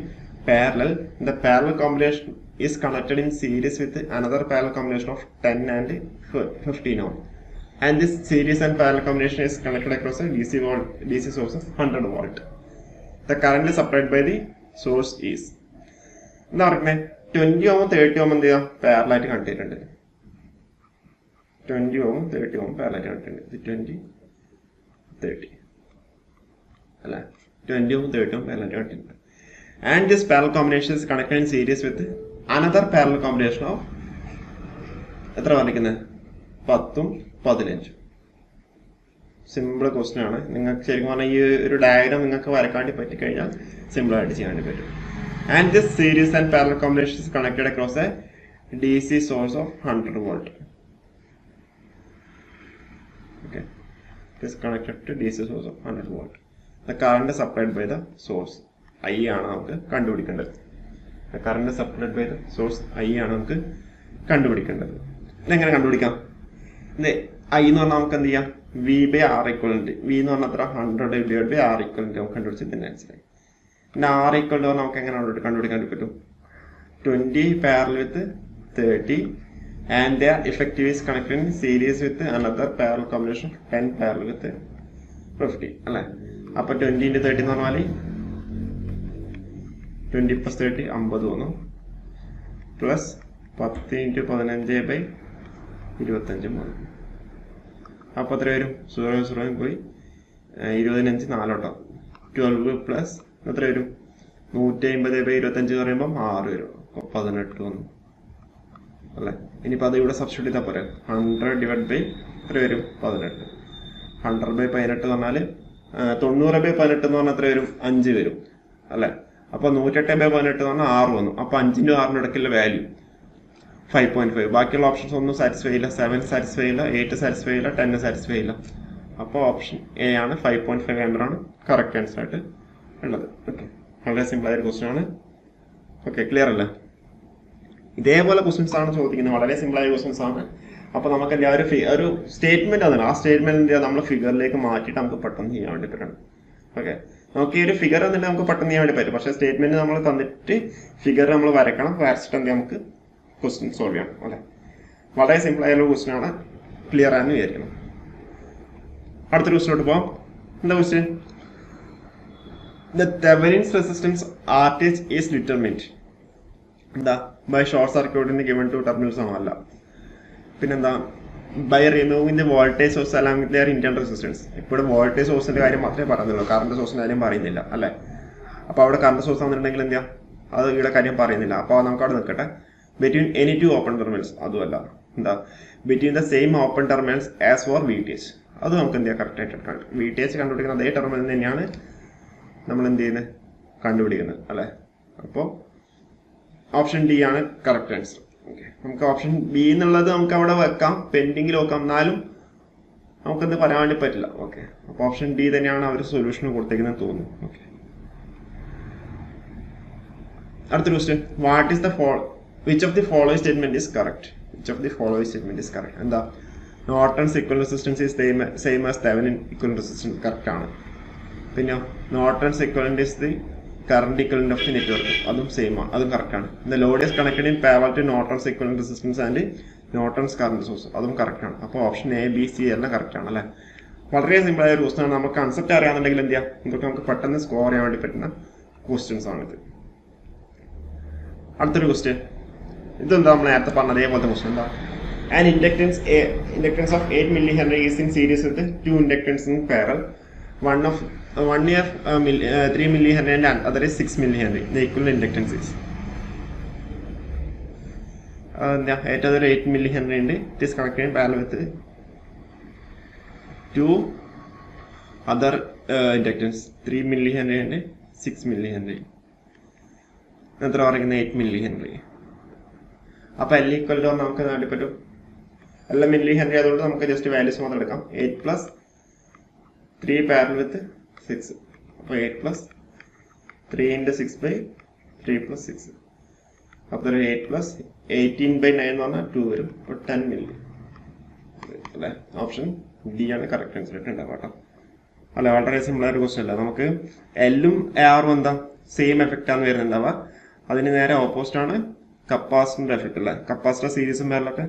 parallel, the parallel combination is connected in series with another parallel combination of 10 and 15 ohm, and this series and parallel combination is connected across a DC source of 100 volt. The current is supplied by the source is. എന്താ പറയുന്നത്? 20 ohm 30 ohm എന്ത് ചെയ്യാം? Parallel ആയിട്ട് connect ചെയ്തിട്ടുണ്ട്. 20 ohm 30 ohm parallel ആയിട്ട് connect ചെയ്തിട്ടുണ്ട്. 20 30 അല്ലേ? 20 ohm 30 ohm parallel ആയിട്ട് കണക്ട് ചെയ്തിട്ടുണ്ട്. And this parallel combination is connected in series with another parallel combination of എത്ര വരയ്ക്കുന്നത്? 10ഉം 15. സിമ്പിൾ ക്വസ്റ്റ്യൻ ആണ്. നിങ്ങൾക്ക് ശരിക്കും പറഞ്ഞാൽ ഈ ഒരു ഡയഗ്രാം നിങ്ങൾക്ക് വരക്കാണ്ടി പറ്റിക്കഴിഞ്ഞാൽ സിമ്പിൾ ആയിട്ട് ചെയ്യാൻ പറ്റും. And this series and parallel combination is connected across a DC source of 100 volt. Okay, it is connected to DC source of 100 volt. The current is supplied by the source. I ആണ് നമുക്ക് കണ്ടുപിടിക്കേണ്ടത്. The current is supplied by the source I ആണ് നമുക്ക് കണ്ടുപിടിക്കേണ്ടത്. ഇതെങ്ങനെ കണ്ടുപിടിക്കാം? I എന്ന് പറഞ്ഞാൽ നമുക്ക് എന്ത് ചെയ്യാം? V by R equivalent. V എന്ന് പറഞ്ഞാൽ അത്ര 100 divided by R equivalent നമുക്ക് കണ്ടുപിടിച്ചതിന് മനസ്സിലായി. പിന്നെ R equal to നമുക്ക് എങ്ങനെ കണ്ടുപിടിക്കാൻ പറ്റും? 20 parallel with 30 and their effective is connected in series with another parallel combination 10 parallel with 50 അല്ലേ? അപ്പോൾ 20 into 30 എന്ന് പറഞ്ഞാൽ 20 plus 30 50 വന്നു, പ്ലസ് 10 into 15 by 25 വന്നു. അപ്പോൾ എത്ര വരും? 0 പോയി 25 4 12 പ്ലസ് എത്ര വരും? 150 by 25 പറയുമ്പോൾ 6 വരും. 18 വന്നു അല്ലേ? ഇനിയിപ്പോൾ അത് ഇവിടെ സബ്സ്റ്റിറ്റ്യൂട്ട് ചെയ്താൽ പോരെ? 100 divided by എത്ര വരും? 18. 100 by 18 പറഞ്ഞാൽ 90 by 18 എന്ന് പറഞ്ഞാൽ എത്ര വരും? 5 വരും അല്ലേ? അപ്പോൾ 108 by 18 എന്ന് പറഞ്ഞാൽ 6 വന്നു. അപ്പോൾ 5നും 6നും ഇടയ്ക്കുള്ള വാല്യൂ 5.5. ബാക്കിയുള്ള ഓപ്ഷൻസ് ഒന്നും സാറ്റിസ്ഫൈ ചെയ്യില്ല. 7 സാറ്റിസ്ഫൈ ചെയ്യില്ല, 8 സാറ്റിസ്ഫൈ ചെയ്യില്ല, 10 സാറ്റിസ്ഫൈ ചെയ്യില്ല. അപ്പോൾ ഓപ്ഷൻ എ ആണ് 5.5 ആംബർ ആണ് കറക്റ്റ് ആൻസർ ആയിട്ട് ഉള്ളത്. ഓക്കെ, വളരെ സിമ്പിൾ ആയ ക്വസ്റ്റ്യൻ ആണ്. ഓക്കെ, ക്ലിയർ അല്ലേ? ഇതേപോലെ ക്വസ്റ്റ്യൻസ് ആണ് ചോദിക്കുന്നത്. വളരെ സിമ്പിൾ ആയ ക്വസ്റ്റ്യൻസ് ആണ്. അപ്പോൾ നമുക്ക് എന്താ ഒരു സ്റ്റേറ്റ്മെന്റ് അതാണ്. ആ സ്റ്റേറ്റ്മെന്റ് എന്ത് ചെയ്യാം? നമ്മൾ ഫിഗറിലേക്ക് മാറ്റിയിട്ട് നമുക്ക് പെട്ടെന്ന് ചെയ്യാൻ വേണ്ടി പറ്റണം. ഓക്കെ, നമുക്ക് ഈ ഒരു ഫിഗർ എന്നിട്ട് നമുക്ക് പെട്ടെന്ന് ചെയ്യാൻ വേണ്ടി പറ്റും. പക്ഷേ സ്റ്റേറ്റ്മെന്റ് നമ്മൾ തന്നിട്ട് ഫിഗർ നമ്മൾ വരക്കണം. വരച്ചിട്ട് എന്ത് നമുക്ക് ക്വസ്റ്റ്യൻ സോൾവ് ചെയ്യണം അല്ലേ? വളരെ സിമ്പിൾ ആയുള്ള ക്വസ്റ്റ്യൻ ആണ്. ക്ലിയർ ആണെന്ന് വിചാരിക്കണം. അടുത്തൊരു ക്വസ്റ്റ്യനോട്ട് പോവാം. എന്താ question? The Thevenin's resistance RTH is determined എന്താ? By short circuit in given two terminals ആണല്ല. പിന്നെന്താ? By removing the voltage source along with their internal resistance. ഇപ്പോൾ വോൾട്ടേജ് സോഴ്സിന്റെ കാര്യം മാത്രമേ പറയുന്നുള്ളൂ, കറണ്ട് സോഴ്സിന്റെ കാര്യം പറയുന്നില്ല അല്ലേ? അപ്പോൾ അവിടെ കറണ്ട് സോഴ്സ് ആണെന്നുണ്ടെങ്കിൽ എന്താ? അത് ഇവിടെ കാര്യം പറയുന്നില്ല. അപ്പോൾ നമുക്ക് അവിടെ നിൽക്കട്ടെ. Between any two open terminals, അതുമല്ല എന്താ? Between the same open terminals as for VTH. അത് നമുക്ക് എന്ത് ചെയ്യാം? കറക്റ്റ് ആയിട്ട് എടുക്കാം. VTH കണ്ടുപിടിക്കുന്ന അതേ ടെർമിനൽ തന്നെയാണ് നമ്മൾ എന്ത് ചെയ്യുന്നത്? കണ്ടുപിടിക്കുന്നത് അല്ലേ? അപ്പോൾ ഓപ്ഷൻ ഡി ആണ് കറക്റ്റ് ആൻസർ. ഓക്കെ, നമുക്ക് ഓപ്ഷൻ ബി എന്നുള്ളത് നമുക്ക് അവിടെ വെക്കാം, പെൻഡിങ്ങിൽ വെക്കാം, എന്നാലും നമുക്കെന്ത് പറയാൻ വേണ്ടി പറ്റില്ല. ഓക്കെ, അപ്പോൾ ഓപ്ഷൻ ഡി തന്നെയാണ് അവർ സൊല്യൂഷൻ കൊടുത്തേക്കുന്നത് തോന്നുന്നു. ഓക്കെ, അടുത്ത question. What is the which of the following statement is correct? Which of the following statement is correct? എന്താ? Norton's equal resistance is same as Thevenin equal resistance. Correct ആണ്. പിന്നെ Norton's equivalent is the current equivalent of the network. അതും same ആണ്, അതും correct ആണ്. The load is connected in parallel to Norton's equivalent resistance and Norton's current source. അതും correct ആണ്. അപ്പോൾ option A B C എല്ലാം കറക്റ്റ് ആണ് അല്ലേ? വളരെ സിമ്പിൾ ആയ ഒരു ക്വസ്റ്റൻ ആണ്. നമുക്ക് കൺസെപ്റ്റ് അറിയാന്നുണ്ടെങ്കിൽ എന്ത് ചെയ്യാം? ഇതൊക്കെ നമുക്ക് പെട്ടെന്ന് സ്കോർ ചെയ്യാൻ വേണ്ടി പറ്റുന്ന ക്വസ്റ്റ്യൻസ് ആണിത്. അടുത്തൊരു ക്വസ്റ്റ്യൻ. ഇതെന്താ? നമ്മൾ നേരത്തെ പറഞ്ഞ അതേപോലത്തെ ക്വസ്റ്റ്യൻ. എന്താ? An inductance of 8 millihenry is in series with 2 inductance in parallel. One is 3 millihenry and other is 6 millihenry. The equivalent inductance is other 8 millihenry and it is connected in parallel with 2 other inductance 3 millihenry and 6 millihenry. എത്ര പറയുന്നത്? 8 millihenry. അപ്പോൾ L equal to നമുക്ക് വേണ്ടി പറ്റും milli Henry. അതുകൊണ്ട് നമുക്ക് just values മാത്രം എടുക്കാം. 8 plus 3 പാരലൽ വിത്ത് 6. അപ്പോൾ 8 പ്ലസ് 3 into 6 by 3 plus 6. അപ്പോൾ 8 plus 18/9 എന്ന് പറഞ്ഞാൽ 2 വരും. അപ്പോൾ 10 മില്ലി അല്ലേ. ഓപ്ഷൻ ഡി ആണ് കറക്റ്റ് ആൻസർ ആയിട്ട് ഉണ്ടാവുക കേട്ടോ. അല്ല, വളരെ സിമ്പിൾ ആയൊരു ക്വസ്റ്റ്യൻ അല്ല. നമുക്ക് എല്ലും ആറും എന്താ സെയിം എഫക്റ്റ് ആണ് വരുന്നുണ്ടാവുക. അതിന് നേരെ ഓപ്പോസിറ്റ് ആണ് കപ്പാസിറ്ററിന്റെ എഫക്റ്റ് അല്ലേ. കപ്പാസിറ്റർ സീരീസും പേരിലൊക്കെ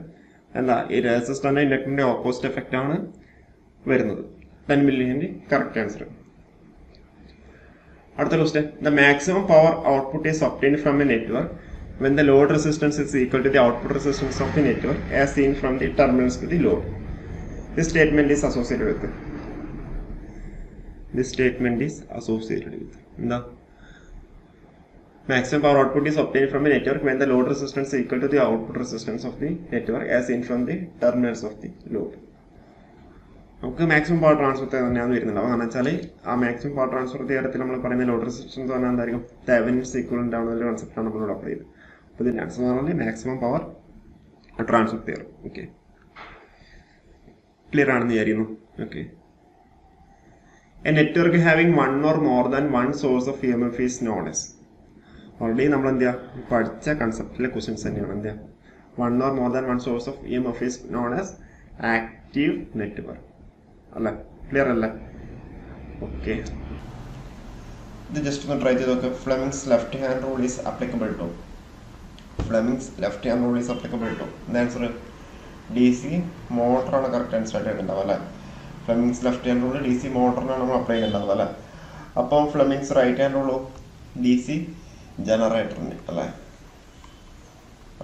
എന്താ ഈ റെസിസ്റ്ററിന്റെ ഇൻഡക്ടറിന്റെ ഓപ്പോസിറ്റ് എഫക്റ്റ് ആണ് വരുന്നത്. 10 മില്ലിന്റെ കറക്റ്റ് ആൻസർ. അടുത്ത question, the maximum power output is obtained from A network when the load resistance is equal to the output resistance of the network as seen from the terminals to the load. This statement is associated with എന്താ maximum power output is obtained from a network when the load resistance is equal to the output resistance of the network as seen from the terminals of the load. നമുക്ക് maximum power transfer തന്നെയാണ് വരുന്നുണ്ടാവും. കാരണം വെച്ചാൽ ആ maximum power transfer തിയറത്തിൽ നമ്മൾ പറയുന്ന load resistance എന്ന് പറഞ്ഞാൽ എന്തായിരിക്കും, തെവനിൻസ് ഈക്വലന്റ് ആവുന്ന ഒരു കൺസെപ്റ്റാണ് നമ്മളോട് അപ്ലൈ ചെയ്തത്. അപ്പോൾ ഇതിന്റെ ആൻസർ എന്ന് പറഞ്ഞാൽ maximum power transfer theory. Okay, clear ആണെന്ന് വിചാരിക്കുന്നു. Okay, a network having one or more than one source of EMF is known as. Already നമ്മൾ എന്ത് ചെയ്യുക, പഠിച്ച കൺസെപ്റ്റിലെ ക്വസ്റ്റ്യൻസ് തന്നെയാണ്. എന്ത് ചെയ്യുക, one or more than one source of EMF is known as active network അല്ലേ. ക്ലിയർ അല്ലേ? ഓക്കെ, ഇത് ജസ്റ്റ് ഒന്ന് ട്രൈ ചെയ്ത് നോക്കുക. Fleming's left hand rule is applicable to answer DC മോട്ടറാണ് correct answer ആയിട്ട് വരുന്നുണ്ടാവും അല്ലേ. Fleming's left hand rule DC മോട്ടറിനാണ് നമ്മൾ അപ്ലൈ ചെയ്യുന്നുണ്ടാവും അല്ലേ. അപ്പം ഫ്ലെമിങ്സ് റൈറ്റ് ഹാൻഡ് റൂളോ DC ജനറേറ്ററിന് അല്ലേ.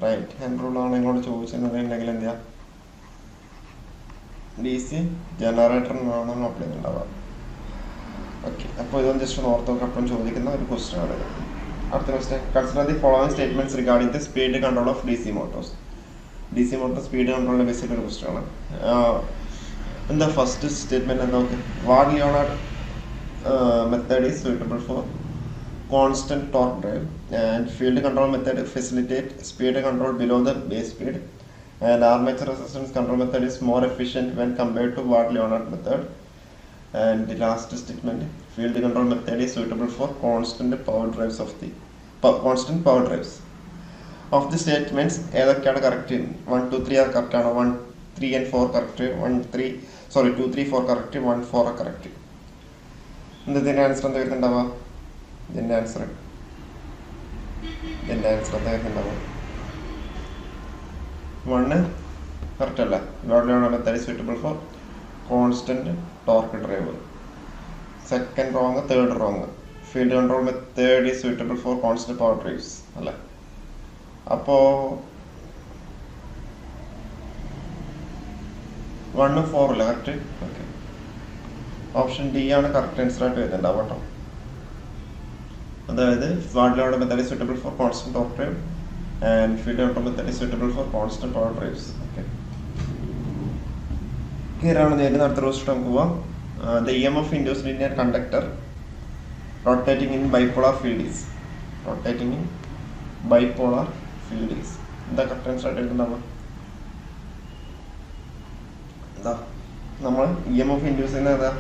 റൈറ്റ് ഹാൻഡ് റൂളാണ് നിങ്ങളോട് ചോദിച്ചിട്ടുണ്ടെങ്കിൽ എന്ത് ചെയ്യുക, DC ജനറേറ്ററിനാണ് നമ്മൾ അപ്ലൈ ചെയ്യുന്നുണ്ടാവുക. ഓക്കെ, അപ്പോൾ ഇതൊന്ന് ജസ്റ്റ് ഒന്ന് ഓർത്ത് അപ്പം ചോദിക്കുന്ന ഒരു ക്വസ്റ്റ്യൻ ആണ്. അടുത്ത question, consider the following statements regarding the speed control of DC motors. DC motor speed കൺട്രോളിനെ ബേസ് ചെയ്ത ഒരു ക്വസ്റ്റ്യൻ ആണ്. എന്താ ഫസ്റ്റ് സ്റ്റേറ്റ്മെന്റ് എന്താ നോക്ക്, Ward Leonard method is suitable for constant torque drive and field control method facilitate speed control below the base speed and armature resistance control method is more efficient when compared to Watt Leonard method. And the last statement, field control method is suitable for constant power drives. Of the statements ഏതൊക്കെയാണ് correct? 1, 2, 3 are correct ആണ്. 1, 3 and 4 correct. 2, 3, 4 correct. 1, 4 correct. ഇതിന്റെ answer എന്താ വരുന്നുണ്ടാവുക? ഇതിന്റെ answer എന്താ വരുന്നുണ്ടാവുക? 1 correct അല്ല. Load level method is suitable for constant torque drive. Second wrong, third wrong. Field control method is suitable for constant power drives അല്ലേ. അപ്പോൾ 1, 4 അല്ലേ correct. Okay, option D ആണ് correct answer ആയിട്ട് വരുന്നുണ്ടാവും കേട്ടോ. അതായത് what level method is suitable for constant torque drive and field control method is suitable for constant power drives. Okay, clear ആണ്. നേരിട്ട് അടുത്ത ക്വസ്റ്റ്യൻ നമുക്ക് പോവാം. The EMF induced in a conductor rotating in bipolar field is എന്താ correct answer ആയിട്ട് ഉണ്ടാവുക? എന്താ നമ്മൾ EMF ഇൻഡ്യൂസ് ചെയ്യുന്നത് ഏതാ?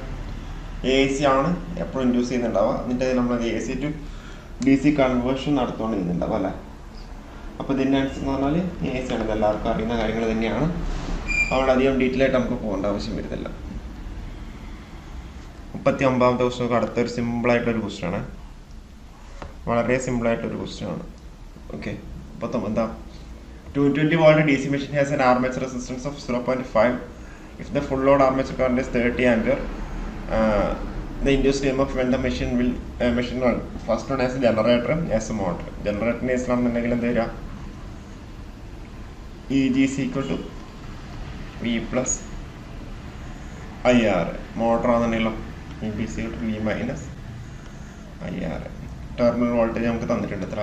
AC ആണ് എപ്പോഴും ഇൻഡ്യൂസ് ചെയ്യുന്നുണ്ടാവുക. എന്നിട്ട് നമ്മൾ AC to DC കൺവേർഷൻ നടത്തുകൊണ്ട് ചെയ്യുന്നുണ്ടാവും അല്ലേ. അപ്പോൾ ഇതിൻ്റെ ആൻസർ എന്ന് പറഞ്ഞാൽ AC ആണ്. എല്ലാവർക്കും അറിയുന്ന കാര്യങ്ങൾ തന്നെയാണ്. അവിടെ അധികം ഡീറ്റെയിൽ ആയിട്ട് നമുക്ക് പോകേണ്ട ആവശ്യം വരുന്നില്ല. 39ാമത്തെ ക്വസ്റ്റ്യൻ അടുത്തൊരു സിമ്പിളായിട്ടൊരു ക്വസ്റ്റ്യൻ ആണ്. വളരെ സിമ്പിളായിട്ടൊരു ക്വസ്റ്റ്യൻ ആണ്. ഓക്കെ, 39 എന്താ, 220 volt DC machine has an armature resistance of 0.5. If the full load armature current is 30 ampere, the induced EMF when the machine will first one as a generator as a motor. Generator ആണെന്നുണ്ടെങ്കിൽ എന്ത് വരിക, EG is equal to V plus IR. Motor ആണെന്നുണ്ടെങ്കിലോ EB is equal to V minus IR. Terminal voltage നമുക്ക് തന്നിട്ടുണ്ട് എത്ര,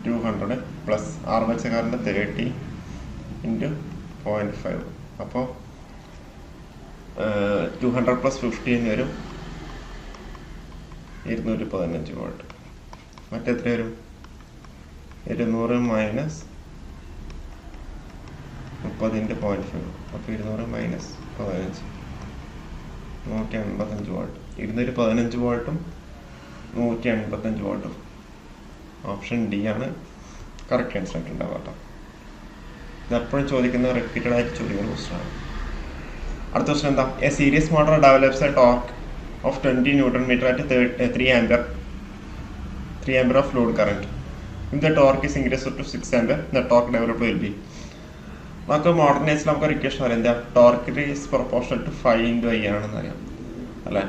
200 plus armature current 30 into 0.5. അപ്പോൾ 200 plus 50 എന്ന് വരും 215 വോൾട്ട്. മറ്റെത്ര വരും, 200 മൈനസ് 30 into 0.5. അപ്പോൾ 200 മൈനസ് 15 185 വാട്ട്. 215 വാട്ടും 185 വാട്ടും. ഓപ്ഷൻ ഡി ആണ് കറക്റ്റ് ആൻസർ ആയിട്ടുണ്ടാവുക കേട്ടോ. ഇതെപ്പോഴും ചോദിക്കുന്ന റിപ്പീറ്റഡ് ആയിട്ട് ചോദിക്കുന്ന ക്വസ്റ്റൻ ആണ്. അടുത്ത ക്വസ്റ്റൻ എന്താ? A series motor develops a torque of 20 newton metre at 3 ampere of load current. If the torque is increased to 6 ampere, the torque developed will be. നമുക്ക് modern ഏജിൽ നമുക്ക് ഒരു ഇക്വേഷൻ അറിയാം, എന്താ? Torque is proportional to 5 × I ആണെന്ന് അറിയാം അല്ലേ?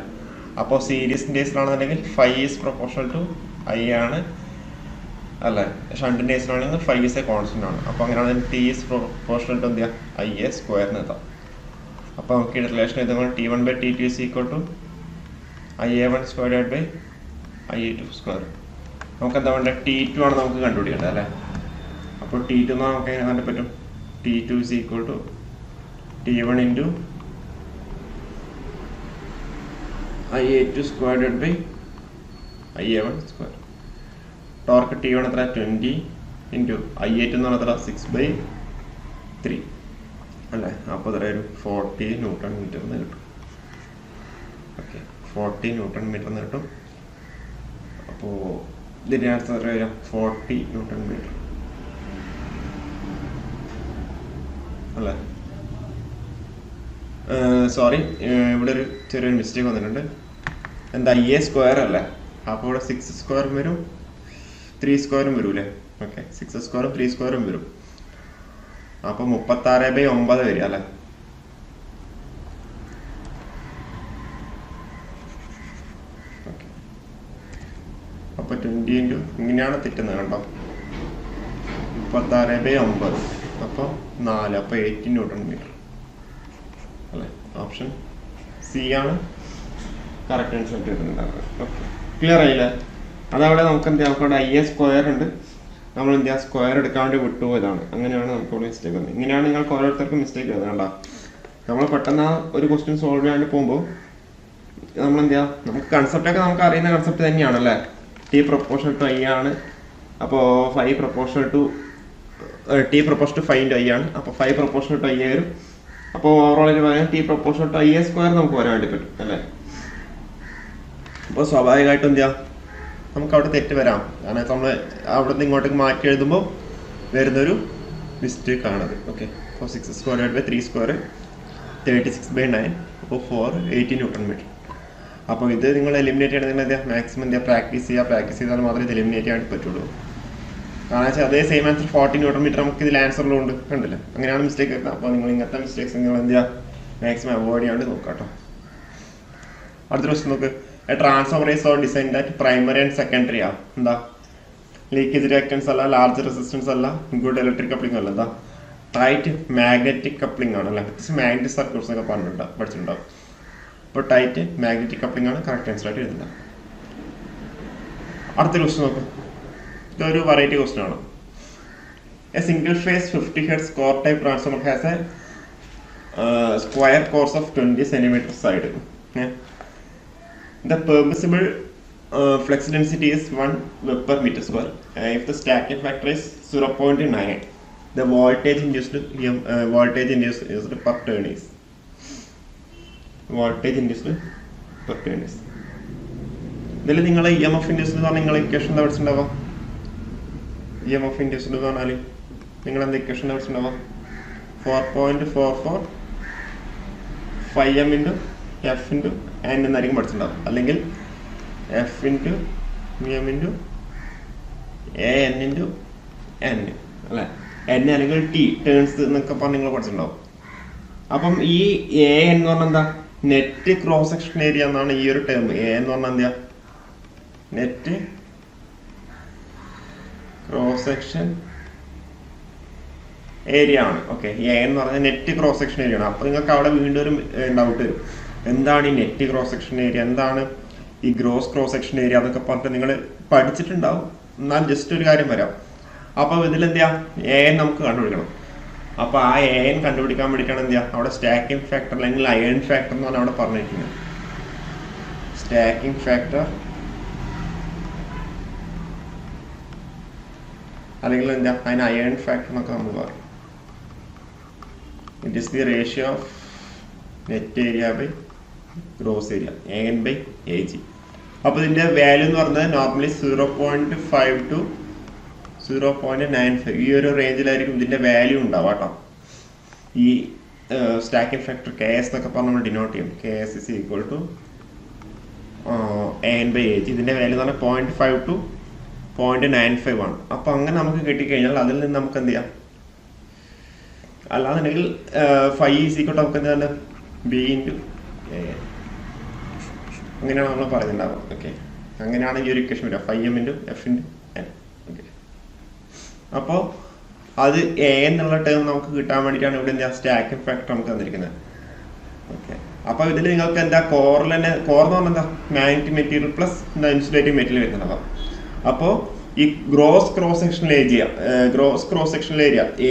അപ്പോൾ സീരീസിൻ്റെ കേസിലാണെന്നുണ്ടെങ്കിൽ 5 ഈസ് പ്രൊപ്പോർഷണൽ ടു I ആണ് അല്ലേ? ഷണ്ടിൻ്റെ കേസിലാണെങ്കിൽ 5 ഈസ് എ കോൺസ്റ്റന്റ് ആണ്. അപ്പോൾ അങ്ങനെയാണെങ്കിൽ T ഈസ് പ്രൊപ്പോർഷണൽ ടു എന്താ? IA സ്ക്വയറിന് എത്താം. അപ്പോൾ നമുക്ക് ഈ റിലേഷൻ എഴുതുമ്പോൾ T1/T2 is equal to IA1 squared by IA2 square. നമുക്ക് എന്താ വേണ്ടത്? T2 ആണ് നമുക്ക് കണ്ടുപിടിക്കേണ്ടത് അല്ലേ? അപ്പോൾ T2 എന്ന് നമുക്ക് എങ്ങനെ കണ്ടു പറ്റും? T2 is equal to T1 into IA2 squared by IA1 square. Torque T1 എത്ര? 20 into IA2 എന്ന് പറഞ്ഞാൽ 6/3 അല്ലേ? അപ്പോൾ എത്ര വരും? 40 ന്യൂട്ടൺ മീറ്റർ എന്ന് കിട്ടും. ഓക്കെ, 40 ന്യൂട്ടൺ മീറ്റർ എന്ന് കിട്ടും. അപ്പോൾ ഇതിൻ്റെ ആൻസർ എത്ര വരും? 40 ന്യൂട്ടൺ മീറ്റർ അല്ലേ? സോറി, ഇവിടെ ഒരു ചെറിയൊരു മിസ്റ്റേക്ക് വന്നിട്ടുണ്ട്. എന്താ? IA സ്ക്വയർ അല്ലേ? അപ്പോൾ ഇവിടെ 6 സ്ക്വയറും വരും 3 സ്ക്വയറും വരും അല്ലേ? ഓക്കെ, 6 സ്ക്വയറും 3 സ്ക്വയറും വരും. അപ്പോൾ 36/9 വരിക അല്ലേ? ഓക്കെ, അപ്പോൾ 20 ഇൻറ്റു ഇങ്ങനെയാണ് തെറ്റുന്നത് കണ്ടോ? 36/9 അപ്പോൾ 4, അപ്പോൾ 80 ന്യൂട്ടൺ മീറ്റർ അല്ലേ? ഓപ്ഷൻ സി ആണ് കറക്റ്റ് ആൻസർ കിട്ടുന്നുണ്ടാവുക. ഓക്കെ, ക്ലിയർ ആയില്ലേ? അതവിടെ നമുക്ക് എന്താ? നമുക്കവിടെ IA സ്ക്വയർ ഉണ്ട്, നമ്മൾ എന്താ സ്ക്വയർ എടുക്കാൻ വേണ്ടി വിട്ടുപോയതാണ്. അങ്ങനെയാണ് നമുക്കവിടെ മിസ്റ്റേക്ക് വന്നത്. ഇങ്ങനെയാണ് നിങ്ങൾക്ക് ഓരോരുത്തർക്കും മിസ്റ്റേക്ക് വരുന്നത് കണ്ടോ? നമ്മൾ പെട്ടെന്ന് ഒരു ക്വസ്റ്റ്യൻ സോൾവ് ചെയ്യാണ്ട് പോകുമ്പോൾ നമ്മളെന്താ, നമുക്ക് കൺസെപ്റ്റൊക്കെ നമുക്ക് അറിയുന്ന കൺസെപ്റ്റ് തന്നെയാണല്ലേ? T പ്രൊപ്പോർഷണൽ ടു I ആണ്. അപ്പോൾ 5 proportional to T proportional to 5 × I ആണ്. അപ്പോൾ 5 പ്രൊപ്പോർഷണൽ ടു I വരും. അപ്പോൾ ഓവറോളിൽ പറയാൻ T proportional to IA square നമുക്ക് വരാൻ വേണ്ടി പറ്റും അല്ലേ? അപ്പോൾ സ്വാഭാവികമായിട്ടും എന്താ, നമുക്ക് അവിടെ തെറ്റ് വരാം. കാരണം നമ്മൾ അവിടെ നിന്ന് ഇങ്ങോട്ടേക്ക് മാറ്റി എഴുതുമ്പോൾ വരുന്നൊരു മിസ്റ്റേക്ക് ആണത്. ഓക്കെ, അപ്പോൾ 6 സ്ക്വയർഡ് ബൈ 3 സ്ക്വയർ 36/9. അപ്പോൾ 480 ന്യൂട്ടൺ മീറ്റർ. അപ്പോൾ ഇത് നിങ്ങൾ എലിമിനേറ്റ് ചെയ്യണമെങ്കിൽ എന്താ? മാക്സിമം എന്താ പ്രാക്ടീസ് ചെയ്താൽ മാത്രമേ ഇത് എലിമിനേറ്റ് ചെയ്യാൻ പറ്റുള്ളൂ. കാരണം വെച്ചാൽ അതേ സെയിം ആൻസർ 40 ന്യൂട്ടൺ മീറ്റർ നമുക്ക് ഇതിൽ ആൻസറിലുണ്ട്, കണ്ടില്ല? അങ്ങനെയാണ് മിസ്റ്റേക്ക് വരുന്നത്. അപ്പോൾ നിങ്ങൾ ഇങ്ങനത്തെ മിസ്റ്റേക്സ് നിങ്ങൾ എന്താ മാക്സിമം അവോയ്ഡ് ചെയ്യാണ്ട് നോക്കാം കേട്ടോ. അടുത്ത ക്വസ്റ്റ്യൻ നോക്ക്. A transformer is or design that primary and secondary ആ എന്താ? ലീക്കേജ് റിയാക്ടൻസ് അല്ല, ലാർജ് റെസിസ്റ്റൻസ് അല്ല, ഗുഡ് ഇലക്ട്രിക് കപ്ലിംഗ് അല്ല, എന്താ? ടൈറ്റ് മാഗ്നറ്റിക് കപ്ലിംഗ് ആണ് അല്ലേ? മാഗ്നറ്റിക് സർക്യൂട്ട്സ് ഒക്കെ പഠിച്ചിട്ടുണ്ടാവും. അപ്പോൾ ടൈറ്റ് മാഗ്നറ്റിക് കപ്ലിംഗ് ആണ് കറക്റ്റ് ആൻസർ ആയിട്ട് എഴുതുന്നത്. അടുത്ത ക്വസ്റ്റ്യൻ നോക്കും. ഇതൊരു വെറൈറ്റി ക്വസ്റ്റ്യൻ ആണ്. A single phase 50 Hz core type transformer has a square core of 20 cm side. The permissible flux density is 1 Wb/m². If the stacking factor is 0.9, the voltage induced per turn is ഇതിൽ നിങ്ങൾ EMF induced എന്ന് പറഞ്ഞാൽ നിങ്ങൾ equation എന്താ പഠിച്ചിട്ടുണ്ടാവുക? EMF induced എന്ന് പറഞ്ഞാൽ നിങ്ങൾ എന്താ ഇക്വേഷൻ എന്താ പഠിച്ചിട്ടുണ്ടാവുക? 4.44 φm × F × N എന്നായിരിക്കും പഠിച്ചിട്ടുണ്ടാവും. അല്ലെങ്കിൽ F × μm × AN × N അല്ലേ? N അല്ലെങ്കിൽ T ടേൺസ് എന്നൊക്കെ പറഞ്ഞ് നിങ്ങൾ പഠിച്ചിട്ടുണ്ടാവും. അപ്പം ഈ AN എന്ന് പറഞ്ഞാൽ എന്താ? നെറ്റ് ക്രോസ് സെക്ഷൻ ഏരിയ എന്നാണ് ഈ ഒരു ടേം. AN എന്ന് പറഞ്ഞാൽ എന്താ? നെറ്റ് ക്രോസ് സെക്ഷൻ ഏരിയ ആണ്. ഓക്കെ, AN എന്ന് പറഞ്ഞാൽ നെറ്റ് ക്രോസ് സെക്ഷൻ ഏരിയ ആണ്. അപ്പോൾ നിങ്ങൾക്ക് അവിടെ വീണ്ടും ഒരു ഡൗട്ട് വരും, എന്താണ് ഈ നെറ്റ് ക്രോസ് സെക്ഷൻ ഏരിയ, എന്താണ് ഈ ഗ്രോസ് ക്രോസ് സെക്ഷൻ ഏരിയ എന്നൊക്കെ പറഞ്ഞിട്ട് നിങ്ങൾ പഠിച്ചിട്ടുണ്ടാവും. എന്നാൽ ജസ്റ്റ് ഒരു കാര്യം വരാം. അപ്പോൾ ഇതിലെന്താ? AN നമുക്ക് കണ്ടുപിടിക്കണം. അപ്പോൾ ആ AN കണ്ടുപിടിക്കാൻ വേണ്ടിയിട്ടാണ് എന്താ അവിടെ സ്റ്റാക്കിംഗ് ഫാക്ടർ അല്ലെങ്കിൽ അയൺ ഫാക്ടർ എന്ന് പറഞ്ഞാൽ അവിടെ പറഞ്ഞിരിക്കുന്നത്. സ്റ്റാക്കിംഗ് ഫാക്ടർ അല്ലെങ്കിൽ എന്താ അതിന് അയൺ ഫാക്ടർ എന്നൊക്കെ നമ്മൾ പറയും. It is the ratio of net area by gross area AN/AG. അപ്പോൾ ഇതിന്റെ വാല്യൂ എന്ന് പറഞ്ഞത് നോർമലി 0.5 to 0.95 ഈ ഒരു റേഞ്ചിലായിരിക്കും ഇതിന്റെ വാല്യൂ ഉണ്ടാവുക കേട്ടോ. ഈ സ്റ്റാക്കിംഗ് ഫാക്ടർ KS എന്നൊക്കെ പറഞ്ഞ് നമ്മൾ ഡിനോട്ട് ചെയ്യും. KS is equal to AN/AG. ഇതിന്റെ വാല്യൂ എന്ന് പറഞ്ഞാൽ 0.5 to 0.95 ആണ്. അപ്പൊ അങ്ങനെ നമുക്ക് കിട്ടിക്കഴിഞ്ഞാൽ അതിൽ നിന്ന് നമുക്ക് എന്ത് ചെയ്യാം, അല്ലാന്നുണ്ടെങ്കിൽ ഫൈവ് ഈസ് ഈക്വൽ ടു നമുക്ക് എന്താണ് B into AN അങ്ങനെയാണ് നമ്മൾ പറയുന്നുണ്ടാവുക. ഓക്കെ, അങ്ങനെയാണ് ഈ ഒരു ഇക്വേഷൻ വരിക, 5m into F into N. Okay, അപ്പോൾ അത് A എന്നുള്ള ടേം നമുക്ക് കിട്ടാൻ വേണ്ടിയിട്ടാണ് ഇവിടെ എന്താ സ്റ്റാക്കിംഗ് ഫാക്ടർ നമുക്ക് തന്നിരിക്കുന്നത്. ഓക്കെ, അപ്പോൾ ഇതിൽ നിങ്ങൾക്ക് എന്താ കോറിൽ തന്നെ, കോർ എന്ന് പറഞ്ഞാൽ എന്താ magnetic material plus insulating material വരുന്നുണ്ടാവും. അപ്പോൾ ഈ gross cross sectional area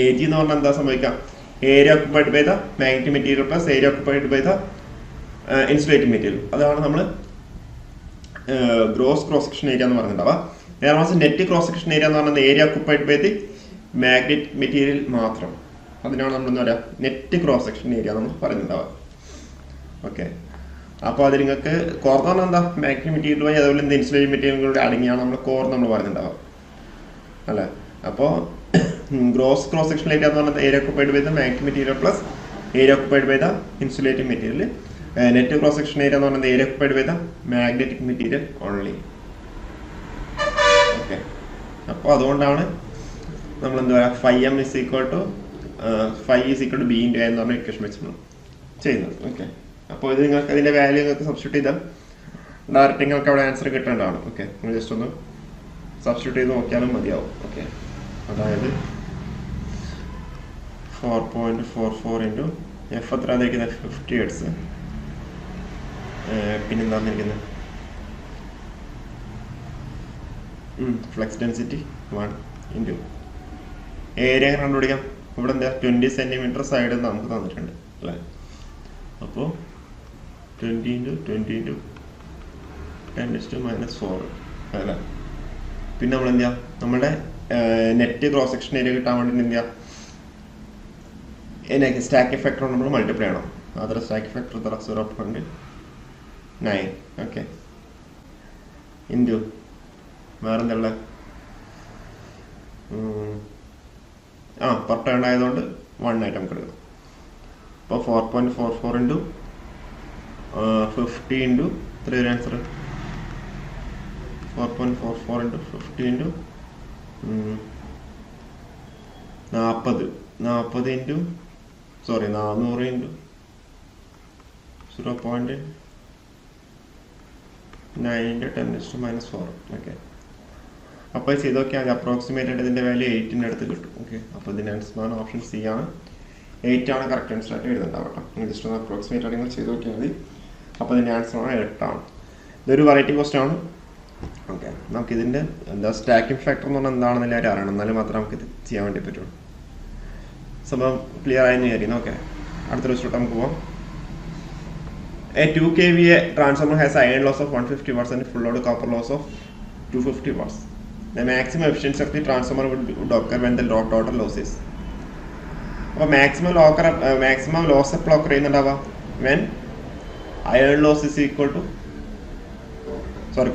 AG എന്ന് പറഞ്ഞാൽ എന്താ സംഭവിക്കാം, area occupied by the magnetic material plus area occupied by the insulating material. അതാണ് നമ്മൾ ഗ്രോസ് ക്രോസ് സെക്ഷൻ ഏരിയ എന്ന് പറഞ്ഞിട്ടുണ്ടാവുക. നേരെ നെറ്റ് ക്രോസ് സെക്ഷൻ ഏരിയ എന്ന് പറയുന്നത് area occupied by the magnetic material മാത്രം. അതിനാണ് നമ്മൾ എന്താ പറയുക നെറ്റ് ക്രോസ് സെക്ഷൻ ഏരിയ നമ്മൾ പറയുന്നുണ്ടാവുക. ഓക്കെ, അപ്പോൾ അത് നിങ്ങൾക്ക് കോർ എന്ന് പറഞ്ഞാൽ എന്താ മാഗ്നറ്റിക് മെറ്റീരിയൽ വഴി അതുപോലെ എന്താ ഇൻസുലേറ്റിംഗ് മെറ്റീരിയലുകളുടെ അടങ്ങിയാണ് നമ്മൾ കോർ നമ്മൾ പറയുന്നുണ്ടാവുക അല്ലേ. അപ്പോൾ ഗ്രോസ് ക്രോസ് സെക്ഷൻ ഏരിയ എന്ന് പറഞ്ഞാൽ area occupied by the magnetic material plus area occupied by the insulating material. Net cross section area എന്ന് പറയുന്നത് area occupied by the magnetic material only. Okay, അപ്പോൾ അതുകൊണ്ടാണ് നമ്മൾ എന്താ പറയുക 5m is equal to 5 is equal to B into A എന്ന് പറഞ്ഞ equation വെച്ച് ചെയ്യുന്നത്. ഓക്കെ, അപ്പോൾ ഇത് നിങ്ങൾക്ക് അതിൻ്റെ വാല്യൂ നിങ്ങൾക്ക് സബ്സ്റ്റിറ്റ്യൂട്ട് ചെയ്താൽ ഡയറക്റ്റ് നിങ്ങൾക്ക് അവിടെ ആൻസർ കിട്ടേണ്ടതാണ്. ഓക്കെ, നിങ്ങൾ ജസ്റ്റ് ഒന്ന് സബ്സ്റ്റിറ്റ്യൂട്ട് ചെയ്ത് നോക്കിയാലും മതിയാവും. ഓക്കെ, അതായത് 4.44 ഇൻറ്റു F എത്ര തന്നിരിക്കുന്നത് 50 Hz, പിന്നെന്താ തന്നിരിക്കുന്നത് ഫ്ലെക്സ് ഡെൻസിറ്റി 1 ഇൻറ്റു ഏരിയ കണ്ടുപിടിക്കാം. ഇവിടെ എന്താ 20 സെൻറ്റിമീറ്റർ സൈഡ് നമുക്ക് തന്നിട്ടുണ്ട് അല്ലേ. അപ്പോൾ 20 into 20 into 10⁻⁴ അല്ലേ. പിന്നെ നമ്മൾ എന്ത് ചെയ്യാം, നമ്മുടെ നെറ്റ് ക്രോസ് സെക്ഷൻ ഏരിയ കിട്ടാൻ വേണ്ടി എന്ത് ചെയ്യാം, സ്റ്റാക്കിംഗ് ഫാക്ടർ നമ്മൾ മൾട്ടിപ്ലൈ ചെയ്യണം. Other stacking factor 0.9. Okay, into വേറെന്താ ഉള്ളത്, പെർ ടേൺ ആയതുകൊണ്ട് 1 ആയിട്ട് നമുക്ക് എടുക്കാം. അപ്പോൾ 4.44 ഇൻറ്റു 50 ഇൻറ്റു എത്ര ഒരു answer 4.44 into 50 into 40 into 400 into 0.9 into 10⁻⁴. Okay, അപ്പോൾ ചെയ്ത് നോക്കിയാൽ അപ്രോക്സിമേറ്റ് ആയിട്ട് ഇതിൻ്റെ വാല്യൂ 8ൻ്റെ അടുത്ത് കിട്ടും. ഓക്കെ, അപ്പോൾ ഇതിൻ്റെ ആൻസർ ഓപ്ഷൻ C ആണ്. 8 ആണ് കറക്റ്റ് ആൻസർ ആയിട്ട് എഴുതുന്നുണ്ടാവും കേട്ടോ. നിങ്ങൾ ജസ്റ്റ് ഒന്ന് അപ്രോക്സിമേറ്റ് ആയിട്ട് നിങ്ങൾ ചെയ്ത് നോക്കിയാൽ മതി. അപ്പോൾ ഇതിൻ്റെ ആൻസർ 8 ആണ്. ഇതൊരു വെറൈറ്റി ക്വസ്റ്റൻ ആണ്. ഓക്കെ, നമുക്കിതിൻ്റെ എന്താ സ്റ്റാക്കിംഗ് ഫാക്ടർ എന്ന് പറഞ്ഞാൽ എന്താണെന്ന് എല്ലാവരും അറിയണം, എന്നാലും മാത്രമേ നമുക്ക് ഇത് ചെയ്യാൻ വേണ്ടി പറ്റുള്ളൂ. സംഭവം ക്ലിയർ ആയെന്ന് വിചാരിക്കുന്നു. ഓക്കെ, അടുത്തൊരു ക്വസ്റ്റൻ നമുക്ക് പോകാം. A 2 kVA transformer has iron loss of 150 watts and full load copper loss of 250 watts. The maximum efficiency of the transformer would occur when the total loss is. അപ്പോൾ maximum loss എപ്പോൾ occur ചെയ്യുന്നുണ്ടാവുക, when iron loss is equal to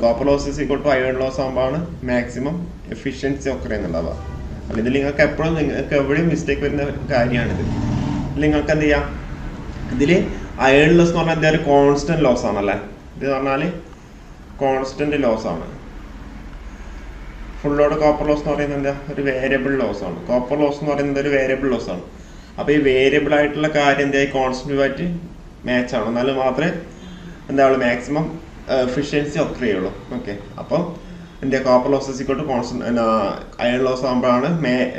copper loss is equal to iron loss ആകുമ്പോഴാണ് maximum efficiency occur ചെയ്യുന്നുണ്ടാവുക. അല്ല, ഇതിൽ നിങ്ങൾക്ക് എപ്പോഴും നിങ്ങൾക്ക് എവിടെയും മിസ്റ്റേക്ക് വരുന്ന കാര്യമാണിത്. ഇതിൽ നിങ്ങൾക്ക് എന്ത് ചെയ്യാം, ഇതിൽ അയൺ ലോസ് എന്ന് പറഞ്ഞാൽ എന്താ ഒരു കോൺസ്റ്റന്റ് ലോസ് ആണല്ലേ. ഇത് പറഞ്ഞാൽ കോൺസ്റ്റന്റ് ലോസ് ആണ്. ഫുൾ ലോഡ് കോപ്പർ ലോസ് എന്ന് പറയുന്നത് എന്താ ഒരു വേരിയബിൾ ലോസ് ആണ്. കോപ്പർ ലോസ് എന്ന് പറയുന്നത് ഒരു വേരിയബിൾ ലോസ് ആണ്. അപ്പോൾ ഈ വേരിയബിൾ ആയിട്ടുള്ള കാര്യം എന്താ കോൺസ്റ്റന്റുമായിട്ട് മാച്ച് ആണ്, എന്നാലും മാത്രമേ എന്താ മാക്സിമം എഫിഷ്യൻസി ഒക്കർ ചെയ്യുള്ളൂ. ഓക്കെ, അപ്പോൾ എന്താ copper loss is equal to constant iron loss ആകുമ്പോഴാണ്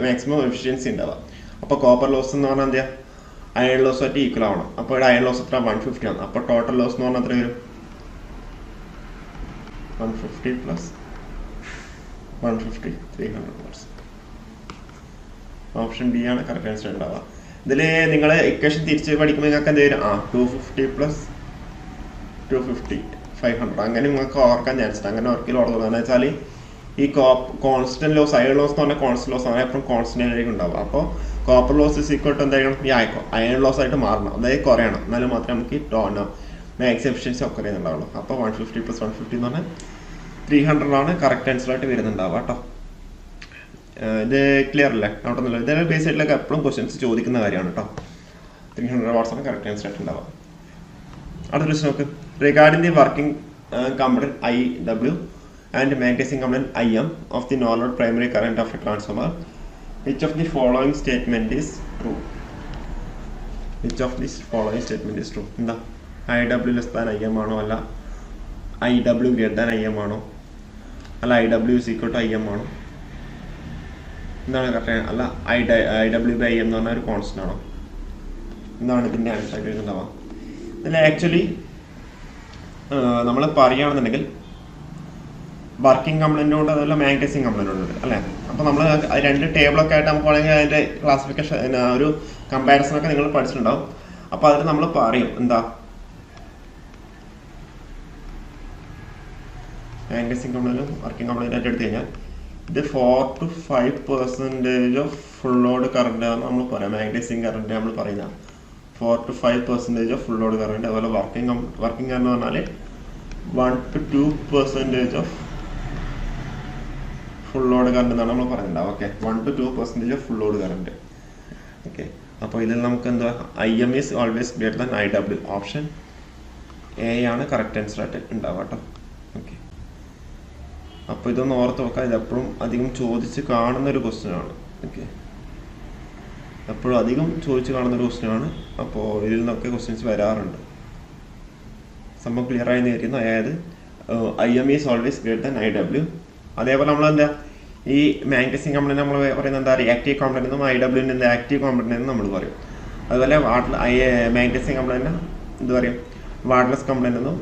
മാക്സിമം എഫിഷ്യൻസി ഉണ്ടാവുക. അപ്പോൾ കോപ്പർ ലോസ് എന്ന് പറഞ്ഞാൽ എന്താ അയൺ ലോസ് ആയിട്ട് ഈക്വൽ ആവണം. അപ്പോൾ ഇവിടെ അയൺ ലോസ് എത്ര 150 ആണ്. അപ്പോൾ ടോട്ടൽ ലോസ് എന്ന് പറഞ്ഞാൽ എത്ര വരും 150 പ്ലസ് 150 300 watts. ഓപ്ഷൻ ബി ആണ് കറക്റ്റ് ആൻസർ ഉണ്ടാവുക. ഇതിൽ നിങ്ങൾ ഇക്വേഷൻ തിരിച്ച് പഠിക്കുമ്പോൾ നിങ്ങൾക്ക് എന്ത് വരും 250 പ്ലസ് 250 500 അങ്ങനെ നിങ്ങൾക്ക് ഓർക്കാൻ ചാൻസ് ഉണ്ട്. അങ്ങനെ ഒരിക്കലും ഓർക്കുക എന്ന് വെച്ചാൽ ഈ കോൺസ്റ്റന്റ് ലോസ് അയൺ ലോസ് എന്ന് പറഞ്ഞാൽ കോൺസ്റ്റന്റ് ലോസ് ആണ് എപ്പോഴും കോൺസ്റ്റന്റ് ആയിരിക്കും ഉണ്ടാവുക. അപ്പോൾ copper loss is equal to എന്തായാലും ഈ അയൺ ലോസ് ആയിട്ട് മാറണം, അതായത് കുറയണം, എന്നാലും മാത്രമേ നമുക്ക് മാക്സ് എഫിഷ്യൻസി ഒക്കെ ചെയ്യുന്നുണ്ടാവുള്ളൂ. അപ്പോൾ 150 + 150 എന്ന് പറഞ്ഞാൽ 300 ആണ് കറക്റ്റ് ആൻസർ ആയിട്ട് വരുന്നുണ്ടാവുക കേട്ടോ. ഇത് ക്ലിയർ അല്ലേ? അവിടെ നിന്നല്ല, ഇതിന് ബേസ് ആയിട്ടൊക്കെ എപ്പോഴും ക്വസ്റ്റ്യൻസ് ചോദിക്കുന്ന കാര്യമാണ് കേട്ടോ. 300 വാട്ട്സ് ആണ് കറക്റ്റ് ആൻസർ ആയിട്ട് ഉണ്ടാവുക. അടുത്ത ക്വസ്റ്റ്യൻ നോക്ക്. Regarding the working component IW and magnetizing component IM of the no load primary current of a transformer, which of the following statement is true? Which of this following statement is true? എന്താ IW less than IM ആണോ, അല്ല IW greater than IM ആണോ, അല്ല IW is equal to IM ആണോ? എന്താണ് correct? അല്ല IW by IM എന്ന് പറഞ്ഞാൽ ഒരു കോൺസ്റ്റന്റ് ആണോ? എന്താണ് ഇതിൻ്റെ ആൻസർ ആയിട്ട് വരുന്നുണ്ടാവുക? ഇതിൽ ആക്ച്വലി നമ്മൾ പറയുകയാണെന്നുണ്ടെങ്കിൽ വർക്കിംഗ് കംപ്ലൈൻറ്റ് ഉണ്ട്, അതുപോലെ മാഗ്നറ്റൈസിങ് കംപ്ലൈൻറ്റ് ഉണ്ട് അല്ലേ. അപ്പോൾ നമ്മൾ രണ്ട് ടേബിളൊക്കെ ആയിട്ട് നമുക്ക് വേണമെങ്കിൽ അതിൻ്റെ ക്ലാസിഫിക്കേഷൻ ഒരു കമ്പാരിസണൊക്കെ നിങ്ങൾ പഠിച്ചിട്ടുണ്ടാവും. അപ്പോൾ അതിൽ നമ്മൾ പറയും എന്താ മാഗ്നറ്റൈസിങ് കംപ്ലൈൻറ്റും വർക്കിംഗ് കംപ്ലൈൻറ്റ് ആയിട്ട് എടുത്തു കഴിഞ്ഞാൽ ഇത് 4 to 5% of full load current ആണ് നമ്മൾ പറയാം. മാഗ്നറ്റൈസിങ് കറണ്ട് നമ്മൾ പറയുന്ന 4 to 5% of full load current. അതുപോലെ വർക്കിംഗ് കറണ്ട് പറഞ്ഞാൽ 1 to 2% of full load current എന്നാണ് നമ്മൾ പറയുന്നുണ്ടാവും. Okay, 1 to 2% of full load current. Okay, അപ്പോൾ ഇതിൽ നമുക്ക് എന്താ IM is always greater than IW. Option A ആണ് കറക്റ്റ് ആൻസർ ആയിട്ട് ഉണ്ടാവുക കേട്ടോ. ഓക്കെ, അപ്പോൾ ഇതൊന്ന് ഓർത്ത് വെക്കാം. ഇതെപ്പോഴും അധികം ചോദിച്ച് കാണുന്നൊരു ക്വസ്റ്റ്യൻ ആണ്. ഓക്കെ, എപ്പോഴും അധികം ചോദിച്ച് കാണുന്നൊരു ക്വസ്റ്റ്യൻ ആണ്. അപ്പോൾ ഇതിൽ നിന്നൊക്കെ ക്വസ്റ്റ്യൻസ് വരാറുണ്ട്. സംഭവം ക്ലിയർ ആയി നേരിടുന്നു. അതായത് IM is always greater than IW. അതേപോലെ നമ്മളെന്താ ഈ മാഗ്നറ്റൈസിങ് കംപ്ലൈൻറ്റ് നമ്മൾ പറയുന്നത് എന്താ റിയാക്റ്റീവ് കംപ്ലൈൻറ്റ് എന്നും IW എന്താ ആക്റ്റീവ് കംപ്ലൈൻറ്റ് എന്നും നമ്മൾ പറയും. അതുപോലെ മാഗ്നറ്റൈസിങ് കംപ്ലൈൻറ്റ് എന്ത് പറയും? വാട്ട്ലെസ് കംപ്ലൈൻറ്റ് എന്നും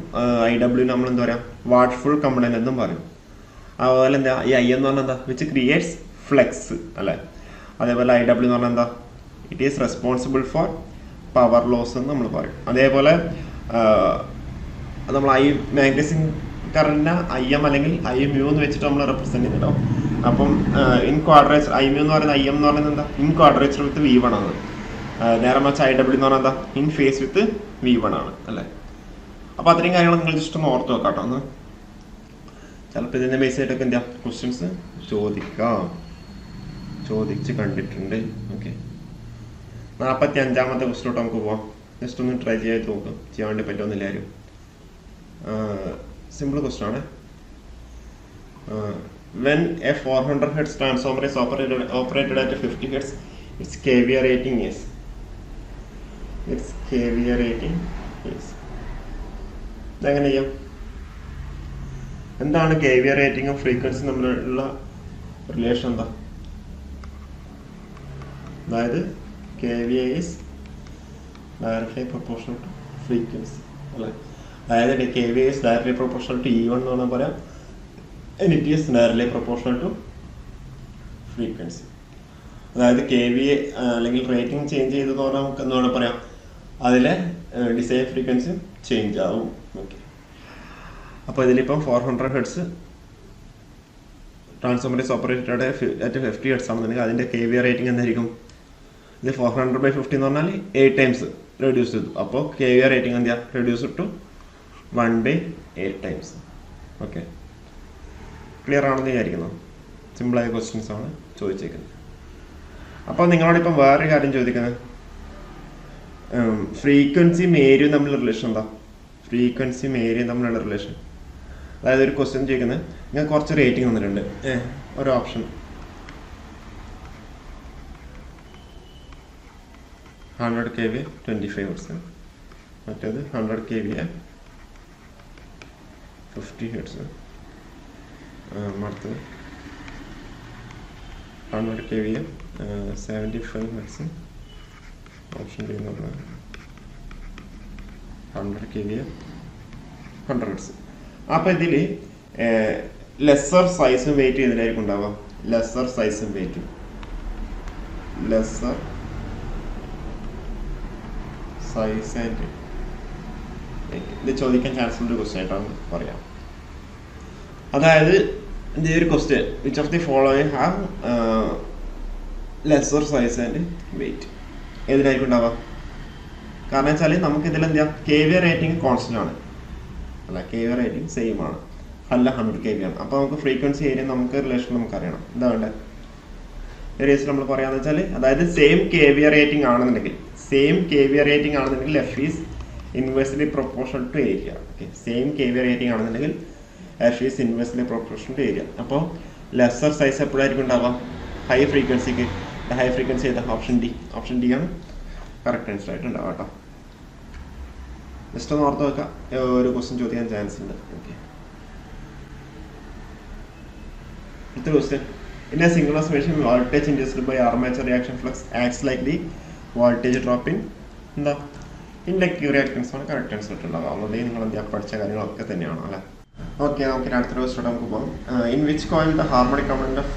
IW നമ്മൾ എന്താ പറയുക വാട്ട്ഫുൾ കംപ്ലൈൻറ്റ് എന്നും പറയും. അതുപോലെ എന്താ ഈ IM എന്ന് പറഞ്ഞാൽ എന്താ വിച്ച് ക്രിയേറ്റ്സ് ഫ്ലെക്സ് അല്ലേ. അതേപോലെ IW എന്ന് പറഞ്ഞാൽ എന്താ it is responsible for power loss എന്ന് നമ്മൾ പറയും. അതേപോലെ നമ്മൾ മാഗ്നറ്റൈസിങ് കറണ്ടിനെ IM അല്ലെങ്കിൽ IMU എന്ന് വെച്ചിട്ട് നമ്മൾ റെപ്രസെന്റ് ചെയ്യുന്നുണ്ടാവും. അപ്പം ഇൻ ക്വാഡ്രേച്ചർ IMU എന്ന് പറയുന്നത് IM എന്ന് പറയുന്നത് എന്താ ഇൻ ക്വാഡ്രേച്ചർ വിത്ത് V1 ആണ്. നേരെ മറിച്ച് IW എന്ന് പറഞ്ഞാൽ എന്താ ഇൻ ഫേസ് വിത്ത് V1 ആണ് അല്ലേ. അപ്പോൾ അത്രയും കാര്യങ്ങൾ നിങ്ങൾ ജസ്റ്റ് ഒന്ന് ഓർത്ത് വെക്കാം കേട്ടോ. ഒന്ന് ചിലപ്പോൾ ഇതിൻ്റെ ബേസ് ആയിട്ടൊക്കെ എന്താ ക്വസ്റ്റ്യൻസ് ചോദിച്ച് കണ്ടിട്ടുണ്ട്. ഓക്കെ, 45ാമത്തെ ക്വസ്റ്റ്യനോട്ട് നമുക്ക് പോവാം. ജസ്റ്റ് ഒന്ന് ട്രൈ ചെയ്ത് നോക്കാം, ചെയ്യാൻ വേണ്ടി പറ്റുമെന്നില്ല ആരും. സിമ്പിൾ ക്വസ്റ്റ്യൻ ആണ്. When a 400 Hz transformer is operated at 50 Hz, its KVA rating is ഇതെങ്ങനെ ചെയ്യാം? എന്താണ് KVA റേറ്റിംഗും ഫ്രീക്വൻസി തമ്മിലുള്ള റിലേഷൻ എന്താ? അതായത് KVA is directly proportional to frequency അല്ലേ. അതായത് KVA is directly proportional to E1 എന്ന് പറഞ്ഞാൽ പറയാം, and it is directly proportional to frequency. അതായത് KVA അല്ലെങ്കിൽ റേറ്റിംഗ് ചേഞ്ച് ചെയ്തെന്ന് പറഞ്ഞാൽ നമുക്ക് എന്താണ് പറയാം, അതിലെ ഡിസൈൻ ഫ്രീക്വൻസി ചേഞ്ച് ആവും. ഓക്കെ, അപ്പോൾ ഇതിലിപ്പം 400 Hz transformer is operated at 50 Hz ആണെന്നുണ്ടെങ്കിൽ അതിൻ്റെ KVA റേറ്റിംഗ് എന്തായിരിക്കും? ഇത് 400/50 എന്ന് പറഞ്ഞാൽ 8 times റെഡ്യൂസ് ചെയ്തു. അപ്പോൾ KVA റേറ്റിംഗ് എന്താ reduce to 1/8 times. Okay, clear ആണെന്ന് വിചാരിക്കുന്നു. സിമ്പിളായ ക്വസ്റ്റ്യൻസ് ആണ് ചോദിച്ചേക്കുന്നത്. അപ്പോൾ നിങ്ങളോടിപ്പം വേറൊരു കാര്യം ചോദിക്കുന്നത്, ഫ്രീക്വൻസിയും ഏരിയയും തമ്മിലുള്ള റിലേഷൻ എന്താ? ഫ്രീക്വൻസിയും ഏരിയയും തമ്മിലുള്ള റിലേഷൻ, അതായത് ഒരു ക്വസ്റ്റ്യൻ ചോദിക്കുന്നത് നിങ്ങൾക്ക് കുറച്ച് റേറ്റിംഗ് തന്നിട്ടുണ്ട്. ഒരു ഓപ്ഷൻ 100 kVA 25 Hz, മറ്റേത് 100 kVA 50 Hz, അടുത്തത് 100 kVA 75 Hz, option 100 kVA 100 Hz. അപ്പോൾ ഇതിൽ ലെസ്സർ സൈസും വെയിറ്റ് ചെയ്തിട്ടായിരിക്കും ഉണ്ടാവുക. ലെസ്സർ സൈസും വെയിറ്റും സൈസ് ആൻഡ് വെയിറ്റ് ഇത് ചോദിക്കാൻ ചാൻസ് ഉള്ള ഒരു ക്വസ്റ്റ്യൻ ആയിട്ടാണ് പറയാം. അതായത് ഇതിൻ്റെ ഒരു question which of the following have lesser size and weight ഏതിനായിരിക്കും ഉണ്ടാവുക? കാരണം വെച്ചാൽ നമുക്ക് ഇതിൽ എന്താ KV റേറ്റിംഗ് കോൺസ്റ്റന്റ് ആണ്, അല്ല KV റേറ്റിംഗ് സെയിം ആണ്, അല്ല 100 KV ആണ്. അപ്പോൾ നമുക്ക് ഫ്രീക്വൻസി ഏരിയ നമുക്ക് റിലേഷൻ നമുക്ക് അറിയണം. എന്താ വേണ്ടത്? ഏരിയസ് നമ്മൾ പറയാന്ന് വെച്ചാൽ, അതായത് സെയിം KV റേറ്റിംഗ് ആണെന്നുണ്ടെങ്കിൽ F is inversely proportional to area. Okay, same KV rating ആണെന്നുണ്ടെങ്കിൽ F is inversely proportional to area. അപ്പോൾ ലെസ്സർ സൈസ് എപ്പോഴായിരിക്കും ഉണ്ടാവാം? ഹൈ ഫ്രീക്വൻസിക്ക്. ഹൈ ഫ്രീക്വൻസി ഏതാ? ഓപ്ഷൻ ഡി ആണ് കറക്റ്റ് ആൻസർ ആയിട്ട് ഉണ്ടാവുക കേട്ടോ. ജസ്റ്റ് ഒന്ന് ഓർത്ത് വെക്കാം, ഒരു ക്വസ്റ്റ്യൻ ചോദിക്കാൻ ചാൻസ് ഉണ്ട്. ഓക്കെ, അടുത്ത question. In a synchronous machine, voltage induced by armature reaction flux acts like the voltage drop in the inductive reactance ആണ് കറക്റ്റ് ആൻസർ ആയിട്ടുണ്ടാവുക. അതുകൊണ്ട് നിങ്ങൾ എന്താ പഠിച്ച കാര്യങ്ങളൊക്കെ തന്നെയാണ് അല്ലേ. ഓക്കെ, നമുക്ക് അടുത്ത ക്വസ്റ്റ്യൻ നമുക്ക് പോകാം. In which coil the harmonic command of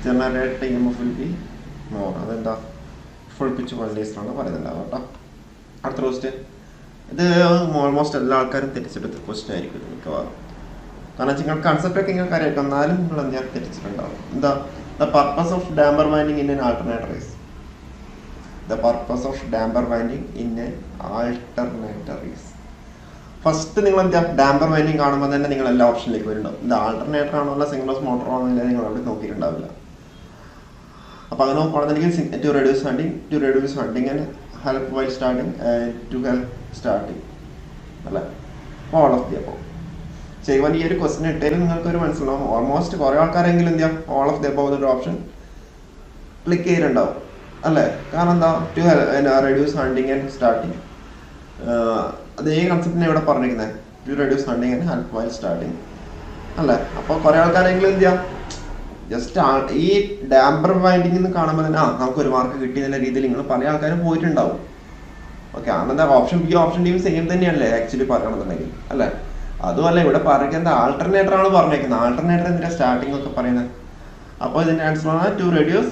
generated EMF will be more. അതെന്താ? ഫുൾ പിച്ച് വോൾട്ടേജ് പറയുന്നുണ്ടാവുക കേട്ടോ. അടുത്ത ക്വസ്റ്റ്യൻ. ഇത് ഓൾമോസ്റ്റ് എല്ലാ ആൾക്കാരും തെറ്റിച്ചെടുത്ത ക്വസ്റ്റ്യൻ ആയിരിക്കും മിക്കവാറും. കാരണം നിങ്ങൾ കൺസെപ്റ്റ് ഒക്കെ നിങ്ങൾക്ക് അറിയാം, എന്നാലും നിങ്ങൾ എന്താ തെറ്റിച്ചിട്ടുണ്ടാവും. എന്താ? The purpose of damper winding in N alternator is. First നിങ്ങൾ എന്താ ഡാമ്പർ വൈൻഡിങ് കാണുമ്പോൾ തന്നെ നിങ്ങൾ എല്ലാ ഓപ്ഷനിലേക്ക് വരുന്നുണ്ടാവും. ഇത് ആൾട്ടർനേറ്റർ ആണോ അല്ല സിംഗിൾസ് മോട്ടർ ആണോ ഇല്ല നിങ്ങൾ അവിടെ നോക്കിയിട്ടുണ്ടാവില്ല. അപ്പോൾ അങ്ങനെ നോക്കുകയാണെന്നുണ്ടെങ്കിൽ to reduce winding and help while starting to help starting അല്ലേ. ഓൾ ഓഫ് ദി അബോ ചെയ്യുവാൻ ഈ ഒരു ക്വസ്റ്റ്യൻ ഇട്ടാലും നിങ്ങൾക്ക് ഒരു മനസ്സിലാവും. ഓൾമോസ്റ്റ് കുറേ ആൾക്കാരെങ്കിലും എന്ത് ചെയ്യാം, ഓൾ ഓഫ് ദി അബോവ് എന്നൊരു ഓപ്ഷൻ ക്ലിക്ക് ചെയ്തിട്ടുണ്ടാവും അല്ലേ. കാരണം എന്താ? To reduce hunting and starting. അതേ കൺസെപ്റ്റിനെ ഇവിടെ പറഞ്ഞിരിക്കുന്നത്, to reduce hunting and help while starting അല്ലേ. അപ്പോൾ കുറേ ആൾക്കാരെങ്കിലും എന്ത് ചെയ്യാം, ജസ്റ്റ് ഈ ഡാമ്പർ വൈൻഡിങ് എന്ന് കാണുമ്പോൾ തന്നെ നമുക്ക് ഒരു മാർക്ക് കിട്ടിയെന്നുള്ള രീതിയിൽ നിങ്ങൾ പല ആൾക്കാരും പോയിട്ടുണ്ടാവും. ഓക്കെ, അതെന്താ ഓപ്ഷൻ ബി ഓപ്ഷൻ ഡിയും സെയിം തന്നെയല്ലേ ആക്ച്വലി പറയണമെന്നുണ്ടെങ്കിൽ അല്ലേ. അതുമല്ല ഇവിടെ പറയുന്നത് ആൾട്ടർനേറ്റർ ആണ് പറഞ്ഞേക്കുന്നത്. ആൾട്ടർനേറ്റർ എന്തിനാ സ്റ്റാർട്ടിംഗ് ഒക്കെ പറയുന്നത്? അപ്പോൾ ഇതിന്റെ ആൻസർ ആണ് to reduce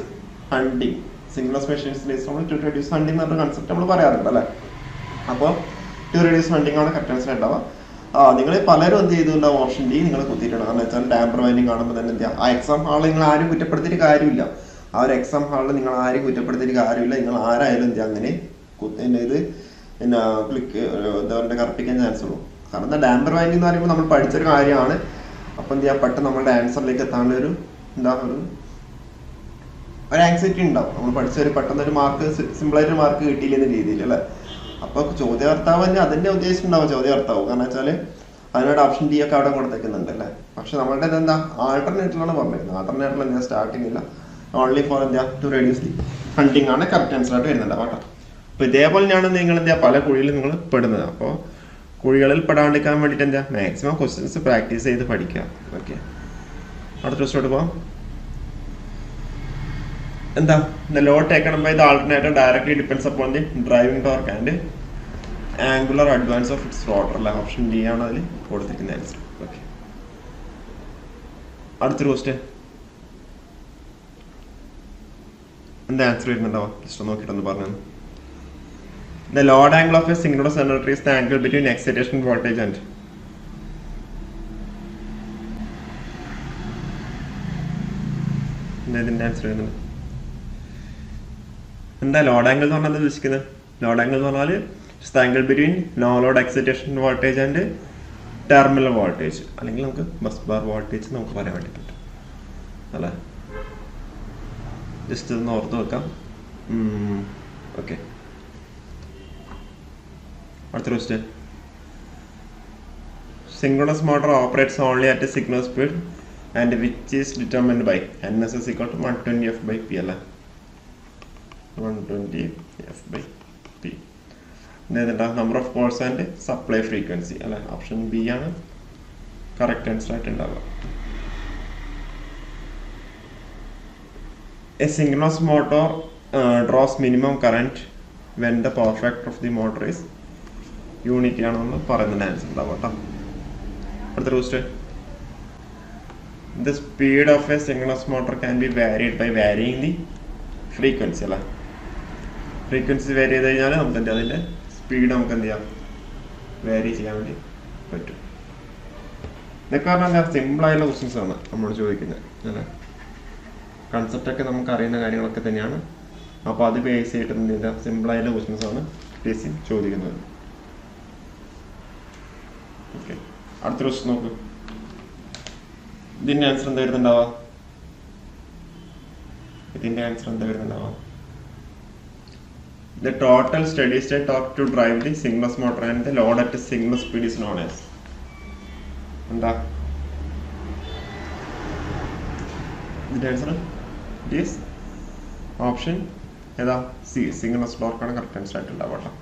hunting. Singles machines to reduce hunting എന്നൊരു കൺസെപ്റ്റ് നമ്മൾ പറയാറുണ്ട് അല്ലേ. അപ്പോൾ ടു റെഡ്യൂസ് ഹണ്ടിങ് ആണ് കറക്റ്റ് ആൻസർ ഉണ്ടാവുക. നിങ്ങൾ പലരും എന്ത് ചെയ്തിട്ടുണ്ടാവും? ഓപ്ഷൻ ഡി നിങ്ങൾ കുത്തിയിട്ടുണ്ട്. കാരണം വെച്ചാൽ ഡാമ്പർ വൈൻഡിങ് കാണുമ്പോൾ തന്നെ എന്താ, ആ എക്സാം ഹാളിൽ നിങ്ങൾ ആരും കുറ്റപ്പെടുത്തിയിട്ട് കാര്യമില്ല. ആ ഒരു എക്സാം ഹാളിൽ നിങ്ങൾ ആരും കുറ്റപ്പെടുത്തിയിട്ട് കാര്യമില്ല. നിങ്ങൾ ആരായാലും എന്താ അങ്ങനെ ഇത് പിന്നെ ക്ലിക്ക് എന്താ കറക്റ്റിക്കാൻ ചാൻസ് ഉള്ളൂ. കാരണം എന്താ ഡാമ്പർ വൈൻഡിങ് എന്ന് പറയുമ്പോൾ നമ്മൾ പഠിച്ചൊരു കാര്യമാണ്. അപ്പം എന്ത് ചെയ്യാം, പെട്ടെന്ന് നമ്മളുടെ ആൻസറിലേക്ക് എത്താനുള്ള ഒരു എന്താ ഒരു ആങ്സൈറ്റി ഉണ്ടാവും. നമ്മൾ പഠിച്ചൊരു പെട്ടെന്ന് ഒരു മാർക്ക് സിമ്പിളായിട്ടൊരു മാർക്ക് കിട്ടിയില്ലെന്ന രീതിയിൽ അല്ലേ. അപ്പോൾ ചോദ്യകർത്താവ് തന്നെ അതിൻ്റെ ഉദ്ദേശം ഉണ്ടാവും ചോദ്യകർത്താവ്. കാരണം വെച്ചാൽ അതിനോട് ഓപ്ഷൻ ഡി ഒക്കെ അവിടെ കൊടുത്തേക്കുന്നുണ്ട് അല്ലേ. പക്ഷെ നമ്മളുടെ എന്താ ആൾട്ടർനേറ്ററിലാണ് പറഞ്ഞിരിക്കുന്നത്. ആൾട്ടർനേറ്ററിൽ എന്താ സ്റ്റാർട്ടിങ് ഇല്ല, ഓൺലി ഫോർ എന്താ ടു റെഡ്യൂസ് ദി ഹണ്ടിങ് ആണ് കറക്റ്റ് ആൻസർ ആയിട്ട് വരുന്നുണ്ട് കേട്ടോ. അപ്പോൾ ഇതേപോലെയാണ് നിങ്ങൾ എന്താ പല കുഴിയിൽ നിങ്ങൾ പെടുന്നത്. അപ്പോൾ കുഴികളിൽ പെടാണ്ടിരിക്കാൻ വേണ്ടിയിട്ട് എന്താ മാക്സിമം ക്വസ്റ്റ്യൻസ് പ്രാക്ടീസ് ചെയ്ത് പഠിക്കുക. ഓക്കെ, അടുത്ത ക്വസ്റ്റ്യനോട്ട് പോകാം. എന്താ? The load taken by the alternator directly depends upon the driving torque and angular advance of its rotor അല്ല. ഓപ്ഷൻ ഡി ആണ് അതിൽ കൊടുത്തിരിക്കുന്ന ആൻസർ. ഓക്കെ, അടുത്തൊരു ക്വസ്റ്റ്യൻ. എന്താ ആൻസർ വരുന്നുണ്ടാവാം? ജസ്റ്റ് നോക്കിയിട്ടൊന്ന് പറഞ്ഞു. The load angle of a synchronous generator is the angle between excitation voltage and എന്താ ലോഡ് ആംഗിൾ എന്ന് പറഞ്ഞാൽ ഉദ്ദേശിക്കുന്നത്? ലോഡ് ആംഗിൾ എന്ന് പറഞ്ഞാൽ the angle between no load excitation voltage and terminal voltage, അല്ലെങ്കിൽ നമുക്ക് ബസ് ബാർ വോൾട്ടേജ് നമുക്ക് പറയാൻ വേണ്ടി പറ്റും അല്ലേ. ജസ്റ്റ് ഒന്ന് ഓർത്ത് വെക്കാം. ഓക്കെ, അടുത്ത question. Synchronous motor operates only at a synchronous speed and which is determined by ns is equal to 120 f by p അല്ലേ. 120 f by p. Number of Paul's and supply frequency അല്ലെ. Option B ആണ് correct answer ആയിട്ട് ഉണ്ടാവുക. A synchronous motor draws minimum current when the power factor of the motor is unity ആണെന്ന് പറയുന്നതിന് answer ഉണ്ടാവും കേട്ടോ. അടുത്ത question. The speed of a synchronous motor can be varied by varying the frequency അല്ലേ. Frequency vary ചെയ്ത് കഴിഞ്ഞാൽ നമുക്ക് എന്താ അതിൻ്റെ സ്പീഡ് നമുക്ക് എന്ത് ചെയ്യാം, വേരി ചെയ്യാൻ വേണ്ടി പറ്റും. ഇതൊക്കെ പറഞ്ഞാൽ എന്താ സിമ്പിളായുള്ള ക്വസ്റ്റ്യൻസ് ആണ് നമ്മൾ ചോദിക്കുന്നത് അല്ലേ. കൺസെപ്റ്റൊക്കെ നമുക്ക് അറിയുന്ന കാര്യങ്ങളൊക്കെ തന്നെയാണ്. അപ്പോൾ അത് ബേസ് ചെയ്തിട്ട് എന്ത് ചെയ്താൽ സിമ്പിളായുള്ള ക്വസ്റ്റ്യൻസ് ആണ് ടി ചോദിക്കുന്നത്. ഓക്കെ, അടുത്ത ക്വസ്റ്റ്യൻ നോക്ക്. ഇതിന്റെ ആൻസർ എന്താ വരുന്നുണ്ടാവുക? ഇതിന്റെ ആൻസർ എന്താ വരുന്നുണ്ടാവുക? The total steady state torque to drive the synchronous motor and the load at synchronous speed is known as. എന്താ ഇതിന്റെ ആൻസർ? ഇറ്റ് ഈസ് ഓപ്ഷൻ ഏതാ? സി, സിംഗ്രണസ് ടോർക്കാണ് കറക്റ്റ് ആൻസർ ആയിട്ട് ഉണ്ടാവുക.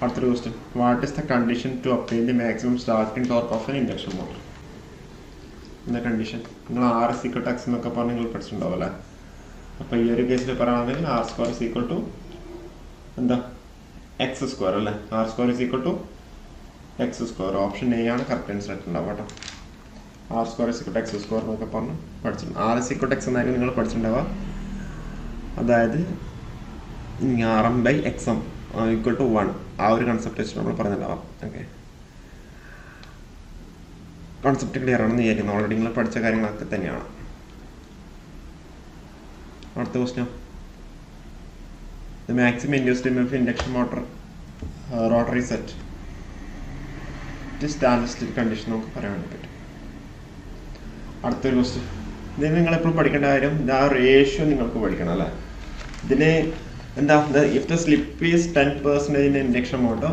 അടുത്തൊരു question. What is the condition to obtain the maximum starting torque of an induction motor? എന്താ condition? നിങ്ങൾ R is equal to X എന്നൊക്കെ പറഞ്ഞ് നിങ്ങൾ പഠിച്ചിട്ടുണ്ടാവും അല്ലേ? അപ്പോൾ ഈ ഒരു കേസിൽ പറയുകയാണെങ്കിൽ R square is equal to എന്താ? എക്സ് സ്ക്വയർ അല്ലേ? R square is equal to X square. Option A ആണ് കറക്റ്റ് ആൻസർ ആയിട്ട് ഉണ്ടാവുക കേട്ടോ. R square is equal to X square എന്നൊക്കെ പറഞ്ഞ് പഠിച്ചിട്ടുണ്ട്. R is equal to X എന്നായിരിക്കും നിങ്ങൾ പഠിച്ചിട്ടുണ്ടാവുക. അതായത് R M by X M equal to 1 ആ ഒരു കൺസെപ്റ്റ് വെച്ചിട്ട് നമ്മൾ പറഞ്ഞിട്ടുണ്ടാവാം. ഓക്കെ, കോൺസെപ്റ്റ് ക്ലിയർ ആണെന്ന് വിചാരിക്കുന്നു. ഓൾറെഡി നിങ്ങൾ പഠിച്ച കാര്യങ്ങളൊക്കെ തന്നെയാണ്. അടുത്ത question. The maximum induced MMF induction motor rotary set standard still condition നമുക്ക് പറയാൻ വേണ്ടി പറ്റും. അടുത്തൊരു ക്വസ്റ്റ്യൻ. ഇതിന് നിങ്ങളെപ്പോഴും പഠിക്കേണ്ട കാര്യം ആ റേഷ്യോ നിങ്ങൾക്ക് പഠിക്കണം അല്ലേ? ഇതിന് എന്താ? If the slip is 10% in induction motor,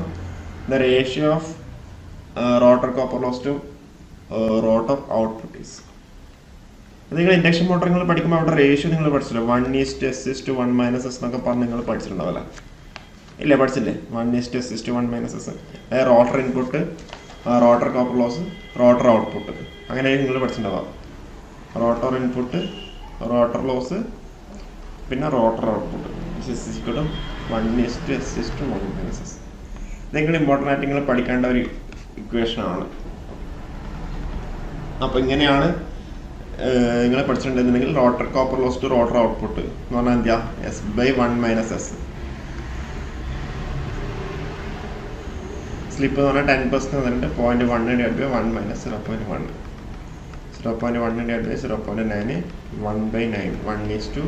the ratio of rotor copper loss to rotor output is. നിങ്ങൾ ഇൻഡക്ഷൻ മോട്ടർ നിങ്ങൾ പഠിക്കുമ്പോൾ അവിടെ റേഷ്യോ നിങ്ങൾ പഠിച്ചില്ല. 1:s/1 - s എന്നൊക്കെ പറഞ്ഞ് നിങ്ങൾ പഠിച്ചിട്ടുണ്ടാവില്ല? ഇല്ലേ, പഠിച്ചില്ലേ? 1:s/1 - s. അതായത് rotor input, rotor copper loss, rotor output, അങ്ങനെ നിങ്ങൾ പഠിച്ചിട്ടുണ്ടാവാം. റോട്ടർ ഇൻപുട്ട്, റോട്ടർ ലോസ്, പിന്നെ റോട്ടർ ഔട്ട്പുട്ട് 1:s/1 - s. ഇതെങ്കിൽ ഇമ്പോർട്ടൻ്റ് ആയിട്ട് നിങ്ങൾ പഠിക്കേണ്ട ഒരു ഇക്വേഷനാണ്. അപ്പോൾ ഇങ്ങനെയാണ് നിങ്ങൾ പഠിച്ചിട്ടുണ്ടെന്നുണ്ടെങ്കിൽ rotor copper loss to rotor output എന്ന് പറഞ്ഞാൽ എന്താ? S/1 - s. സ്ലിപ്പ് എന്ന് പറഞ്ഞാൽ 10% വന്നിട്ട് 0.1 / 1 - 0.1. 0.1 / 0.9 1/9 1:9.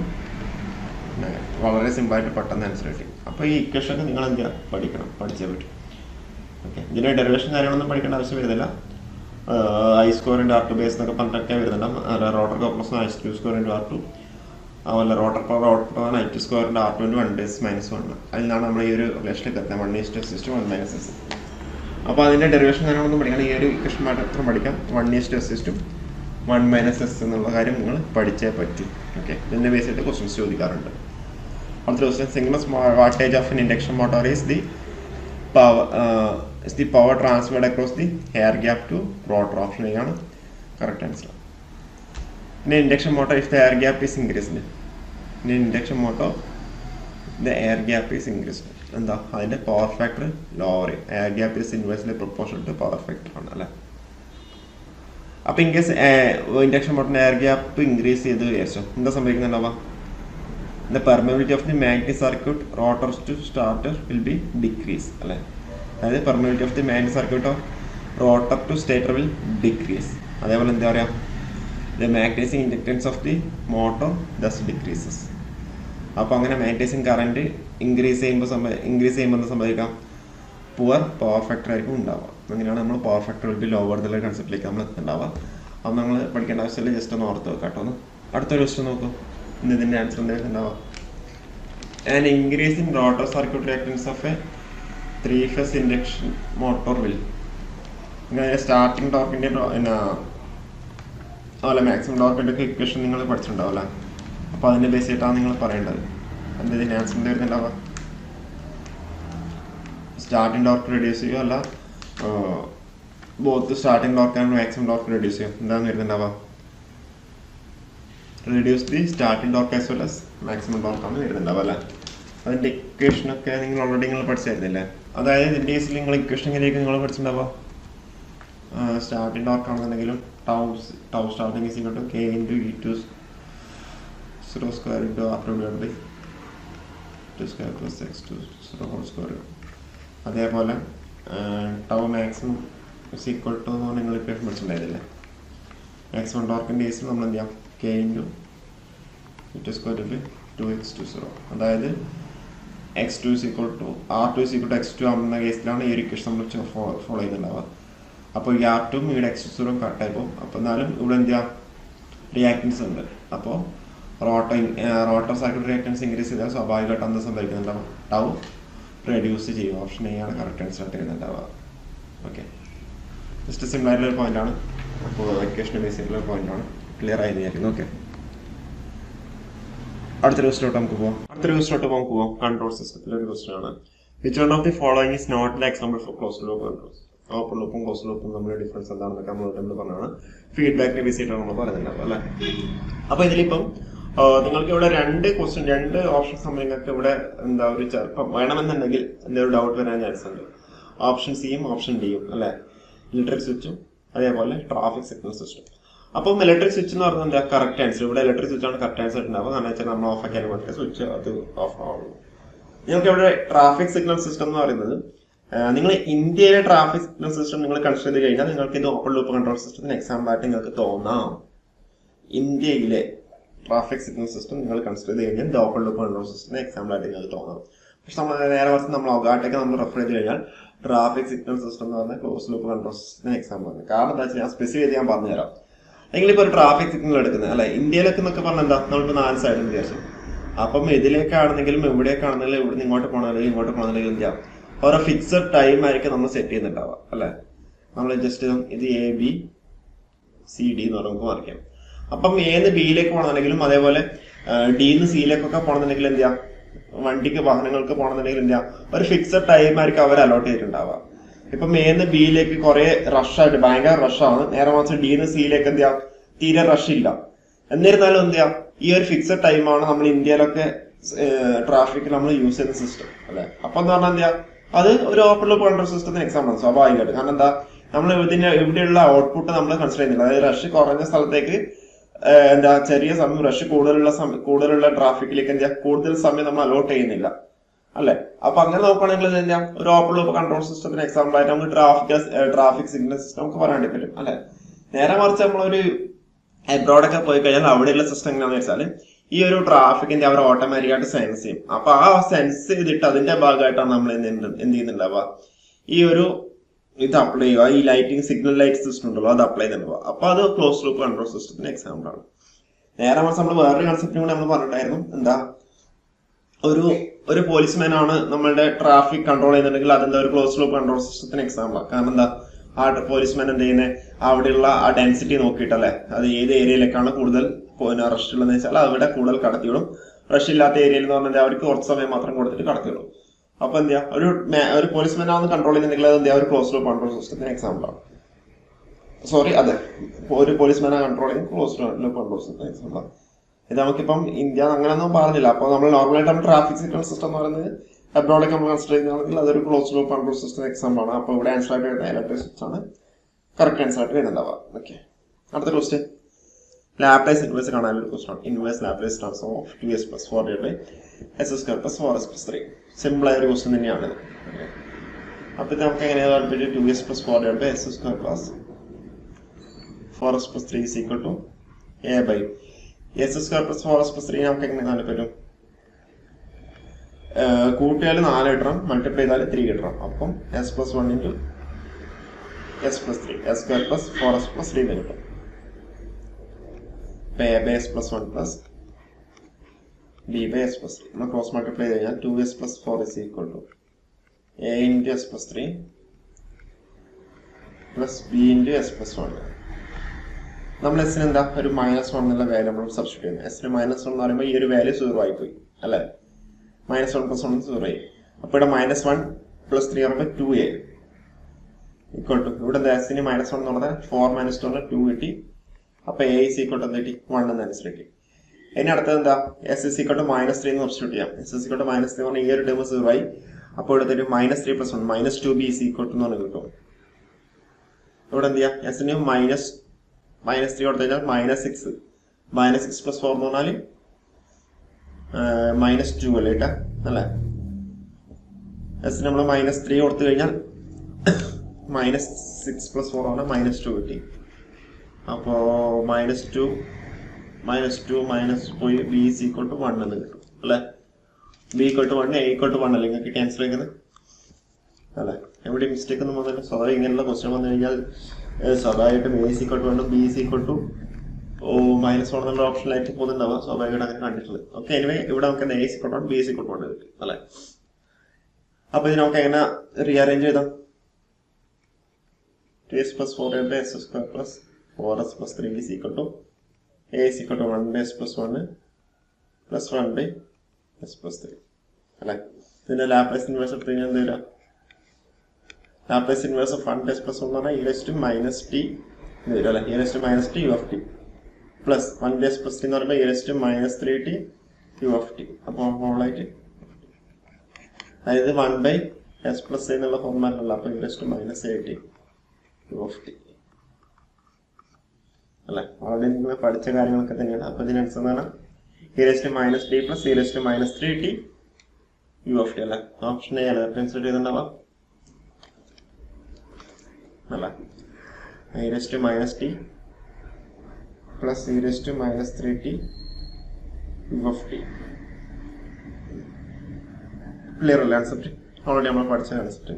വളരെ സിമ്പിളായിട്ട് പെട്ടെന്ന് ആൻസർ കിട്ടി. അപ്പോൾ ഈ ഇക്വേഷനൊക്കെ നിങ്ങൾ എന്താ പഠിക്കണം, പഠിച്ചേ പറ്റും. ഓക്കെ, ഇതിൻ്റെ ഡെറിവേഷൻ കാര്യങ്ങളൊന്നും പഠിക്കേണ്ട ആവശ്യം വരുന്നില്ല. I² × R2 ബേസ് എന്നൊക്കെ പറഞ്ഞിട്ടൊക്കെ വരുന്നുണ്ടാവും. റോട്ടർ കോപ്പർ I² × R2, അതുപോലെ rotor power output I² × R2 × 1 - 1. അതിലാണ് നമ്മൾ ഈ ഒരു റിലേഷനിലേക്ക് എത്തുന്നത് 1:s/1 - s. അപ്പോൾ അതിൻ്റെ ഡെറിവേഷൻ കാര്യങ്ങളൊന്നും പഠിക്കണം. ഈ ഒരു ഇക്വേഷൻ മാത്രം പഠിക്കാം. 1:s/1 - s എന്നുള്ള കാര്യം നിങ്ങൾ പഠിച്ചേ പറ്റും. ഓക്കെ, ഇതിൻ്റെ ബേസ് ചെയ്തിട്ട് ക്വസ്റ്റ്യൻസ് ചോദിക്കാറുണ്ട്. അടുത്ത question. Synchronous wattage of an induction motor is the power transferred across the air gap to rotor. Option A ആണ് correct answer. In an induction motor, if the air gap is increased, in an induction motor the air gap is increased, എന്താ അതിൻ്റെ power factor lower. Air gap is inversely proportional to power factor ആണ് അല്ലേ? അപ്പോൾ in case induction മോട്ടറിൻ്റെ air gap increase ചെയ്ത് വിചാരിച്ചോ, എന്താ സംഭവിക്കുന്നുണ്ടാവുക? The permeability of the magnetic circuit rotors to starter will be decrease അല്ലേ? അതായത് permeability of the magnetic circuit of rotor to stator will decrease. അതേപോലെ എന്താ പറയുക? The magnetizing inductance of the motor thus decreases. അപ്പോൾ അങ്ങനെ magnetizing current increase ചെയ്യുമ്പോൾ എന്താ സംഭവിക്കാം? പുവർ പവർ ഫാക്ടർ ആയിരിക്കും ഉണ്ടാവുക. അങ്ങനെയാണ് നമ്മൾ power factor will be lower എന്നുള്ള കൺസെപ്റ്റിലേക്ക് നമ്മൾ എത്തുന്നുണ്ടാവുക. അപ്പോൾ നമ്മൾ പഠിക്കേണ്ട ആവശ്യമില്ല, ജസ്റ്റ് ഒന്ന് ഓർത്ത് വെക്കാട്ടോ. അടുത്തൊരു ക്വസ്റ്റ്യൻ നോക്കൂ. ഇതിൻ്റെ ആൻസർ എന്തായാലും ഉണ്ടാവുക. An increase in rotor circuit reactance of A 3-phase induction motor will. ഇങ്ങനെ സ്റ്റാർട്ടിങ് ടോർക്കിൻ്റെ അതുപോലെ മാക്സിമം ടോർക്കിൻ്റെ ഒക്കെ ഇക്വേഷൻ നിങ്ങൾ പഠിച്ചിട്ടുണ്ടാവില്ല? അപ്പോൾ അതിൻ്റെ ബേസ് ചെയ്തിട്ടാണ് നിങ്ങൾ പറയേണ്ടത്. എന്താ ഇതിൻ്റെ ആൻസർ എന്താ വരുന്നുണ്ടാവുക? സ്റ്റാർട്ടിങ് ടോർക്ക് റെഡ്യൂസ് ചെയ്യുക, അല്ല both starting torque and maximum torque reduce ചെയ്യും. എന്താണ് വരുന്നുണ്ടാവുക? Reduce the starting torque as well as maximum ടോർക്കാണ് വരുന്നുണ്ടാവുക അല്ലേ? അതിൻ്റെ ഇക്വേഷനൊക്കെ നിങ്ങൾ ഓൾറെഡി നിങ്ങൾ പഠിച്ചായിരുന്നില്ലേ? അതായത് ഇതിൻ്റെ കേസിൽ നിങ്ങൾ ഇക്വേഷൻ എങ്ങനെയൊക്കെ നിങ്ങൾ പഠിച്ചിട്ടുണ്ടാവുക? സ്റ്റാർട്ടിംഗ് ടോർക്ക് ആണെന്നുണ്ടെങ്കിലും tau starting is equal to K × E2 0² × R2 / 2² + X2 0² അതേപോലെ tau maximum is equal to എന്ന് പറഞ്ഞാൽ നിങ്ങൾ ഇക്വേഷൻ പഠിച്ചിട്ടുണ്ടായിരുന്നില്ലേ? മാക്സിമം ടോർക്കിൻ്റെ കേസിൽ നമ്മൾ എന്ത് ചെയ്യാം? K × E2² / 2x20. അതായത് x2 is equal to r2 is equal to x2 ആവുന്ന കേസിലാണ് ഈ ഒരു ഇക്വേഷൻ നമ്മൾ ഫോളോ ചെയ്യുന്നുണ്ടാവുക. അപ്പോൾ ഈ r2 ഇവിടെ x0 കട്ടായി പോകും. അപ്പോൾ എന്നാലും ഇവിടെ എന്താ റിയാക്ടൻസ് ഉണ്ട്. അപ്പോൾ റോട്ടർ സർക്യൂട്ട് റിയാക്ടൻസ് ഇൻക്രീസ് ചെയ്താൽ സ്വാഭാവികമായിട്ട് എന്താ സംഭവിക്കുന്നുണ്ടാവും, ടൗ റെഡ്യൂസ് ചെയ്യും. ഓപ്ഷൻ എ ആണ് കറക്റ്റ് ആൻസർ ആയിട്ട് വരുന്നുണ്ടാവുക. ഓക്കെ, ജസ്റ്റ് സിമിലർ ആയിട്ടുള്ള പോയിന്റ് ആണ്. അപ്പോൾ ഇക്വേഷന് ബേസ് ചെയ്തിട്ടുള്ള പോയിന്റ് ആണ്. ക്ലിയർ ആയി വിചാരിക്കുന്നു. ഓക്കെ, അടുത്ത ക്വസ്റ്റിലോട്ട് നമുക്ക് പോകാം. കൺട്രോൾ സിസ്റ്റത്തിലെ ഒരു ക്വസ്റ്റൻ ആണ്. Which one of the following is not the example for closed loop controls. Open ലൂപ്പും ക്ലോസ്ഡ് ലൂപ്പും തമ്മിലുള്ള ഡിഫറൻസ് എന്താണെന്നൊക്കെ നമ്മൾ പറഞ്ഞാണ്. ഫീഡ്ബാക്കിനെ ബേസ് ചെയ്തിട്ടാണ് നമ്മൾ പറയുന്നുണ്ടാവും അല്ലേ. അപ്പോൾ ഇതിലിപ്പം നിങ്ങൾക്ക് ഇവിടെ രണ്ട് ഓപ്ഷൻസ് നമ്മൾ നിങ്ങൾക്ക് ഇവിടെ എന്താ ഒരു ചിലപ്പം വേണമെന്നുണ്ടെങ്കിൽ എന്താ ഒരു ഡൗട്ട് വരാൻ ചാൻസ് ഉണ്ട്. ഓപ്ഷൻ സിയും ഓപ്ഷൻ ഡിയും അല്ലെ, ഇലക്ട്രിക് സ്വിച്ചും അതേപോലെ ട്രാഫിക് സിഗ്നൽ സിസ്റ്റം. അപ്പം ഇലക്ട്രിക് സ്വിച്ച് എന്ന് പറഞ്ഞാൽ എന്താ കറക്റ്റ് ആൻസർ. ഇവിടെ ഇലക്ട്രിക് സ്വിച്ച് ആണ് കറക്റ്റ് ആൻസർ ഉണ്ടാവുക. കാരണം വെച്ചാൽ നമ്മൾ ഓഫ് ആക്കിയാൽ മാത്രമേ സ്വിച്ച് അത് ഓഫ് ആവുള്ളൂ. നിങ്ങൾക്ക് ഇവിടെ ട്രാഫിക് സിഗ്നൽ സിസ്റ്റം എന്ന് പറയുന്നത് നിങ്ങൾ ഇന്ത്യയിലെ ട്രാഫിക് സിഗ്നൽ സിസ്റ്റം നിങ്ങൾ കൺസിഡർ ചെയ്ത് കഴിഞ്ഞാൽ നിങ്ങൾക്ക് ഇത് ഓപ്പൺ ലൂപ്പ് കൺട്രോൾ സിസ്റ്റത്തിന് എക്സാമ്പിൾ ആയിട്ട് നിങ്ങൾക്ക് തോന്നാം. ഇന്ത്യയിലെ ട്രാഫിക് സിഗ്നൽ സിസ്റ്റം നിങ്ങൾ കൺസിഡർ ചെയ്ത് കഴിഞ്ഞാൽ ഇത് ഓപ്പൺ ലൂപ്പ് കൺട്രോൾ സിസ്റ്റത്തിന് എക്സാമ്പിൾ ആയിട്ട് നിങ്ങൾക്ക് തോന്നാം. പക്ഷെ നമ്മൾ നേരെ മറിച്ച് നമ്മൾ ഒഗാട്ടൊക്കെ നമ്മൾ റെഫർ ചെയ്ത് കഴിഞ്ഞാൽ ട്രാഫിക് സിഗ്നൽ സിസ്റ്റം എന്ന് പറഞ്ഞാൽ ക്ലോസ് ലൂപ്പ് കൺട്രോൾ സിസ്റ്റത്തിന് എക്സാമ്പിൾ ആണ്. കാരണം എന്താ വെച്ചാൽ ഞാൻ സ്പെസിഫൈ ചെയ്ത് ഞാൻ പറഞ്ഞുതരാം. നിങ്ങളിപ്പോൾ ഒരു ട്രാഫിക് സിഗ്നൽ എടുക്കുന്നത് അല്ലെ, ഇന്ത്യയിലൊക്കെ എന്നൊക്കെ പറഞ്ഞാൽ എന്താ നമ്മളിപ്പോൾ 4 സൈഡ് വിചാരിച്ചു. അപ്പം ഇതിലേക്കാണെന്നെങ്കിലും എവിടേക്കാണെന്നെങ്കിലും ഇവിടെ നിന്ന് ഇങ്ങോട്ട് പോകണമെങ്കിലും ഇങ്ങോട്ട് പോകണമെങ്കിലും എന്ത് ചെയ്യാം, ഓരോ ഫിക്സഡ് ടൈം ആയിരിക്കും നമ്മൾ സെറ്റ് ചെയ്യുന്നുണ്ടാവുക അല്ലെ. നമ്മൾ ജസ്റ്റ് ഇത് ABCD എന്ന് പറഞ്ഞാൽ നമുക്ക് മറിക്കാം. അപ്പം എന്ന് ബിയിലേക്ക് പോകണമെന്നുണ്ടെങ്കിലും അതേപോലെ ഡിന്ന് സിയിലേക്കൊക്കെ പോകണമെന്നുണ്ടെങ്കിൽ എന്ത് ചെയ്യാം, വണ്ടിക്ക് വാഹനങ്ങൾക്ക് പോകണമെന്നുണ്ടെങ്കിൽ എന്ത് ചെയ്യാം, ഒരു ഫിക്സഡ് ടൈം ആയിരിക്കും അവർ അലോട്ട് ചെയ്തിട്ടുണ്ടാവുക. ഇപ്പം എന്ന് ബിയിലേക്ക് കുറെ റഷായിട്ട് ഭയങ്കര റഷാണ്, നേരെ മറിച്ച് ഡിന്ന് സിയിലേക്ക് എന്ത് ചെയ്യാം തീരെ റഷ് ഇല്ല. എന്നിരുന്നാലും എന്ത് ചെയ്യാം, ഈ ഒരു ഫിക്സഡ് ടൈമാണ് നമ്മൾ ഇന്ത്യയിലൊക്കെ ട്രാഫിക്കിൽ നമ്മൾ യൂസ് ചെയ്യുന്ന സിസ്റ്റം അല്ലെ. അപ്പൊ എന്ന് പറഞ്ഞാൽ എന്ത് ചെയ്യാം, അത് ഒരു ഓപ്പൺ ലൂപ്പ് കൺട്രോൾ സിസ്റ്റത്തിന് എക്സാമ്പിൾ ആണ് സ്വാഭാവികമായിട്ട്. കാരണം എന്താ, നമ്മൾ ഇവിടെയുള്ള ഔട്ട്പുട്ട് നമ്മൾ കൺസിഡർ ചെയ്യുന്നില്ല. അതായത് റഷ് കുറഞ്ഞ സ്ഥലത്തേക്ക് എന്താ ചെറിയ സമയം റഷ് കൂടുതലുള്ള ട്രാഫിക്കിലേക്ക് എന്ത് ചെയ്യാം കൂടുതൽ സമയം നമ്മൾ അലോട്ട് ചെയ്യുന്നില്ല അല്ലെ. അപ്പൊ അങ്ങനെ നോക്കുകയാണെങ്കിൽ എന്ത് ചെയ്യാം, ഒരു ഓപ്പൺ ലൂപ്പ് കൺട്രോൾ സിസ്റ്റത്തിന് എക്സാമ്പിൾ ആയിട്ട് നമുക്ക് ട്രാഫിക് സിഗ്നൽ സിസ്റ്റം നമുക്ക് പറയാൻ പറ്റും അല്ലെ. നേരെ മറിച്ച് നമ്മളൊരു എബ്രോഡൊക്കെ പോയി കഴിഞ്ഞാൽ അവിടെയുള്ള സിസ്റ്റം എങ്ങനെയാണെന്ന് വെച്ചാൽ ഈ ഒരു ട്രാഫിക്കിന്റെ അവർ ഓട്ടോമാറ്റിക്കായിട്ട് സെൻസ് ചെയ്യും. അപ്പൊ ആ സെൻസ് ചെയ്തിട്ട് അതിന്റെ ഭാഗമായിട്ടാണ് നമ്മൾ എന്ത് ചെയ്യുന്നുണ്ടാവുക, ഈ ഒരു ഇത് അപ്ലൈ ചെയ്യുക. ഈ ലൈറ്റിംഗ് സിഗ്നൽ ലൈറ്റ് സിസ്റ്റം ഉണ്ടല്ലോ അത് അപ്ലൈ ചെയ്യുന്നുണ്ടാവുക. അപ്പൊ അത് ക്ലോസ് ലൂപ്പ് കൺട്രോൾ സിസ്റ്റത്തിന് എക്സാമ്പിൾ ആണ്. നേരെ മറിച്ച് നമ്മൾ വേറൊരു കൺസെപ്റ്റും കൂടെ നമ്മൾ പറഞ്ഞിട്ടായിരുന്നു. എന്താ, ഒരു പോലീസ്മാൻ ആണ് നമ്മളുടെ ട്രാഫിക് കൺട്രോൾ ചെയ്യുന്നുണ്ടെങ്കിൽ അതെന്താ ഒരു ക്ലോസ് ലൂപ്പ് കൺട്രോൾ സിസ്റ്റത്തിന് എക്സാമ്പിൾ ആണ്. കാരണം എന്താ, ആ പോലീസ്മാൻ എന്ത് ചെയ്യുന്നത് അവിടെയുള്ള ആ ഡെൻസിറ്റി നോക്കിയിട്ടല്ലേ, അത് ഏത് ഏരിയയിലേക്കാണ് കൂടുതൽ റഷ് ഉള്ളതെന്ന് വെച്ചാൽ അവിടെ കൂടുതൽ കടത്തിവിടും. റഷ് ഇല്ലാത്ത ഏരിയയിൽ എന്ന് പറഞ്ഞാൽ അവർക്ക് കുറച്ച് സമയം മാത്രം കൊടുത്തിട്ട് കടത്തിവിടും. അപ്പൊ എന്ത് ചെയ്യാം, ഒരു പോലീസ്മാൻ ആണ് കൺട്രോൾ ചെയ്യുന്നുണ്ടെങ്കിൽ അത് എന്താ ഒരു ക്ലോസ് ലൂപ്പ് കൺട്രോൾ സിസ്റ്റത്തിന് എക്സാമ്പിൾ ആണ്. സോറി, അതെ, ഒരു പോലീസ്മാനെ കൺട്രോൾ ചെയ്യുന്ന ക്ലോസ് ലൂപ്പ് കൺട്രോൾ സിസ്റ്റത്തിന് എക്സാമ്പിൾ ആണ്. ഇത് നമുക്കിപ്പം ഇന്ത്യ അങ്ങനെയൊന്നും പറഞ്ഞില്ല. അപ്പൊ നമ്മൾ നോർമലായിട്ട് നമ്മൾ ട്രാഫിക് സിഗ്നൽ സിസ്റ്റം എന്ന് പറയുന്നത് അബ്രോഡൊക്കെ നമ്മൾ കൺസിഡർ ചെയ്യുന്നതാണെങ്കിൽ അതൊരു close loop control system example ആണ്. അപ്പൊ ഇവിടെ ആൻസർ ആയിട്ട് വരുന്ന ഇലക്ട്രിക് സ്വിച്ച് ആണ് കറക്റ്റ് ആൻസർ ആയിട്ട് വരുന്നുണ്ടാവുക. ഓക്കെ, അടുത്ത ക്വസ്റ്റ്യൻ ലാപ്ലേസ് ഇൻവേഴ്സ് കാണാനുള്ള ക്വസ്റ്റ്യൻ ആണ്. Inverse Laplace transform of 2s + 4 s² + 4s + 3. Simple ആയ ഒരു ക്വസ്റ്റ്യൻ തന്നെയാണ്. അപ്പൊ ഇത് നമുക്ക് എങ്ങനെയാണ് താല്പര്യം, 2s + 4 s² + 4s + 3 is equal to a/s² + 4s + 3 നമുക്ക് എങ്ങനെ താല്പര്യം, കൂട്ടിയാൽ 4 കിട്ടണം, മൾട്ടിപ്ലൈ ചെയ്താൽ 3 കിട്ടണം. അപ്പം s+1 × s + 3 s² + 4s + 3 കിട്ടും. a/s + 1 + b/s + 3 നമ്മൾ ക്രോസ് മൾട്ടിപ്ലൈ കഴിഞ്ഞാൽ 2s + 4 is equal to a × s + 3 + b × s + 1. നമ്മൾ എസിന് എന്താ ഒരു -1 എന്നുള്ള വാല്യൂ നമ്മൾ സബ്സ്റ്റിറ്റ്യൂട്ട് ചെയ്യുന്നത്. എസിന് -1 എന്ന് പറയുമ്പോൾ ഈ ഒരു വാല്യൂ 0 ആയിപ്പോയി അല്ലെ. -1 + 1 0 ആയി. അപ്പൊ ഇവിടെ -1 + 3 ആകുമ്പോൾ 2a ഈക്വൽ ടു, ഇവിടെ എസിന് -1 എന്ന് പറഞ്ഞാൽ 4 - 2 2 കിട്ടി. അപ്പൊ a is equal to എന്ത് കിട്ടി, 1 എന്ന് ആൻസർ കിട്ടി. ഇനി അടുത്തത് എന്താ, s is equal to -3 എന്ന് സബ്സ്റ്റിറ്റ്യൂട്ട് ചെയ്യാം. s is equal to -3 പറഞ്ഞാൽ ഈ ഒരു ടേം 0 ആയി. അപ്പോൾ ഇവിടെ ഒരു -3 + 1 -2b is equal to എന്ന് പറഞ്ഞ് കിട്ടും. ഇവിടെ എന്ത് ചെയ്യാം, എസിന് -3 കൊടുത്തു കഴിഞ്ഞാൽ -6 + 4 എന്ന് പറഞ്ഞാൽ -2 അല്ലേ കേട്ടാ അല്ലേ. എസ് നമ്മൾ -3 കൊടുത്തു കഴിഞ്ഞാൽ -6 + 4 ആണ് -2 കിട്ടി. അപ്പോ -2 പോയി b is equal to 1 എന്ന് കിട്ടും അല്ലെ. B equal to 1 A equal to 1 അല്ലേ നിങ്ങൾക്ക് ക്യാൻസൽ ചെയ്യുന്നത് അല്ലെ. എവിടെ മിസ്റ്റേക്ക് ഒന്നും വന്നില്ല. സ്വഭാവം ഇങ്ങനെയുള്ള ക്വസ്റ്റ്യൻ വന്നു കഴിഞ്ഞാൽ സ്വാഭാവികമായിട്ടും A is equal to 1 B is equal to -1 എന്നുള്ള ഓപ്ഷനിലായിട്ട് പോകുന്നുണ്ടാവുക. സ്വാഭാവികമായിട്ട് അങ്ങനെ കണ്ടിട്ടുള്ളത്. ഓക്കെ, എനിവേ ഇവിടെ നമുക്ക് A is equal to 1 B is equal to 1 കിട്ടും അല്ലെ. അപ്പൊ ഇത് നമുക്ക് എങ്ങനെ റീഅറേഞ്ച് ചെയ്താം? 2s plus 4s square plus 4s plus 3 is equal to a is equal to 1s plus 1 plus 1 by s plus 3 അല്ലെ. ഇതിന്റെ ലാപ്ലേസ് ഇൻവേഴ്സ് എടുത്ത് കഴിഞ്ഞാൽ എന്ത് വരാം? Laplace inverse of 1s plus 1 എന്ന് പറഞ്ഞാൽ e raised to minus t എന്ന് വരും അല്ലെ. e raised to minus t u of t plus 1s plus 3 എന്ന് പറയുമ്പോൾ e raised to minus 3t u of t. അപ്പോൾ ഹോളായിട്ട് അതായത് 1 by s plus a എന്നുള്ള ഫോർമാറ്റിലുള്ള അപ്പോൾ e raised to minus 8t of t അല്ലെ. ഓൾറെഡി നിങ്ങൾ പഠിച്ച കാര്യങ്ങളൊക്കെ തന്നെയാണ്. അപ്പൊ ഇതിനനുസരിച്ചാണ് e raised to minus t plus e raised to minus 3t u of t അല്ലെ. ഓപ്ഷൻ എ അല്ലെ കൺസിഡർ ചെയ്തിട്ടുണ്ടാവാം അല്ലെ. e raised to minus t plus e raised to minus 3t u of t. Clear അല്ലേ concept? Already നമ്മൾ പഠിച്ച concept.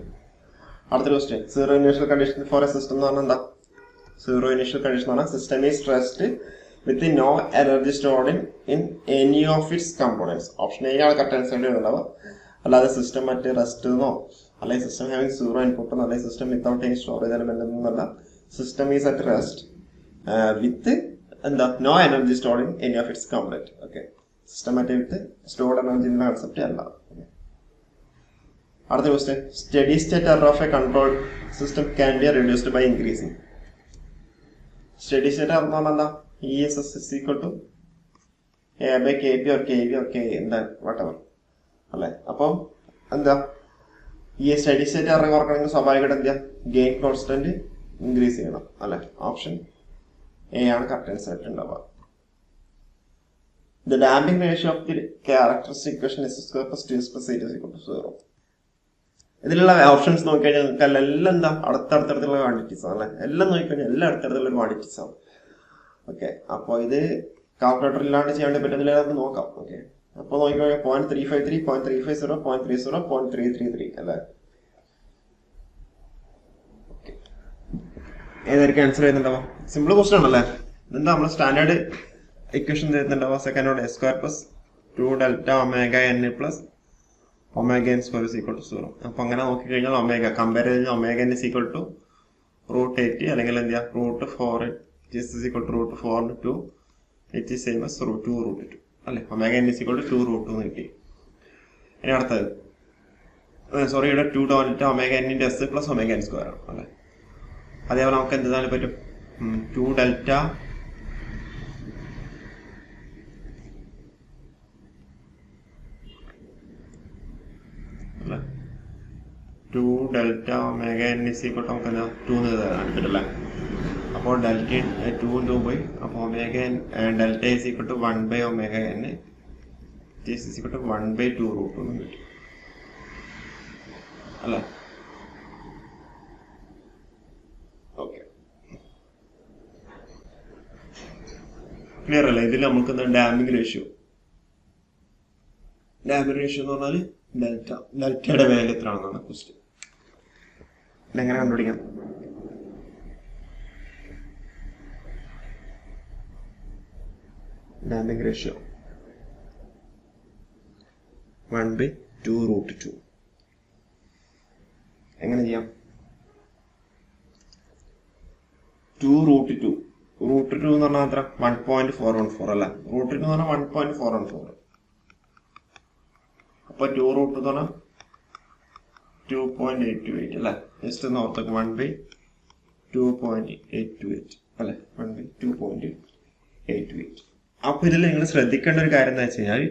അടുത്ത question, zero initial condition for a system എന്ന് പറഞ്ഞാൽ എന്താ? സീറോ ഇനീഷ്യൽ കണ്ടീഷൻ എന്ന് പറഞ്ഞാൽ system is stressed with no energy stored in any of its components. Option A ആണ് കറക്റ്റ് ആൻസർ ഉണ്ടാവുക. അല്ലാതെ സിസ്റ്റം മറ്റേ റെസ്റ്റ് എന്നോ അല്ലെങ്കിൽ സിസ്റ്റം ഹാവിംഗ് സീറോ ഇൻപുട്ട് എന്നോ അല്ലെങ്കിൽ system without any storage element എന്നല്ല. System is at rest with എന്താ no energy stored in any of its component. Okay, system മറ്റേ വിത്ത് സ്റ്റോർഡ് എനർജി എന്ന കൺസെപ്റ്റ് അല്ല. അടുത്ത question, steady state error of a control system can be reduced by increasing. Steady state error എന്ന് പറഞ്ഞാൽ എന്താ? ESS is equal to A by KB or KB or K എന്താ whatever അല്ലെ. അപ്പം എന്താ ഈ സ്റ്റഡി സ്റ്റേറ്റ് എറർ കുറക്കണമെങ്കിൽ സ്വാഭാവികമായിട്ട് എന്താ ഗെയിൻ കോൺസ്റ്റന്റ് ഇൻക്രീസ് ചെയ്യണം അല്ലെ. ഓപ്ഷൻ എ ആണ് കറക്റ്റ് ആൻസർ ആയിട്ട് ഉണ്ടാവുക. The damping ratio of the characteristic equation is square plus 2s plus 8 is equal to 0. ഇതിലുള്ള ഓപ്ഷൻസ് നോക്കിക്കഴിഞ്ഞാൽ നിങ്ങൾക്ക് എല്ലാം എന്താ അടുത്തടുത്തുള്ള ക്വാണ്ടിറ്റീസ് ആണ് അല്ലെ. എല്ലാം നോക്കിക്കഴിഞ്ഞാൽ എല്ലാം അടുത്തടുത്തുള്ള ക്വാണ്ടിറ്റീസ് ആണ്. ഓക്കെ, അപ്പോൾ ഇത് കാൽക്കുലേറ്റർ ഇല്ലാണ്ട് ചെയ്യാൻ പറ്റുന്നില്ല, നമുക്ക് നോക്കാം. ഓക്കെ, അപ്പോൾ നോക്കിക്കഴിഞ്ഞാൽ 0.353, 0.350, 0.30, 0.333 അല്ലെ. ഏതായിരിക്കും ആൻസർ ചെയ്യുന്നുണ്ടാവാം? സിമ്പിൾ ക്വസ്റ്റൻ ആണല്ലേ. ഇതെന്താ നമ്മൾ സ്റ്റാൻഡേർഡ് ഇക്വേഷൻ തരുന്നുണ്ടാവുക. Second order A square plus 2 delta omega N plus omega N square is equal to 0. അപ്പൊ അങ്ങനെ നോക്കിക്കഴിഞ്ഞാൽ ഒമേഗ കമ്പയർ ചെയ്ത് omega N is equal to √8 അല്ലെങ്കിൽ എന്ത് ചെയ്യാം √4 is equal to √4 into 2 it is same as √2 അല്ലെ. Omega N is equal to 2√2 എന്ന് കിട്ടി. ഇനി അടുത്തത് സോറി ഇവിടെ 2 delta omega N into S plus omega N square ആണ് അല്ലെ. അതേപോലെ നമുക്ക് എന്താണ് പറ്റും? 2 ഡെൽറ്റ അല്ലെ 2 delta omega N is equal to നമുക്ക് എന്താ 2 എന്ന് എഴുതാൻ പറ്റില്ലേ. അപ്പോൾ ഡെൽറ്റ 2 2 പോയി. അപ്പോൾ omega N delta is equal to 1 by omega N is equal to 1 by 2√2 എന്ന് കിട്ടും അല്ലേ. ഓക്കെ, ക്ലിയർ അല്ലേ? ഇതിൽ നമുക്ക് എന്താ ഡാമിംഗ് റേഷ്യോ എന്ന് പറഞ്ഞാൽ ഡെൽറ്റയുടെ വാല്യൂ എത്രയാണെന്നാണ് ക്വസ്റ്റ്യൻ. ഇതെങ്ങനെ കണ്ടുപിടിക്കാം? ഡാമ്പിംഗ് റേഷ്യോ 1 by 2√2 എങ്ങനെ ചെയ്യാം? 2√2 എന്ന് പറഞ്ഞാൽ എത്ര? 1.414 അല്ല. √2 എന്ന് പറഞ്ഞാൽ 1.414. അപ്പൊ 2√2 എന്ന് പറഞ്ഞാൽ 2.828 അല്ലെ. ജസ്റ്റ് ഒന്ന് ഓർത്തേക്ക് 1 by 2.828 അല്ലെ. 1 by 2.828. അപ്പൊ ഇതിൽ നിങ്ങൾ ശ്രദ്ധിക്കേണ്ട ഒരു കാര്യം എന്താ വെച്ച് കഴിഞ്ഞാൽ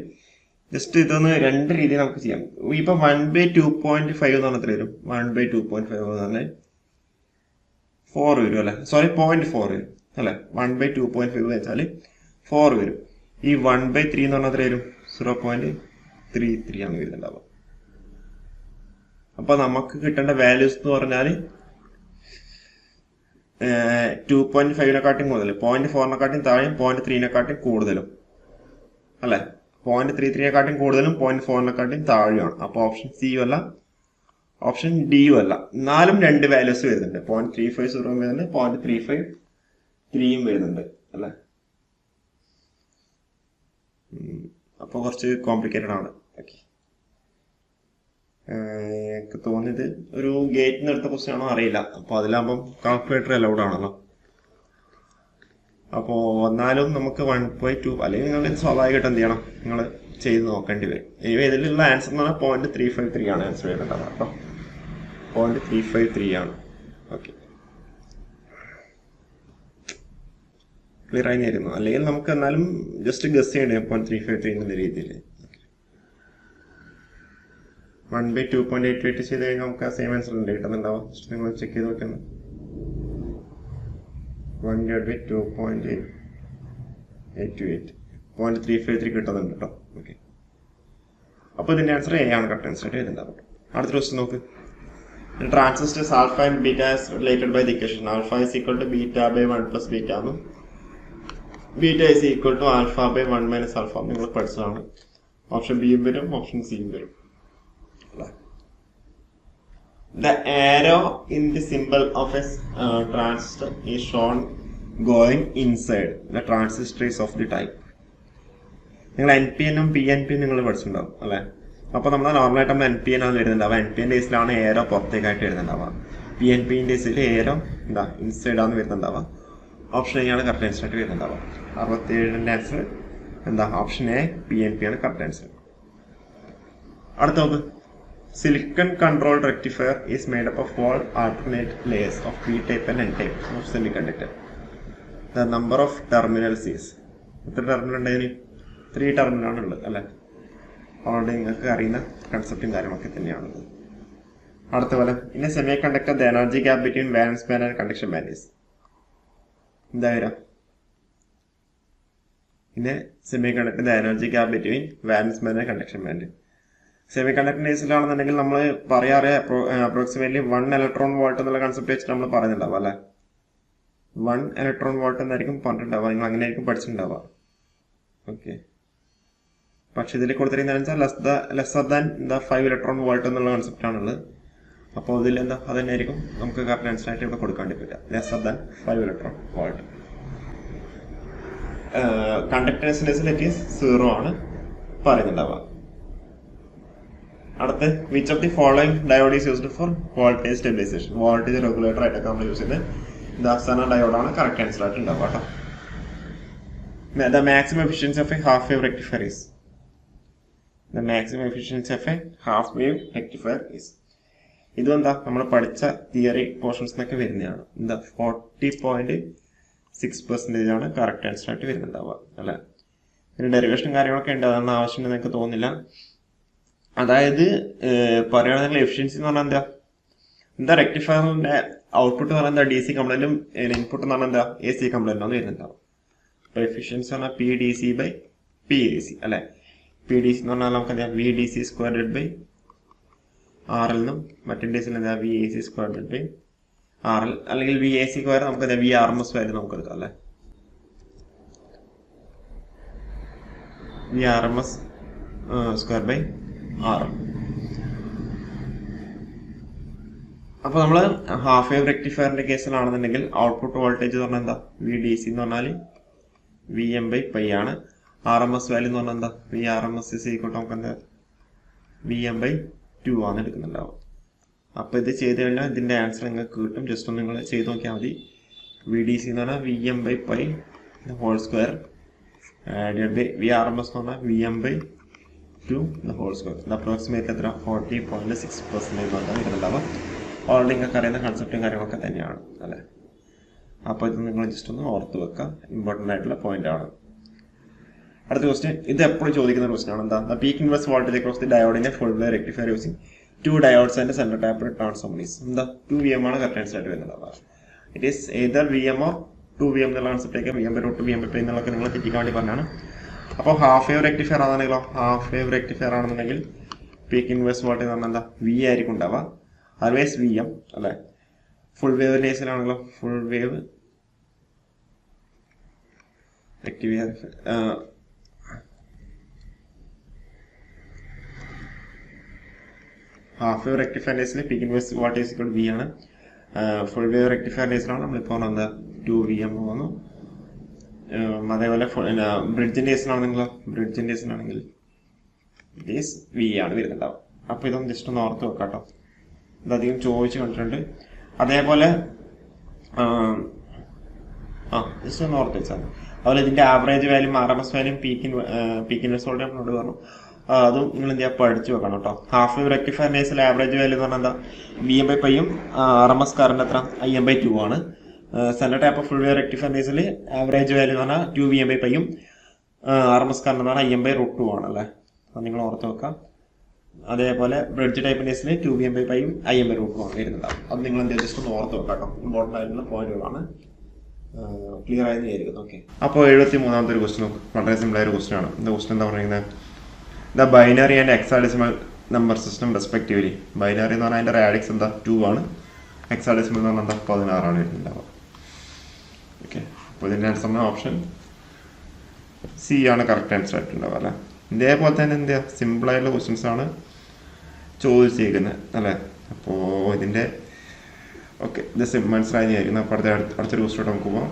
ജസ്റ്റ് ഇതൊന്ന് രണ്ട് രീതിയിൽ നമുക്ക് ചെയ്യാം. ഇപ്പൊ 1 by 2.5 എന്ന് പറഞ്ഞാൽ വരും. 1 by 2.5 എന്ന് പറഞ്ഞാൽ 4 വരും അല്ലെ. സോറി 0.4 വരും അല്ലെ. 1 by 2.5 വെച്ചാൽ 4 വരും. ഈ 1 by 3 എന്ന് പറഞ്ഞാൽ വരും 0.33 ആണ് വരുന്നുണ്ടാവുക. അപ്പൊ നമുക്ക് കിട്ടേണ്ട വാല്യൂസ് എന്ന് പറഞ്ഞാൽ 2.5നെക്കാട്ടും കൂടുതൽ, 0.4നെക്കാട്ടും താഴെയും 0.3നെക്കാട്ടും കൂടുതലും അല്ലെ. 0.33യെക്കാട്ടും കൂടുതലും 0.4നെക്കാട്ടും താഴെയാണ്. അപ്പോൾ ഓപ്ഷൻ സിയും അല്ല, ഓപ്ഷൻ ഡിയും അല്ല. എന്നാലും രണ്ട് വാല്യൂസ് വരുന്നുണ്ട്. 0.350 വരുന്നുണ്ട്, 0.353യും വരുന്നുണ്ട് അല്ലെ. അപ്പോൾ കുറച്ച് കോംപ്ലിക്കേറ്റഡ് ആണ്. ഓക്കെ, എനിക്ക് തോന്നിയത് ഒരു ഗേറ്റിന് എടുത്ത ക്വസ്റ്റ്യൻ ആണോ അറിയില്ല. അപ്പോൾ അതിലാകുമ്പം കാൽക്കുലേറ്റർ അലൗഡ് ആണല്ലോ. അപ്പോൾ എന്നാലും നമുക്ക് 1.2 അല്ലെങ്കിൽ നിങ്ങൾ സ്വാഭാവികമായിട്ട് എന്ത് ചെയ്യണം, നിങ്ങൾ ചെയ്ത് നോക്കേണ്ടി വരും. ഇതിലുള്ള ആൻസർ എന്ന് പറഞ്ഞാൽ 0.353 ആണ് ആൻസർ വരുന്നുണ്ടാവുക കേട്ടോ. 0.353 ആണ്. ഓക്കെ, ക്ലിയർ ആയി തരുന്നു. അല്ലെങ്കിൽ നമുക്ക് എന്നാലും ജസ്റ്റ് ഗസ് ചെയ്യണ്ടേ 0.353 എന്നുള്ള രീതിയിൽ. 1/2.8 ചെയ്ത് കഴിഞ്ഞാൽ നമുക്ക് ആ സെയിം ആൻസർ ഉണ്ട് കിട്ടുന്നുണ്ടാവും. ജസ്റ്റ് നിങ്ങൾ ചെക്ക് ചെയ്ത് നോക്കുന്നത് 1/2.828 0.353 കിട്ടുന്നുണ്ട് കേട്ടോ. ഓക്കെ, അപ്പോൾ ഇതിന്റെ ആൻസർ എ ആണ് കറക്റ്റ് ആൻസർ ആയിട്ട് എഴുതുന്നുണ്ടാവും. അടുത്ത ക്വസ്റ്റ്യൻ നോക്ക്. Transistors alpha and beta is related by the equation alpha is equal to beta by 1 plus beta എന്നും beta is equal to alpha by 1 minus alpha നിങ്ങൾ പഠിച്ചതാണ്. Option ബിയും വരും, option സിയും വരും. The arrow in the symbol of a transistor is shown going inside the transistors of the type. നിങ്ങൾ N P എന്നും P N P നിങ്ങൾ പഠിച്ചിട്ടുണ്ടാവും അല്ലെ. അപ്പോൾ നമ്മൾ നോർമലായിട്ട് നമ്മൾ എൻ പി എൻ ആണ് എഴുതുന്നുണ്ടാവുക. എൻ പി എൻ്റെ കേസിലാണ് ഏരോ പുറത്തേക്കായിട്ട് എഴുതുന്നുണ്ടാവുക. പി എൻ പിന്റെ കേസിൽ ഏരോ എന്താ ഇൻസൈഡ് ആണ് വരുന്നുണ്ടാവുക. ഓപ്ഷൻ എ ആണ് കറക്റ്റ് ആൻസർ ആയിട്ട് വരുന്നുണ്ടാവുക. 67ന്റെ ആൻസർ എന്താ, option A P N P ആണ് കറക്റ്റ് ആൻസർ. അടുത്ത നോക്ക്. Silicon controlled rectifier is made up of all alternate layers of p-type and n-type of semiconductor. The number of terminals is, എത്ര terminal ഉണ്ടായി? 3 ടെർമിനലാണ് ഉള്ളത് അല്ലെ. Already നിങ്ങൾക്ക് അറിയുന്ന കൺസെപ്റ്റും കാര്യങ്ങളൊക്കെ തന്നെയാണുള്ളത്. അടുത്ത പോലെ in a semiconductor the energy gap between valence band and conduction band is എന്താ വരാം? In a semiconductor the energy gap between valence band and conduction band. സെമി കണ്ടക്ടറിന്റെ കേസിലാണെന്നുണ്ടെങ്കിൽ നമ്മൾ പറയാറ് അപ്രോക്സിമേറ്റ്ലി 1 ഇലക്ട്രോൺ വോൾട്ട് എന്നുള്ള കൺസെപ്റ്റ് വെച്ചിട്ട് നമ്മൾ പറയുന്നുണ്ടാവുക അല്ലെ. 1 ഇലക്ട്രോൺ വോൾട്ട് എന്നായിരിക്കും പറഞ്ഞിട്ടുണ്ടാവുക, നിങ്ങൾ അങ്ങനെ ആയിരിക്കും പഠിച്ചിട്ടുണ്ടാവുക. ഓക്കെ, പക്ഷെ ഇതിൽ കൊടുത്തിരിക്കുന്ന ലെസ്സർ ദാൻ എന്താ 5 ഇലക്ട്രോൺ വോൾട്ട് എന്നുള്ള കൺസെപ്റ്റ് ആണുള്ളത്. അപ്പോൾ ഇതിൽ എന്താ അത് തന്നെയായിരിക്കും നമുക്ക് കറക്റ്റ് ആൻസർ ആയിട്ട് ഇവിടെ കൊടുക്കാണ്ടി പറ്റുക. Lesser than 5 electron volt. കണ്ടക്ടൻസിന്റെ കേസിൽ 0 ആണ് പറയുന്നുണ്ടാവുക. അടുത്ത് which of the following diode is used for voltage stabilization. Voltage regulator ആയിട്ടൊക്കെ നമ്മൾ യൂസ് ചെയ്യുന്നത് ദാസന ഡയോഡാണ് കറക്റ്റ് ആൻസർ ആയിട്ട് ഉണ്ടാവുക കേട്ടോ. The maximum efficiency of A half wave rectifier is the maximum efficiency of A half wave rectifier is. ഇതും എന്താ നമ്മൾ പഠിച്ച തിയറി പോർഷൻസ് എന്നൊക്കെ വരുന്നതാണ്. എന്താ 40.6% ആണ് കറക്റ്റ് ആൻസർ ആയിട്ട് വരുന്നുണ്ടാവുക അല്ലെ. പിന്നെ ഡെറിവേഷനും കാര്യങ്ങളൊക്കെ ഉണ്ട്, അതൊന്നും ആവശ്യമുണ്ടെന്ന് എനിക്ക് തോന്നുന്നില്ല. അതായത് പറയുകയാണെങ്കിൽ എഫിഷ്യൻസി എന്ന് പറഞ്ഞാൽ എന്താ റെക്ടിഫയറിന്റെ ഔട്ട്പുട്ട് പറഞ്ഞാൽ എന്താ, ഡി സി കംപ്ലൈന്റും ഇൻപുട്ട് എന്ന് പറഞ്ഞാൽ എന്താ എ സി കംപ്ലൈന്റും ആണ് വരുന്നുണ്ടാവും. അപ്പൊ എഫിഷ്യൻസി പറഞ്ഞാൽ P D C by P A C അല്ലെ. പി ഡി സി എന്ന് പറഞ്ഞാൽ നമുക്ക് എന്താ V D C square by R L എന്നും മറ്റേ ഡി സിയിൽ എന്താ V A C square by R L, അല്ലെങ്കിൽ വി എ സി സ്ക്വയർ നമുക്ക് എന്താ V R M S value നമുക്ക് എടുക്കാം അല്ലെ. V R M S square by R. അപ്പൊ നമ്മള് ഹാഫ് വേവ് റെക്ടിഫയറിന്റെ കേസിലാണെന്നുണ്ടെങ്കിൽ ഔട്ട്പുട്ട് വോൾട്ടേജ് എന്ന് പറഞ്ഞാൽ എന്താ വി ഡി സി എന്ന് പറഞ്ഞാൽ വി എം ബൈ പൈ ആണ്. ആർ എം എസ് വാല്യൂ എന്ന് പറഞ്ഞാൽ എന്താ V R M S equal to നമുക്ക് എന്താ വി എം ബൈ 2 ആണ് എടുക്കുന്നുണ്ടാവും. അപ്പൊ ഇത് ചെയ്ത് കഴിഞ്ഞാൽ ഇതിന്റെ ആൻസർ നിങ്ങൾക്ക് കിട്ടും. ജസ്റ്റ് ഒന്ന് നിങ്ങൾ ചെയ്ത് നോക്കിയാൽ മതി. വി ഡി സി എന്ന് പറഞ്ഞാൽ V M by pi whole square divide by V R M S എന്ന് പറഞ്ഞാൽ V M by 2 the whole square. The approximate എത്ര 40.6% വരുന്നുണ്ടാവുക. ഓൾറെഡി നിങ്ങൾക്ക് അറിയുന്ന കൺസെപ്റ്റും കാര്യങ്ങളൊക്കെ തന്നെയാണ് അല്ലെ. അപ്പോൾ ഇത് നിങ്ങൾ ജസ്റ്റ് ഒന്ന് ഓർത്ത് വെക്കുക, ഇമ്പോർട്ടൻ്റ് ആയിട്ടുള്ള പോയിന്റ് ആണ്. അടുത്ത ക്വസ്റ്റ്യൻ, ഇത് എപ്പോഴും ചോദിക്കുന്ന ക്വസ്റ്റ്യൻ ആണ്. എന്താ the peak inverse voltage across the ഡയോഡിന്റെ full wave rectifier using 2 diodes and center tap transformers. എന്താ 2 VM ആണ് കറക്റ്റ് ആൻസർ ആയിട്ട് വരുന്നുണ്ടാവുക. It is either VM or 2 VM എന്നുള്ള കൺസെപ്റ്റേക്ക് VM by root VM by എന്നുള്ളതൊക്കെ നിങ്ങൾ തെറ്റിക്കാൻ വേണ്ടി പറഞ്ഞാണ്. അപ്പോൾ ഹാഫ് വേവ് റെക്ടിഫയർ ആണെന്നുണ്ടെങ്കിലോ ഹാഫ് വേവ് റെക്ടിഫയർ ആണെന്നുണ്ടെങ്കിൽ പീക്ക് ഇൻവേഴ്സ് വോൾട്ടേജ് എന്ന് പറഞ്ഞാൽ എന്താ വി ആയിരിക്കും ഉണ്ടാവുക, അതർവൈസ് വി എം അല്ലെ. ഫുൾ വേവ് കേസിലാണെങ്കിലോ full wave rectifier half wave rectifier കേസിൽ peak inverse what is equal V ആണ്. ഫുൾ വേവ് റെക്ടിഫയർ കേസിലാണ് നമ്മളിപ്പോൾ എന്താ 2Vm വന്നു. അതേപോലെ ബ്രിഡ്ജിന്റെ കേസിലാണെങ്കിൽ ഇറ്റ് ഈസ് വി ആണ് വരുന്നുണ്ടാവും. അപ്പോൾ ഇതൊന്ന് ജസ്റ്റ് ഒന്ന് ഓർത്ത് വെക്കാം കേട്ടോ. ഇതധികം ചോദിച്ചു കണ്ടിട്ടുണ്ട്. അതേപോലെ ജസ്റ്റ് ഒന്ന് ഓർത്ത് വെച്ചാൽ അതുപോലെ ഇതിന്റെ average value RMS value peak inverse voltage നമ്മളോട് പറഞ്ഞു. അതും നിങ്ങൾ എന്ത് ചെയ്യാൻ പഠിച്ചു വെക്കണം കേട്ടോ. ഹാഫ് വേവ് റെക്ടിഫയർ കേസിൽ ആവറേജ് വാല്യൂ എന്ന് പറഞ്ഞാൽ എന്താ Vm/πയും RMS കറണ്ട് എത്ര Im/2 ആണ്. Central tap full wave rectifier കേസിൽ ആവറേജ് വാല്യൂ എന്ന് പറഞ്ഞാൽ 2Vm/πയും RMS കറണ്ട് എന്ന് പറഞ്ഞാൽ Im/√2 ആണ് അല്ലേ. അത് നിങ്ങൾ ഓർത്ത് വെക്കാം. അതേപോലെ ബ്രിഡ്ജ് ടൈപ്പ് കേസിൽ 2Vm/πയും Im/√2 ആണ് വരുന്നുണ്ടാവും. അത് നിങ്ങൾ എന്ത് ജസ്റ്റ് ഒന്ന് ഓർത്ത് വെക്കാം കേട്ടോ. ഇമ്പോർട്ടൻ്റ് ആയിട്ടുള്ള പോയിന്റുകളാണ്. ക്ലിയർ ആയെന്ന് വിചാരിക്കുന്നു. ഓക്കെ, അപ്പോൾ 73ാമത്തെ ഒരു ക്വസ്റ്റ്യൻ നോക്കും. വളരെ സിമ്പിൾ ആയ ഒരു ക്വസ്റ്റ്യൻ ആണ്. എന്താ ക്വസ്റ്റ്യൻ എന്താ പറയുന്നത്? The binary and hexadecimal number system respectively. Binary എന്ന് പറഞ്ഞാൽ അതിൻ്റെ റാഡിക്സ് എന്താ 2 ആണ്. ഹെക്സാഡെസിമൽ എന്ന് പറഞ്ഞാൽ എന്താ 16 ആണ് വരുന്നുണ്ടാവുക. ഓക്കെ, അപ്പോൾ ഇതിൻ്റെ ആൻസർ ഓപ്ഷൻ സി ആണ് കറക്റ്റ് ആൻസർ ആയിട്ടുണ്ടാവുക അല്ലേ. ഇതേപോലെ തന്നെ എന്താ സിമ്പിളായിട്ടുള്ള ക്വസ്റ്റ്യൻസ് ആണ് ചോദിച്ചേക്കുന്നത് അല്ലേ. അപ്പോൾ ഇതിൻ്റെ ഓക്കെ ഇത് മനസ്സിലായി വിചാരിക്കുന്നു. അപ്പോൾ അടുത്തൊരു ക്വസ്റ്റ്യൻ നമുക്ക് പോകാം.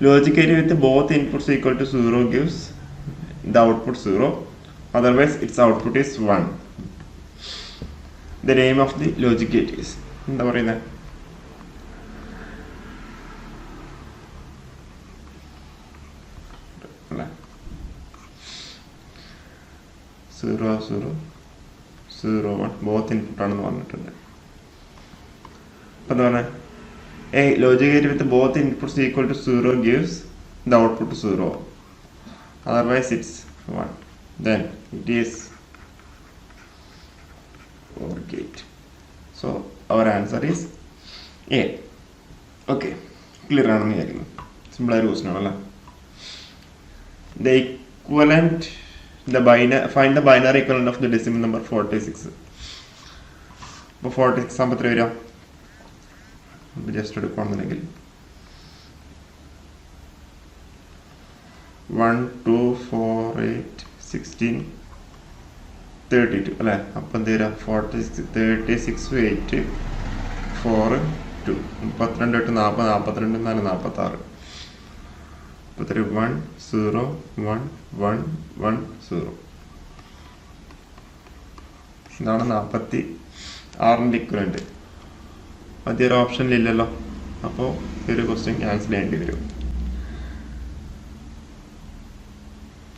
Logic gate with both inputs equal to 0 gives the output 0, otherwise its output is 1. The name of the logic gate is എന്താ പറയുന്നത്? അല്ല 0 0 0 1 ബോത്ത് ഇൻപുട്ട് ആണെന്ന് പറഞ്ഞിട്ടുണ്ട്. അപ്പം എന്താ പറഞ്ഞത്? Logic gate with both inputs equal to 0 gives the output 0, otherwise it's 1. Then it is OR gate. So our answer is A. Okay, clear ആണെന്ന് വിചാരിക്കുന്നു. സിമ്പിൾ ആയ ക്വസ്റ്റ്യൻ ആണല്ലേ. Find the binary equivalent of the decimal number 46. അപ്പോൾ 46 ആകുമ്പോൾ എത്ര വരിക? Just എടുക്കുകയാണെന്നുണ്ടെങ്കിൽ 1 2 4 8 16 32 അല്ലേ. അപ്പം എന്ത് വരിക? 46 36 8 4 2 32 8 40 42 4 46. അപ്പോൾ 1 0 1 1 1 0. ഇതാണ് 46ൻ്റെ ഇക്വലന്റ്. അതൊരു ഓപ്ഷനിലില്ലല്ലോ. അപ്പോൾ ഈ ഒരു ക്വസ്റ്റ്യൻ ക്യാൻസൽ ചെയ്യേണ്ടി വരും.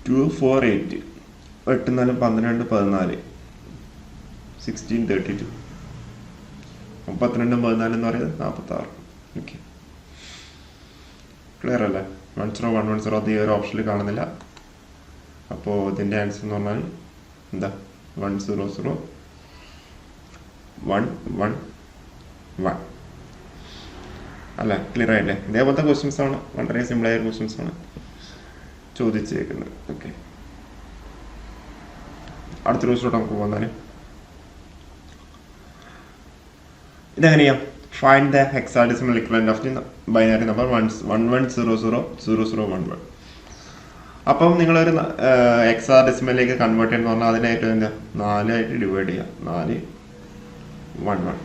2 4 8 8 4 12 14 16 32 32 14 എന്ന് പറയുന്നത് 46. ഓക്കെ, ക്ലിയർ അല്ലേ? 1 0 1 1 0 അത് ഈ ഒരു ഓപ്ഷനിൽ കാണുന്നില്ല. അപ്പോൾ ഇതിൻ്റെ ആൻസർ എന്ന് പറഞ്ഞാൽ എന്താ 1 0 0 1 1 1 അല്ല. ക്ലിയർ ആയില്ലേ? ഇതേപോലത്തെ ക്വസ്റ്റ്യൻസ് ആണ്, വളരെ സിമ്പിളായ ക്വസ്റ്റ്യൻസ് ആണ് ചോദിച്ചേക്കുന്നത്. ഓക്കെ, അടുത്ത ക്വസ്റ്റ്യൻ നമുക്ക് പോകാൻ. ഇതെങ്ങനെയാ? Find the hexadecimal equivalent of the binary number 11000011. അപ്പം നിങ്ങളൊരു ഹെക്സാഡെസിമലിലേക്ക് കൺവേർട്ട് ചെയ്യുന്ന പറഞ്ഞാൽ അതിനായിട്ട് എന്താ 4 ആയിട്ട് ഡിവൈഡ് ചെയ്യുക. 4 1 1.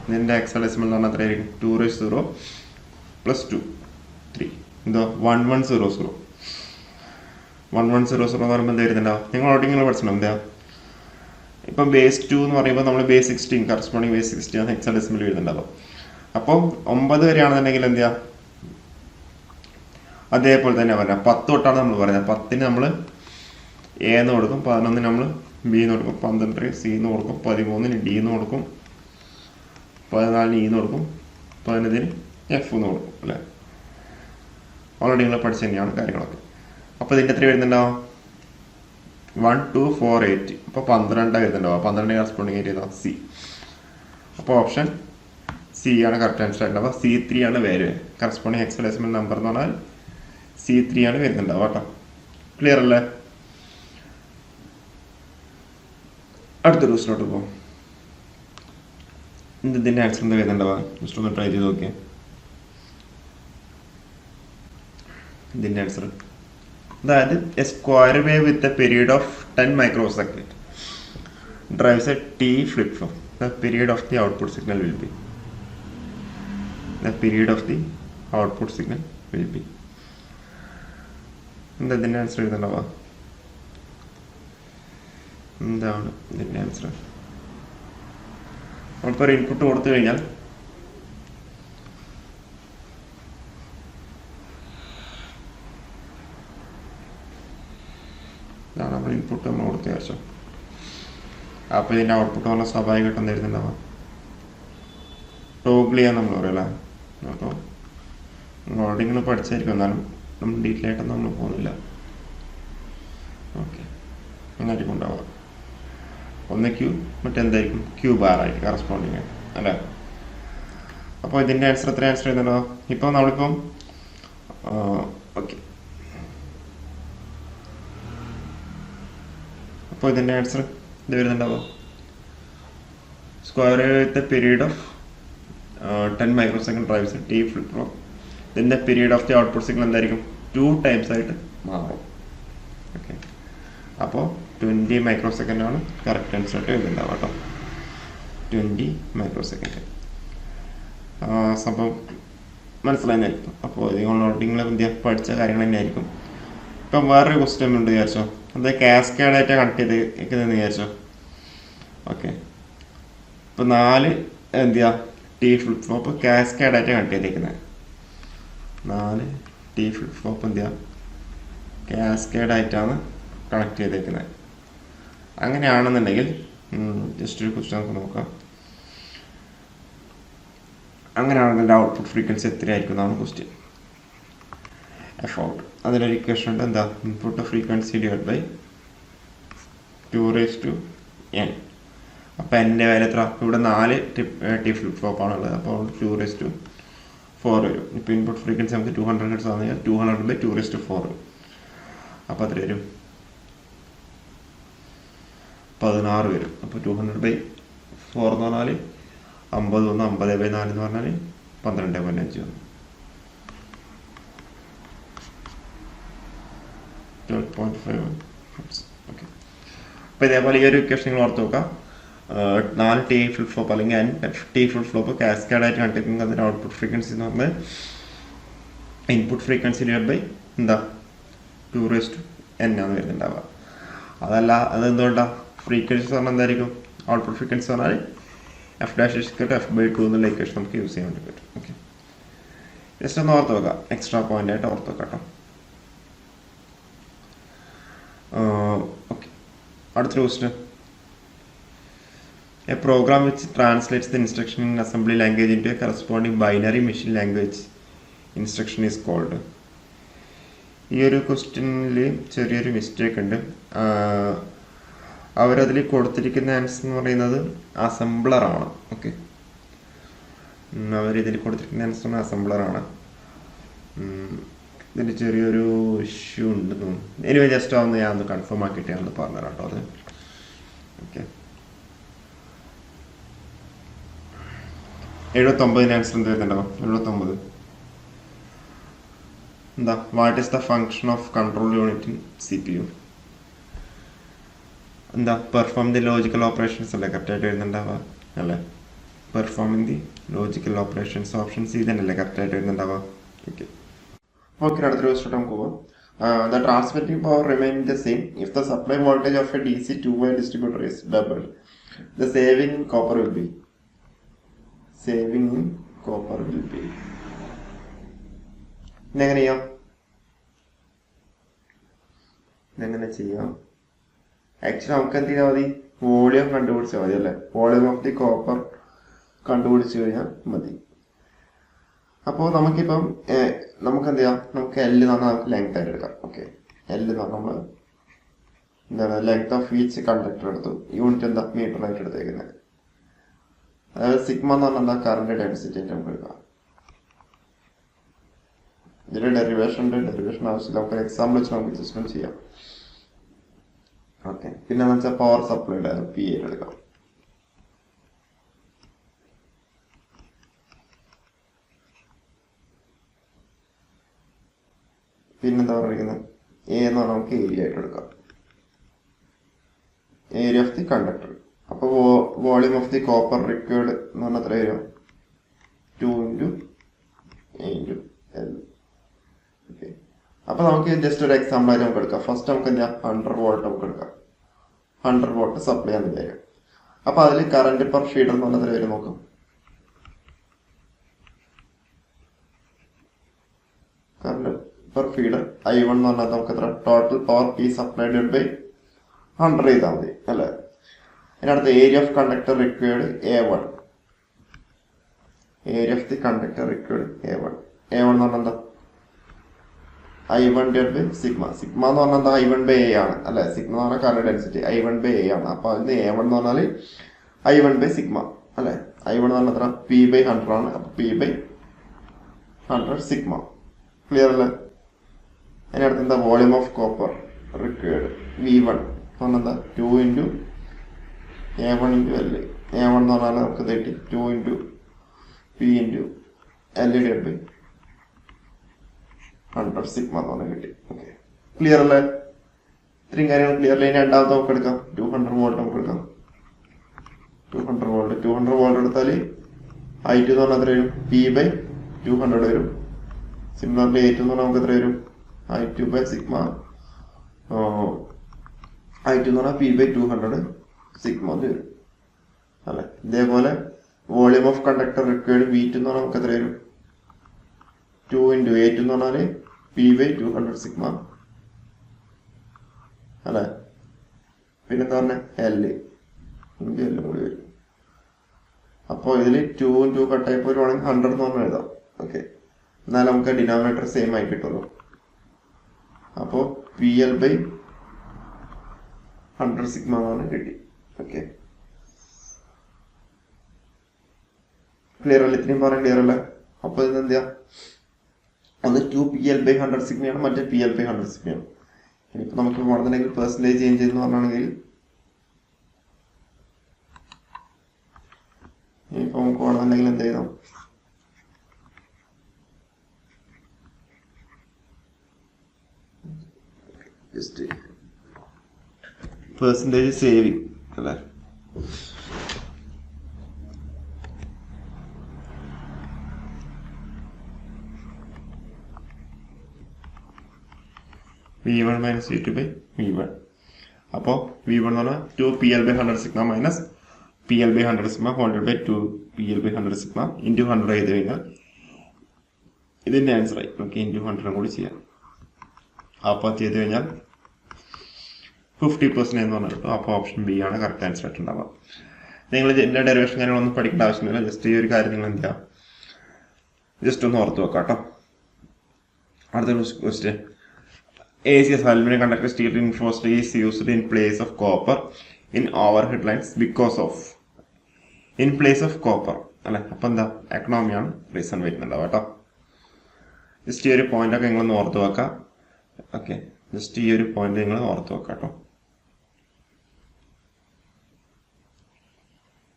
ഇതിൻ്റെ ഹെക്സാഡെസിമൽ എന്ന് പറഞ്ഞാൽ എത്രയായിരിക്കും? 2 + 2 3 എന്തോ 1100. 1100 എന്ന് പറയുമ്പോൾ എന്താ വരുന്നുണ്ടാവും? നിങ്ങളോട് നിങ്ങൾ പഠിച്ചിട്ടുണ്ടോ എന്താ? ഇപ്പം ബേസ് 2 എന്ന് പറയുമ്പോൾ നമ്മൾ ബേസ് 16 കറസ്പോണ്ടിങ് ബേസ് 16 ആണ് ഹെക്സാഡെസിമൽ വരുന്നുണ്ടാവും. അപ്പം 9 വരെയാണെന്നുണ്ടെങ്കിൽ എന്താ അതേപോലെ തന്നെ പറഞ്ഞാൽ 10 തൊട്ടാണ് നമ്മൾ പറയുന്നത്. 10ന് നമ്മൾ എ എന്ന് കൊടുക്കും, 11ന് നമ്മൾ ബി എന്ന് കൊടുക്കും, 12 സി എന്ന് കൊടുക്കും, 13ന് ഡി എന്ന് കൊടുക്കും, 14ന് ഇ എന്ന് കൊടുക്കും, 15ന് എഫ് എന്ന് കൊടുക്കും അല്ലേ. ഓൾറെഡി നിങ്ങൾ പഠിച്ചു തന്നെയാണ് കാര്യങ്ങളൊക്കെ. അപ്പോൾ ഇതിൻ്റെ എത്ര വരുന്നുണ്ടാവും? 1 2 4 8. അപ്പോൾ 12 വരുന്നുണ്ടാവും. 12 കറസ്പോണ്ടിങ് ആയിട്ട് ചെയ്താൽ സി. അപ്പോൾ ഓപ്ഷൻ സി ആണ് കറക്റ്റ് ആൻസർ ആയിട്ടുണ്ടാവുക. C3 ആണ് വേര് കറസ്പോണ്ടിങ് ഹെക്സാഡെസിമൽ നമ്പർ എന്ന് പറഞ്ഞാൽ C3 ആണ് വരുന്നുണ്ടാവുക കേട്ടോ. ക്ലിയർ അല്ലേ? അടുത്തൊരു ക്വസ്റ്റ്യനോട്ട് പോകും. ഇതിൻ്റെ ആൻസർ എന്താ വരുന്നുണ്ടാവുക? ജസ്റ്റ് ഒന്ന് ട്രൈ ചെയ്ത് നോക്കിയേ. ഇതിൻ്റെ ആൻസർ അതായത് A square wave with a period of 10 micro second. drives a T flip-flop. The period of the output signal will be. The period of the output signal will be. എന്താ ഇതിൻ്റെ answer എഴുതണ്ടാവുക? എന്താണ് ഇതിൻ്റെ answer? നമ്മളിപ്പോൾ ഒരു input കൊടുത്തു കഴിഞ്ഞാൽ ഇതാണ് നമ്മൾ ഇൻപുട്ട് നമ്മൾ കൊടുത്തു വിചാരിച്ചോ. അപ്പോൾ ഇതിൻ്റെ ഔട്ട്പുട്ട് പറഞ്ഞാൽ സ്വാഭാവികമായിട്ട് എന്തായിരുന്നുണ്ടാവാം? ടോഗിൾ ചെയ്യാൻ നമ്മൾ പറയല്ലേ. അപ്പോൾ ഓൾറെഡി നിങ്ങൾ പഠിച്ചായിരിക്കും, എന്നാലും നമ്മൾ ഡീറ്റെയിൽ ആയിട്ടൊന്നും നമ്മൾ പോകുന്നില്ല. ഓക്കെ, അങ്ങനെയായിരിക്കും ഉണ്ടാവുക. ഒന്ന് ക്യൂ, മറ്റെന്തായിരിക്കും ക്യൂ ബാർ ആയിട്ട് കറസ്പോണ്ടിങ് ആയിട്ട് അല്ലേ. അപ്പോൾ ഇതിൻ്റെ ആൻസർ എത്ര ആൻസർ ചെയ്യുന്നുണ്ടോ? ഇപ്പോൾ നമ്മളിപ്പം ഓക്കെ, അപ്പോൾ ഇതിൻ്റെ ആൻസർ ഇത് വരുന്നുണ്ടാവുക square with the period of 10 microsecond drives T flip flop. Then the period of the output signal എന്തായിരിക്കും? 2 times ആയിട്ട് മാറും. ഓക്കെ, അപ്പോൾ 20 microsecond ആണ് കറക്റ്റ് ആൻസർ ആയിട്ട് വരുന്നുണ്ടാവുക കേട്ടോ. 20 microsecond. സംഭവം മനസ്സിലായിരിക്കും. അപ്പോൾ നിങ്ങൾ എന്ത് പഠിച്ച കാര്യങ്ങൾ തന്നെയായിരിക്കും. ഇപ്പം വേറൊരു ക്വസ്റ്റ്യൻ ഉണ്ട് വിചാരിച്ചോ, അത് കാസ്കേഡായിട്ട് കണക്ട് ചെയ്ത് വെക്കുന്നതെന്ന് വിചാരിച്ചോ. ഓക്കെ, ഇപ്പോൾ 4 എന്ത് ചെയ്യുക T ഫ്ലിപ്പ് ഫ്ലോപ്പ് കാസ്കേഡായിട്ട് കണക്ട് ചെയ്തേക്കുന്നത്. 4 T ഫ്ലിപ്പ് ഫ്ലോപ്പ് എന്ത് ചെയ്യുക കാസ്കേഡായിട്ടാണ് കണക്ട് ചെയ്തേക്കുന്നത്. അങ്ങനെയാണെന്നുണ്ടെങ്കിൽ ജസ്റ്റ് ഒരു ക്വസ്റ്റ്യൻ നമുക്ക് നോക്കാം. അങ്ങനെയാണെങ്കിൽ ഔട്ട്പുട്ട് ഫ്രീക്വൻസി എത്രയായിരിക്കും എന്നാണ് ക്വസ്റ്റ്യൻ. എഫ് ഔട്ട്, അതിലൊരു ഇക്വേഷൻ ഉണ്ട്. എന്താ? Input frequency divide by 2n. അപ്പോൾ എൻ്റെ വില എത്ര? ഇവിടെ 4 T ഫ്ലിപ്പ് ഫ്ലോപ്പ് ആണുള്ളത്. അപ്പോൾ 2⁴ വരും. ഇപ്പോൾ ഇൻപുട്ട് ഫ്രീക്വൻസി നമുക്ക് 200 ഹെർട്സ് ആണെങ്കിൽ 200 ബൈ 2⁴. അപ്പോൾ അത്ര വരും 16 വരും. അപ്പോൾ 200 ബൈ 4 എന്ന് പറഞ്ഞാൽ 50 വന്നു. 50 ബൈ 4 എന്ന് പറഞ്ഞാൽ 12.5 വന്നു. 12.5 ഹെർട്സ്. ഓക്കെ, അപ്പോൾ ഇതേപോലെ ഈ ഒരു ഇക്വേഷൻ നിങ്ങൾ ഓർത്ത് നോക്കാം. 4 T ഫ്ലിപ്പ് ഫ്ലോപ്പ് അല്ലെങ്കിൽ T ഫ്ലിപ്പ് ഫ്ലോപ്പ് കാസ്കേഡായിട്ട് കണ്ടിരിക്കുന്നത്. അതിൻ്റെ ഔട്ട്പുട്ട് ഫ്രീക്വൻസി എന്ന് പറഞ്ഞാൽ ഇൻപുട്ട് ഫ്രീക്വൻസി ഡിവൈഡ് ബൈ എന്താ 2n ആണ് വരുന്നുണ്ടാവുക. അതല്ല, അതെന്തുകൊണ്ടാണ്? ഫ്രീക്വൻസി പറഞ്ഞാൽ എന്തായിരിക്കും? ഔട്ട്പുട്ട് ഫ്രീക്വൻസി പറഞ്ഞാൽ f'(f/2) എന്നുള്ള ഇക്വേഷൻ നമുക്ക് യൂസ് ചെയ്യാൻ വേണ്ടി പറ്റും. ഓക്കെ, ജസ്റ്റ് ഒന്ന് ഓർത്ത് വെക്കാം, എക്സ്ട്രാ പോയിന്റ് ആയിട്ട് ഓർത്ത് വെക്കാം കേട്ടോ. ഓക്കെ, അടുത്തൊരു question. A program which translates the instruction in assembly language into a corresponding binary machine language instruction is called. ഈ ഒരു ക്വസ്റ്റ്യനിൽ ചെറിയൊരു മിസ്റ്റേക്ക് ഉണ്ട്. അവരതിൽ കൊടുത്തിരിക്കുന്ന ആൻസർ എന്ന് പറയുന്നത് അസംബ്ലറാണ്. ഓക്കെ, അവരിതിൽ കൊടുത്തിരിക്കുന്ന ആൻസർ അസംബ്ലറാണ്. ഇതിന് ചെറിയൊരു ഇഷ്യൂ ഉണ്ട് തോന്നുന്നു. എനിവേ ജസ്റ്റ് ആവുന്ന ഞാൻ ഒന്ന് കൺഫേം ആക്കിയിട്ട് ഞാൻ പറഞ്ഞു കേട്ടോ അത്. ഓക്കെ, 79 ആൻസർ എന്ത് വരുന്നുണ്ടാവും? 79 എന്താ? What is the function of control unit in CPU? എന്താ? പെർഫോം ദി ലോജിക്കൽ ഓപ്പറേഷൻസ് അല്ലേ കറക്റ്റായിട്ട് വരുന്നുണ്ടാവുക അല്ലേ? Performing the logical operations, option C തന്നെയല്ലേ കറക്റ്റായിട്ട് വരുന്നുണ്ടാവുക. ഓക്കെ, അടുത്തൊരു ക്വസ്റ്റ്യൻ നമുക്ക് പോകാം. The transmitting power remains the same if the supply voltage of a DC two-way distributor is doubled. The saving in copper will be. ഇതെങ്ങനെ ചെയ്യാം? Actually നമുക്ക് എന്ത് ചെയ്താൽ മതി? വോളിയം കണ്ടുപിടിച്ചാൽ മതി അല്ലേ? വോളിയം ഓഫ് ദി കോപ്പർ കണ്ടുപിടിച്ചു കഴിഞ്ഞാൽ മതി. അപ്പോൾ നമുക്കിപ്പം നമുക്ക് എന്ത് ചെയ്യാം? നമുക്ക് L എന്ന് പറഞ്ഞാൽ നമുക്ക് ലെങ്ത് ആയിട്ട് എടുക്കാം. ഓക്കെ, L എന്ന് പറഞ്ഞാൽ നമ്മൾ എന്താണ് ലെങ്ത് ഓഫ് ഈച്ച് കണ്ടക്ടർ എടുത്തു. യൂണിറ്റ് എന്താ? മീറ്ററായിട്ട് എടുത്തേക്കുന്നത്. അതായത് സിഗ്മ എന്ന് പറഞ്ഞാൽ എന്താ? കറണ്ട് ഡെൻസിറ്റി ആയിട്ട് നമുക്ക് എടുക്കാം. ഇതിൽ ഡെറിവേഷൻ ആവശ്യമില്ല. നമുക്ക് എക്സാമ്പിൾ വെച്ച് നമുക്ക് ജസ്റ്റ് ചെയ്യാം. ഓക്കെ, പിന്നെ എന്ന് വെച്ചാൽ പവർ സപ്ലൈഡ് P എടുക്കാം. പിന്നെന്താ പറയുന്നത്? A എന്ന് പറഞ്ഞാൽ നമുക്ക് ഏരിയ ആയിട്ട് എടുക്കാം. Area of the conductor. Volume of the copper required എന്ന് പറഞ്ഞാൽ എത്ര വരും? 2 into A into L. Okay, അപ്പൊ നമുക്ക് ജസ്റ്റ് ഒരു എക്സാമ്പിൾ ആയിട്ട് നമുക്ക് എടുക്കാം. ഫസ്റ്റ് നമുക്ക് എന്താ 100 വോൾട്ട് നമുക്ക് എടുക്കാം. 100 വോൾട്ട് സപ്ലൈ ചെയ്യാൻ വിചാരിക്കും. അപ്പൊ അതിൽ കറന്റ് പെർ ഫീഡർ എന്ന് പറഞ്ഞാൽ എത്ര വരും നോക്കാം. കറന്റ് പെർ ഫീഡർ I1 എന്ന് പറഞ്ഞാൽ നമുക്ക് എത്ര? Total power P supplied by 100 ചെയ്താൽ മതി അല്ലെ. അതിനടുത്ത് area of conductor required A1. Area of the conductor required A1. A1 എന്ന് പറഞ്ഞാൽ എന്താ? I1 divide by sigma. Sigma എന്ന് പറഞ്ഞാൽ എന്താ? I1 ബൈ A ആണ് അല്ലെ. സിഗ്മ എന്ന് പറഞ്ഞാൽ current density, I1 by A ആണ്. അപ്പൊ അതിന് A1 എന്ന് പറഞ്ഞാൽ I1 ബൈ സിഗ്മ അല്ലെ. I1 എന്ന് പറഞ്ഞാൽ എത്ര? P ബൈ 100 ആണ്. അപ്പൊ P ബൈ 100 സിഗ്മ. ക്ലിയർ അല്ലേ? അതിനടുത്ത് എന്താ? Volume of copper required V1 എന്ന് പറഞ്ഞാൽ എന്താ? 2 into A1 into L. A1 എന്ന് പറഞ്ഞാൽ നമുക്ക് 2 into P into L divide by 100 sigma എന്ന് പറഞ്ഞാൽ കിട്ടി. ഓക്കെ, ക്ലിയർ അല്ലേ? ഇത്രയും കാര്യങ്ങൾ ക്ലിയർ അല്ലേ? ഇനി രണ്ടാമത്തെ നമുക്ക് എടുക്കാം. 200 വോൾട്ട് നമുക്ക് എടുക്കാം. 200 വോൾട്ട് എടുത്താൽ I2 എന്ന് പറഞ്ഞാൽ എത്ര വരും? P ബൈ 200 വരും. സിമിലർലി A2 എന്ന് പറഞ്ഞാൽ നമുക്ക് എത്ര വരും? I2 by sigma. I2 എന്ന് പറഞ്ഞാൽ P ബൈ 200 സിഗ്മ എന്ന് വരും അല്ലെ. ഇതേപോലെ volume of conductor required V2 എന്ന് പറഞ്ഞാൽ നമുക്ക് എത്ര വരും? 2 into A2 എന്ന് പറഞ്ഞാൽ P ബൈ 200 സിഗ്മ അല്ലെ. പിന്നെന്താ പറഞ്ഞ L കൂടി വരും. അപ്പോൾ ഇതിൽ 2 2 കട്ടായി പോരുവാണെങ്കിൽ 100 എന്ന് പറഞ്ഞാൽ എഴുതാം. ഓക്കെ, എന്നാൽ നമുക്ക് ഡിനോമിനേറ്റർ സെയിം ആയി കിട്ടുള്ളൂ. അപ്പോൾ PL ബൈ 100 സിഗ്മ എന്നാണ് കിട്ടി. ഓക്കെ, ക്ലിയർ അല്ലേ? ഇത്രയും പറയാൻ ക്ലിയർ അല്ലേ? അപ്പോൾ ഇത് എന്താ? ഒന്ന് 2PL ബൈ 100 സിഗ്മയാണ്, മറ്റേ PL ബൈ 100 സിഗ്മയാണ്. ഇനിയിപ്പോൾ നമുക്ക് വേണമെന്നുണ്ടെങ്കിൽ പെർസെൻറ്റേജ് ചേഞ്ച് എന്ന് പറഞ്ഞാണെങ്കിൽ ഇനിയിപ്പോൾ നമുക്ക് വേണമെന്നുണ്ടെങ്കിൽ എന്ത് ചെയ്യണം? ജസ്റ്റ് പെർസെൻറ്റേജ് സേവിങ് അല്ലേ. V1 minus V2 by V1. അപ്പോൾ V1 എന്ന് പറഞ്ഞാൽ 2PL by 100 sigma minus PL by 100 sigma whole by 2PL by 100 sigma into 100 ചെയ്ത് കഴിഞ്ഞാൽ ഇതിൻ്റെ ആൻസർ ആയി. നമുക്ക് ഇൻറ്റു 100 കൂടി ചെയ്യാം. അപ്പോൾ ചെയ്ത് കഴിഞ്ഞാൽ 50% എന്ന് പറഞ്ഞിട്ട് അപ്പോൾ ഓപ്ഷൻ ബി ആണ് കറക്റ്റ് ആൻസർ ആയിട്ടുണ്ടാവുക. നിങ്ങൾ ഇതിൻ്റെ ഡെറിവേഷൻ കാര്യങ്ങളൊന്നും പഠിക്കേണ്ട ആവശ്യമില്ല. ജസ്റ്റ് ഈ ഒരു കാര്യം നിങ്ങൾ എന്താ ജസ്റ്റ് ഒന്ന് ഓർത്ത് വെക്കാം കേട്ടോ. അടുത്ത question. ACS aluminum conductor steel reinforced is used in place of copper in overhead lines because of in place of copper അല്ലെ. അപ്പം എന്താ? എക്കണോമിയാണ് റീസൺ വരുന്നുണ്ടാവുക കേട്ടോ. ജസ്റ്റ് ഈ ഒരു പോയിന്റ് ഒക്കെ നിങ്ങളൊന്ന് ഓർത്ത് വെക്കാം. ഓക്കെ, ജസ്റ്റ് ഈ ഒരു പോയിന്റ് നിങ്ങൾ ഓർത്ത് വെക്കാം കേട്ടോ.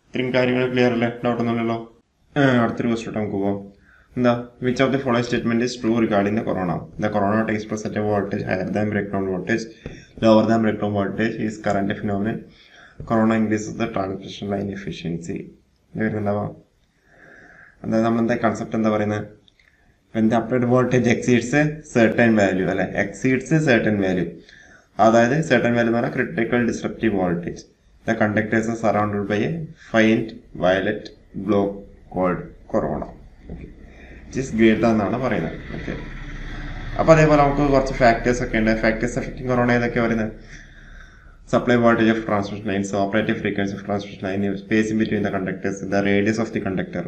ഇത്രയും കാര്യങ്ങൾ ക്ലിയർ അല്ലേ? ഡൗട്ട് ഒന്നുമില്ലല്ലോ. അടുത്തൊരു ക്വസ്റ്റ്യൻ നമുക്ക് പോകാം. എന്താ? Which of the following statement is true regarding the corona? The corona takes place at A voltage higher than breakdown voltage, lower than breakdown voltage is current phenomenon. Corona increases the transmission line efficiency. ഉണ്ടാവാം. അതായത് നമ്മളെന്താ concept എന്താ പറയുന്നത്? when the applied voltage exceeds a certain value അല്ലെ, exceeds a certain value, അതായത് certain value എന്ന് പറഞ്ഞാൽ critical disruptive voltage, the conductors are surrounded by a faint violet glow called corona. Okay, it is greater എന്നാണ് പറയുന്നത്. Okay, അപ്പോൾ അതേപോലെ നമുക്ക് കുറച്ച് ഫാക്ടേഴ്സ് ഒക്കെ ഉണ്ട്. ഫാക്ടേഴ്സ് അഫക്റ്റിംഗ് കൊറോണ ഏതൊക്കെ പറയുന്നത്? supply voltage of transmission lines, operating frequency of transmission line, spacing between the conductors, the radius of the conductor,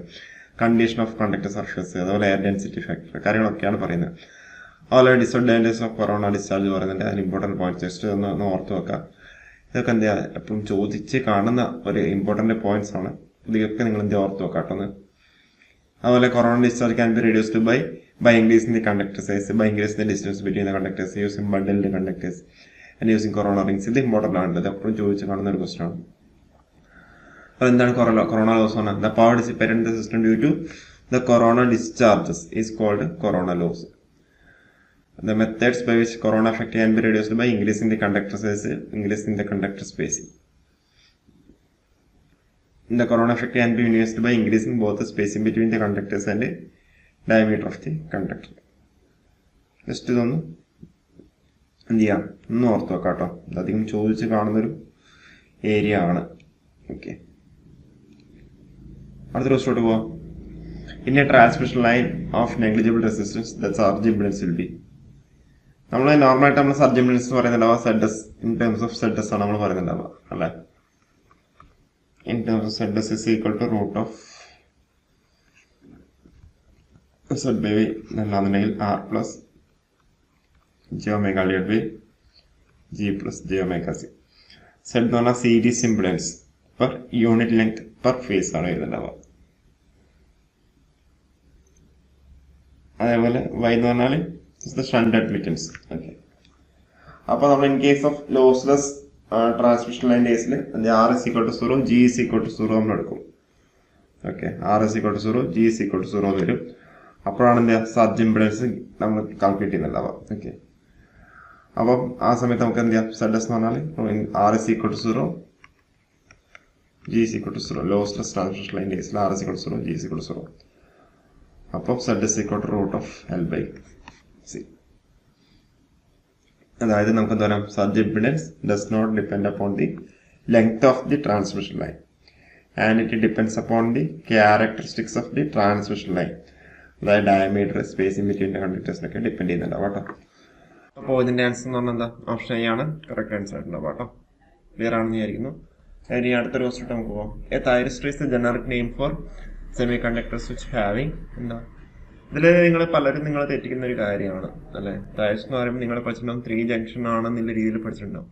condition of conductor surface, അതുപോലെ എയർ ഡെൻസിറ്റി ഫാക്ടർ കാര്യങ്ങളൊക്കെയാണ് പറയുന്നത്. അതുപോലെ ഡിസഡ്വാൻറ്റേജസ് ഓഫ് കൊറോണ ഡിസ്ചാർജ് പറയുന്നുണ്ട്. അതിന് important points just ഒന്ന് ഓർത്ത് വെക്കാം. ഇതൊക്കെ എന്താ എപ്പോഴും ചോദിച്ച് കാണുന്ന ഒരു ഇമ്പോർട്ടൻറ്റ് പോയിന്റ്സ് ആണ്. ഇതൊക്കെ നിങ്ങൾ എന്താ ഓർത്ത് വെക്കാം കേട്ടോ. അതുപോലെ corona discharge can be reduced by increasing the conductor size, by increasing the distance between the conductors, using bundled conductors and using corona rings. ഇത് ഇമ്പോർട്ടൻ്റ് ആണ്. ഇത് എപ്പോഴും ചോദിച്ച് കാണുന്ന ഒരു ക്വസ്റ്റൻ ആണ്. അപ്പോൾ എന്താണ് കൊറോണ ലോസ് ആണ്? The power dissipated in the system due to the corona discharges is called corona loss. The methods by which corona effect can be reduced by increasing the conductor size, increasing the conductor spacing. the corona effect can be minimized by increasing both the spacing between the conductors and the diameter of the conductor. Just ഇതൊന്ന് എന്ത് ചെയ്യാം, ഒന്ന് ഓർത്ത് വെക്കാം കേട്ടോ. ഇതധികം ചോദിച്ച് കാണുന്നൊരു area ആണ്. ഓക്കെ, അടുത്ത ദിവസത്തോട്ട് പോവാം. In a transmission line of negligible resistance, the surge impedance will be. നമ്മൾ നോർമലായിട്ട് നമ്മൾ സർജ് ഇംപെഡൻസ് എന്ന് പറയുന്നുണ്ടാവുക ZS, in terms of ZS ആണ് നമ്മൾ പറയുന്നുണ്ടാവുക അല്ലേ. In terms of ZS is equal to root of Z by Y അല്ലാന്നുണ്ടെങ്കിൽ R plus J omega divided by G plus J omega C. Z എന്ന് പറഞ്ഞാൽ series impedance per unit length per phase ആണ് എഴുതുന്നുണ്ടാവുക. അതേപോലെ Y എന്ന് പറഞ്ഞാൽ shunt admittance. Okay, അപ്പോൾ നമ്മൾ in case of lossless transmission line കേസിൽ R is equal to 0, G is equal to 0 നമ്മൾ എടുക്കും. Okay, R is equal to 0, G is equal to 0 എന്ന് വരും. അപ്പോഴാണ് എന്താ സർജ് ഇംപെഡൻസ് നമ്മൾ കാൽക്കുലേറ്റ് ചെയ്യുന്നുണ്ടാവുക. ഓക്കെ, അപ്പം ആ സമയത്ത് നമുക്ക് എന്ത് ചെയ്യാം, ZS എന്ന് പറഞ്ഞാൽ R is equal to 0, G is equal to 0. Lossless transmission line കേസിൽ R is equal to 0, G is equal to 0. അപ്പം Z is equal to root of L by C. അതായത് നമുക്ക് എന്താ പറയാം, surge impedance does not depend upon the length of the transmission line and it depends upon the characteristics of the transmission line. അതായത് diameter, spacing between കണ്ടക്ടേഴ്സിനൊക്കെ depend ചെയ്യുന്നുണ്ടാവും കേട്ടോ. അപ്പോൾ ഇതിൻ്റെ ആൻസർ എന്ന് പറഞ്ഞാൽ എന്താ, ഓപ്ഷൻ എ ആണ് കറക്റ്റ് ആൻസർ ആയിട്ടുണ്ടാവും കേട്ടോ. ക്ലിയർ ആണെന്ന് വിചാരിക്കുന്നു. ഇനി അടുത്തൊരു ക്വസ്റ്റ്യൻ നമുക്ക് പോകാം. A thyristor is the generic name for semi conductors which having എന്താ. ഇതിൽ നിങ്ങൾ പലരും നിങ്ങളെ തെറ്റിക്കുന്ന ഒരു കാര്യമാണ് അല്ലേ. തൈറിസ്റ്റർ എന്ന് പറയുമ്പോൾ നിങ്ങൾ പഠിച്ചിട്ടുണ്ടാവും 3 ജംഗ്ഷൻ ആണെന്നുള്ള രീതിയിൽ പഠിച്ചിട്ടുണ്ടാവും.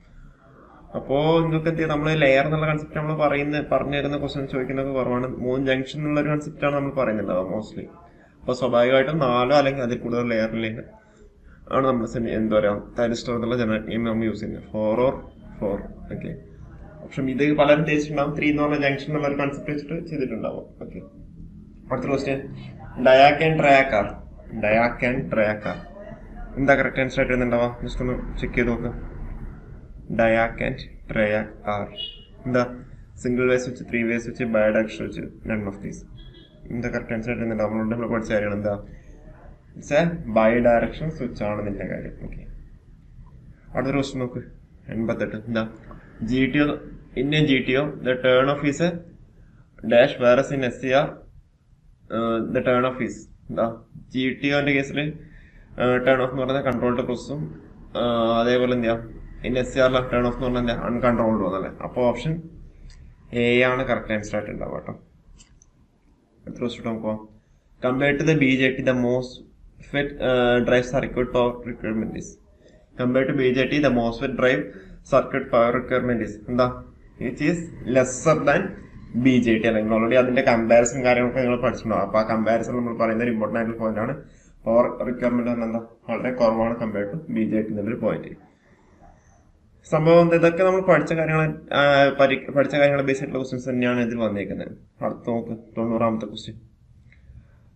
അപ്പോൾ നിങ്ങൾക്ക് എന്ത് ചെയ്യാം, നമ്മൾ ലെയർ എന്നുള്ള കൺസെപ്റ്റ് നമ്മൾ പറഞ്ഞു തരുന്ന ക്വസ്റ്റ്യൻ ചോദിക്കുന്നതൊക്കെ കുറവാണ്. 3 ജംഗ്ഷൻ എന്നുള്ളൊരു കൺസെപ്റ്റാണ് നമ്മൾ പറയുന്നുണ്ടാവുക മോസ്റ്റ്ലി. അപ്പോൾ സ്വാഭാവികമായിട്ടും 4 അല്ലെങ്കിൽ അതിൽ കൂടുതൽ ലെയറിലേക്ക് ആണ് നമ്മൾ എന്താ പറയുക തൈറിസ്റ്റർ എന്നുള്ള ജനറിക് നെയിം നമ്മൾ യൂസ് ചെയ്യുന്നത്. 4 or 4. ഓക്കെ, പക്ഷെ ഇത് പലരും തേച്ചിട്ടുണ്ടാവും 3 എന്ന് പറഞ്ഞ ജംഗ്ഷൻ എന്നുള്ള ഒരു കൺസെപ്റ്റ് വെച്ചിട്ട് ചെയ്തിട്ടുണ്ടാവും. ഓക്കെ, അടുത്ത ക്വസ്റ്റ്യൻ, ഡയാക് ആൻഡ് ട്രയാക്കാർ. ഡയാക് ആൻഡ് ട്രയാക്കാർ എന്താ കറക്റ്റ് ആൻസർ ആയിട്ട് വരുന്നുണ്ടാവുക, ജസ്റ്റ് ഒന്ന് ചെക്ക് ചെയ്ത് നോക്കുക. ഡയാക് ആൻഡ് ട്രയാക്കാർ എന്താ, single way switch, 3 way switch, bidirectional switch, none of these. എന്താ കറക്റ്റ് ആൻസർ ആയിട്ട് വരുന്നുണ്ടാവും. നമ്മൾ പഠിച്ച കാര്യമാണ് എന്താ, it's a bi direction switch ആണ് നിന്റെ കാര്യം. ഓക്കെ, അടുത്തൊരു ക്വസ്റ്റ്യൻ നോക്ക്. 88 എന്താ, GTO in a GTO the turn off is a dash, whereas in SCR the turn off is എന്താ. GTOന്റെ കേസിൽ ടേൺ ഓഫ് എന്ന് പറയുന്നത് കൺട്രോൾഡ് പ്രോസസ്സും അതേപോലെ എന്ത് ചെയ്യാം ഇൻ SCR ടേൺ ഓഫ് എന്ന് പറഞ്ഞാൽ എന്താ അൺകൺട്രോൾഡ് പോകുന്നല്ലേ. അപ്പോൾ ഓപ്ഷൻ എ ആണ് കറക്റ്റ് ആൻസർ ആയിട്ട് ഉണ്ടാവുക കേട്ടോ. എത്ര ക്വസ്റ്റ്യൻ നോക്കുക. Compared to the BJT the MOSFET drive circuit power requirement is. Compared to BJT the MOSFET drive circuit power requirement is എന്താ, which is lesser than BJT. അല്ലെങ്കിൽ already അതിന്റെ comparison കാര്യങ്ങളൊക്കെ നിങ്ങൾ പഠിച്ചിട്ടുണ്ടാവും. അപ്പോൾ ആ കമ്പാരിസൺ നമ്മൾ പറയുന്ന ഒരു ഇമ്പോർട്ടൻ്റ് ആയിട്ടുള്ള പോയിന്റ് ആണ്. പവർ റിക്വയർമെന്റ് എന്താ വളരെ കുറവാണ് കമ്പയർഡ് ടു BJT എന്നുള്ളൊരു പോയിന്റ്. സംഭവം ഇതൊക്കെ നമ്മൾ പഠിച്ച കാര്യങ്ങൾ ബേസ് ആയിട്ടുള്ള ക്വസ്റ്റ്യൻസ് തന്നെയാണ് ഇതിൽ വന്നേക്കുന്നത്. അടുത്ത് നോക്ക് 90ാമത്തെ ക്വസ്റ്റ്യൻ.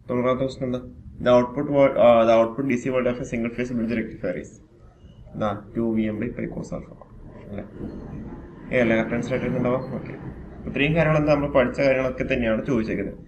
90ാമത്തെ ക്വസ്റ്റ്യൻ എന്താ, the output DC voltage of a single phase bridge rectifier is 2Vm by pi cos alpha അല്ലേ. അല്ലേ കറക്റ്റ് ആൻസർ ആയിട്ട് ഉണ്ടാവാം. ഓക്കെ, ഇത്രയും കാര്യങ്ങൾ എന്താ നമ്മൾ പഠിച്ച കാര്യങ്ങളൊക്കെ തന്നെയാണ് ചോദിച്ചേക്കുന്നത്.